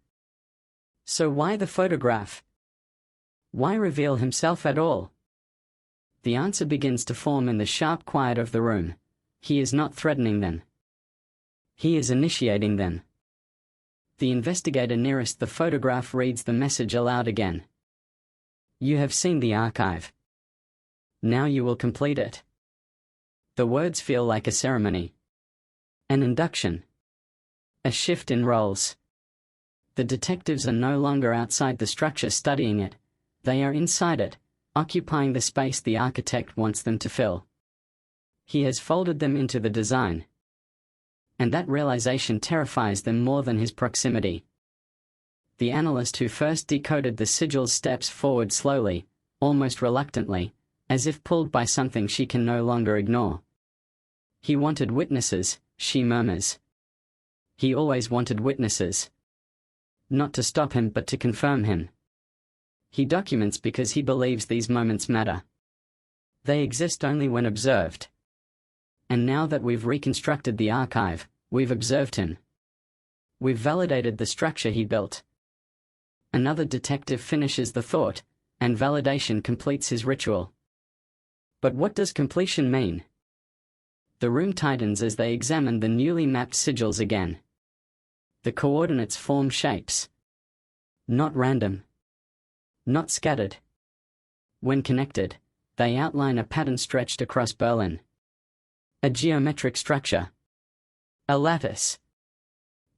So why the photograph? Why reveal himself at all? The answer begins to form in the sharp quiet of the room. He is not threatening them. He is initiating them. The investigator nearest the photograph reads the message aloud again. You have seen the archive. Now you will complete it. The words feel like a ceremony. An induction. A shift in roles. The detectives are no longer outside the structure studying it. They are inside it, occupying the space the architect wants them to fill. He has folded them into the design. And that realization terrifies them more than his proximity. The analyst who first decoded the sigils steps forward slowly, almost reluctantly, as if pulled by something she can no longer ignore. He wanted witnesses, she murmurs. He always wanted witnesses. Not to stop him but to confirm him. He documents because he believes these moments matter. They exist only when observed. And now that we've reconstructed the archive, we've observed him. We've validated the structure he built. Another detective finishes the thought, and validation completes his ritual. But what does completion mean? The room tightens as they examine the newly mapped sigils again. The coordinates form shapes. Not random. Not scattered. When connected, they outline a pattern stretched across Berlin. A geometric structure. A lattice.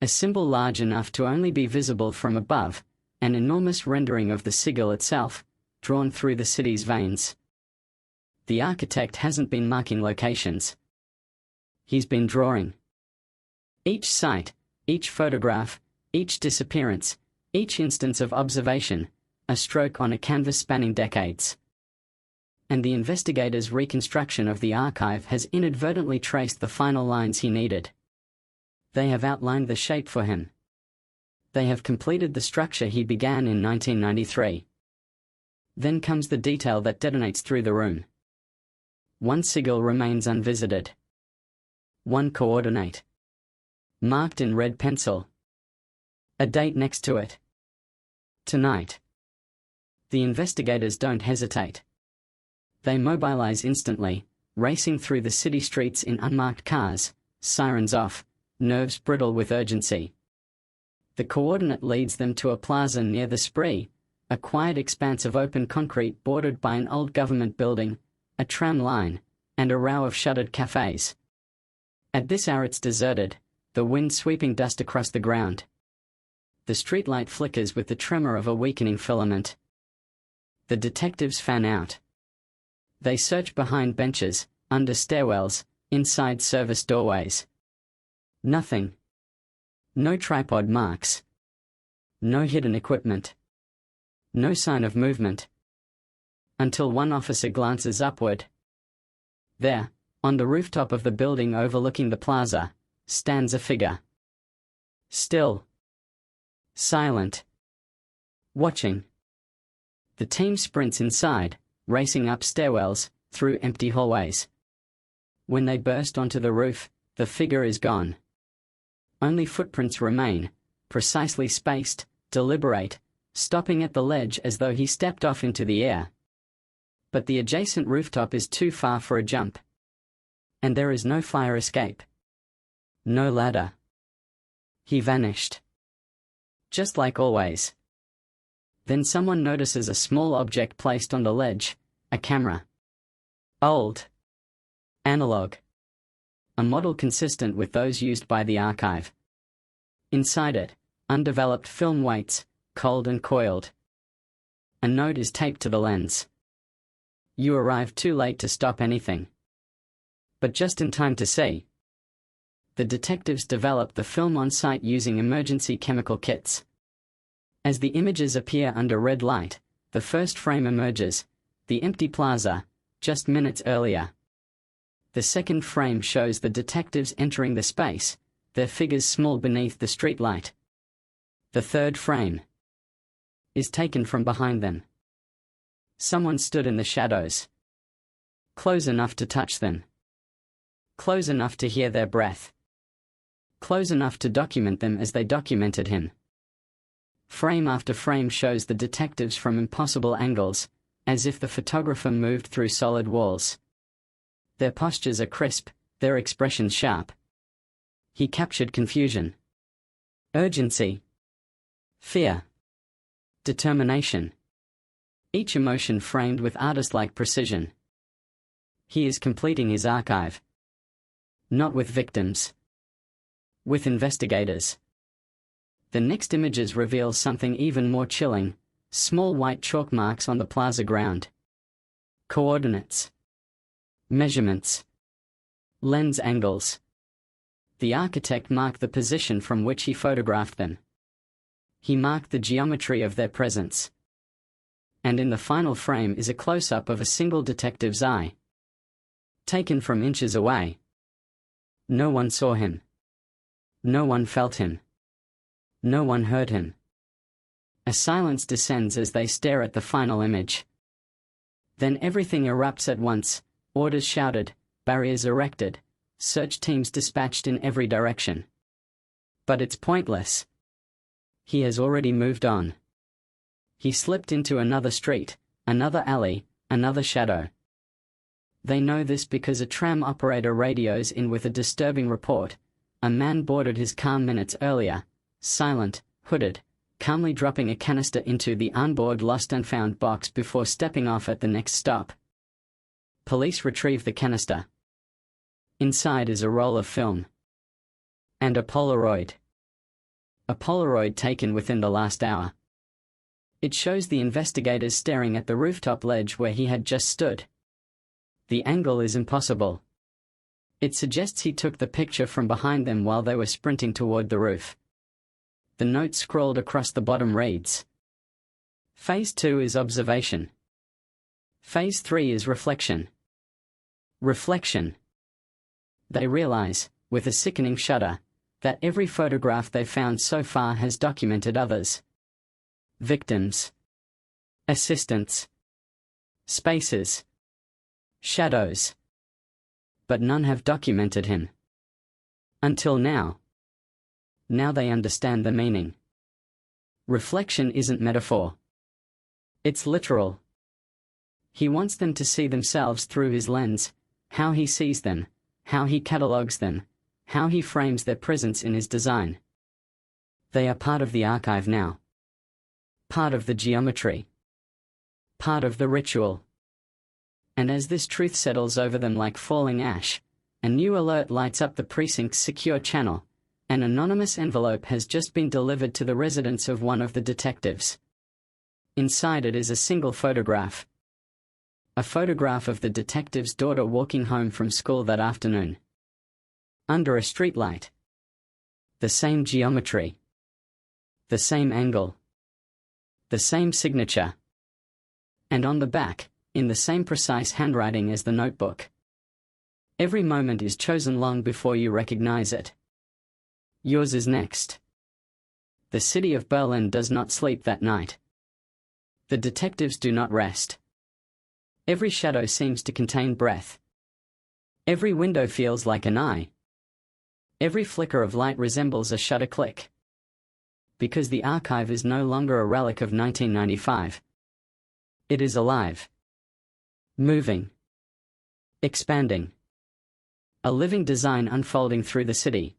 A symbol large enough to only be visible from above, an enormous rendering of the sigil itself, drawn through the city's veins. The architect hasn't been marking locations. He's been drawing. Each site, each photograph, each disappearance, each instance of observation, a stroke on a canvas spanning decades. And the investigator's reconstruction of the archive has inadvertently traced the final lines he needed. They have outlined the shape for him. They have completed the structure he began in 1993. Then comes the detail that detonates through the room. One sigil remains unvisited. One coordinate. Marked in red pencil. A date next to it. Tonight. The investigators don't hesitate. They mobilize instantly, racing through the city streets in unmarked cars, sirens off, nerves brittle with urgency. The coordinate leads them to a plaza near the Spree, a quiet expanse of open concrete bordered by an old government building, a tram line, and a row of shuttered cafes. At this hour it's deserted, the wind sweeping dust across the ground. The streetlight flickers with the tremor of a weakening filament. The detectives fan out. They search behind benches, under stairwells, inside service doorways. Nothing. No tripod marks. No hidden equipment. No sign of movement. Until one officer glances upward. There, on the rooftop of the building overlooking the plaza, stands a figure. Still. Silent. Watching. The team sprints inside, racing up stairwells, through empty hallways. When they burst onto the roof, the figure is gone. Only footprints remain, precisely spaced, deliberate, stopping at the ledge as though he stepped off into the air. But the adjacent rooftop is too far for a jump. And there is no fire escape. No ladder. He vanished. Just like always. Then someone notices a small object placed on the ledge, a camera. Old. Analog. A model consistent with those used by the archive. Inside it, undeveloped film waits, cold and coiled. A note is taped to the lens. You arrived too late to stop anything. But just in time to see. The detectives develop the film on site using emergency chemical kits. As the images appear under red light, the first frame emerges, the empty plaza, just minutes earlier. The second frame shows the detectives entering the space, their figures small beneath the streetlight. The third frame is taken from behind them. Someone stood in the shadows. Close enough to touch them. Close enough to hear their breath. Close enough to document them as they documented him. Frame after frame shows the detectives from impossible angles, as if the photographer moved through solid walls. Their postures are crisp, their expressions sharp. He captured confusion. Urgency. Fear. Determination. Each emotion framed with artist-like precision. He is completing his archive. Not with victims. With investigators. The next images reveal something even more chilling, small white chalk marks on the plaza ground. Coordinates. Measurements. Lens angles. The architect marked the position from which he photographed them. He marked the geometry of their presence. And in the final frame is a close-up of a single detective's eye. Taken from inches away. No one saw him. No one felt him. No one heard him. A silence descends as they stare at the final image. Then everything erupts at once, orders shouted, barriers erected, search teams dispatched in every direction. But it's pointless. He has already moved on. He slipped into another street, another alley, another shadow. They know this because a tram operator radios in with a disturbing report. A man boarded his car minutes earlier, silent, hooded, calmly dropping a canister into the onboard lost and found box before stepping off at the next stop. Police retrieve the canister. Inside is a roll of film. And a Polaroid. A Polaroid taken within the last hour. It shows the investigators staring at the rooftop ledge where he had just stood. The angle is impossible. It suggests he took the picture from behind them while they were sprinting toward the roof. The note scrawled across the bottom reads: Phase 2 is observation. Phase 3 is reflection. Reflection. They realize, with a sickening shudder, that every photograph they've found so far has documented others. Victims. Assistants. Spaces. Shadows. But none have documented him. Until now. Now they understand the meaning. Reflection isn't metaphor. It's literal. He wants them to see themselves through his lens, how he sees them, how he catalogues them, how he frames their presence in his design. They are part of the archive now. Part of the geometry. Part of the ritual. And as this truth settles over them like falling ash, a new alert lights up the precinct's secure channel. An anonymous envelope has just been delivered to the residence of one of the detectives. Inside it is a single photograph. A photograph of the detective's daughter walking home from school that afternoon. Under a streetlight. The same geometry. The same angle. The same signature. And on the back, in the same precise handwriting as the notebook. Every moment is chosen long before you recognize it. Yours is next. The city of Berlin does not sleep that night. The detectives do not rest. Every shadow seems to contain breath. Every window feels like an eye. Every flicker of light resembles a shutter click. Because the archive is no longer a relic of 1995. It is alive. Moving. Expanding. A living design unfolding through the city.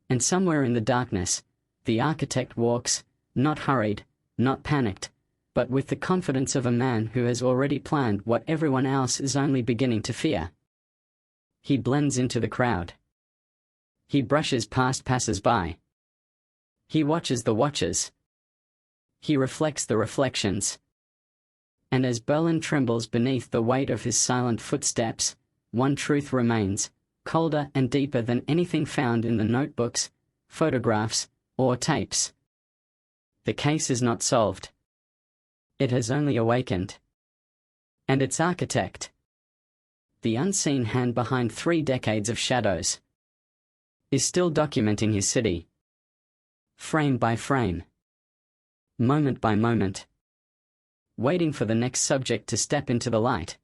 And somewhere in the darkness, the architect walks, not hurried, not panicked, but with the confidence of a man who has already planned what everyone else is only beginning to fear. He blends into the crowd. He brushes past passers-by. He watches the watchers. He reflects the reflections. And as Berlin trembles beneath the weight of his silent footsteps, one truth remains, colder and deeper than anything found in the notebooks, photographs, or tapes. The case is not solved. It has only awakened. And its architect, the unseen hand behind 3 decades of shadows, is still documenting his city. Frame by frame. Moment by moment. Waiting for the next subject to step into the light.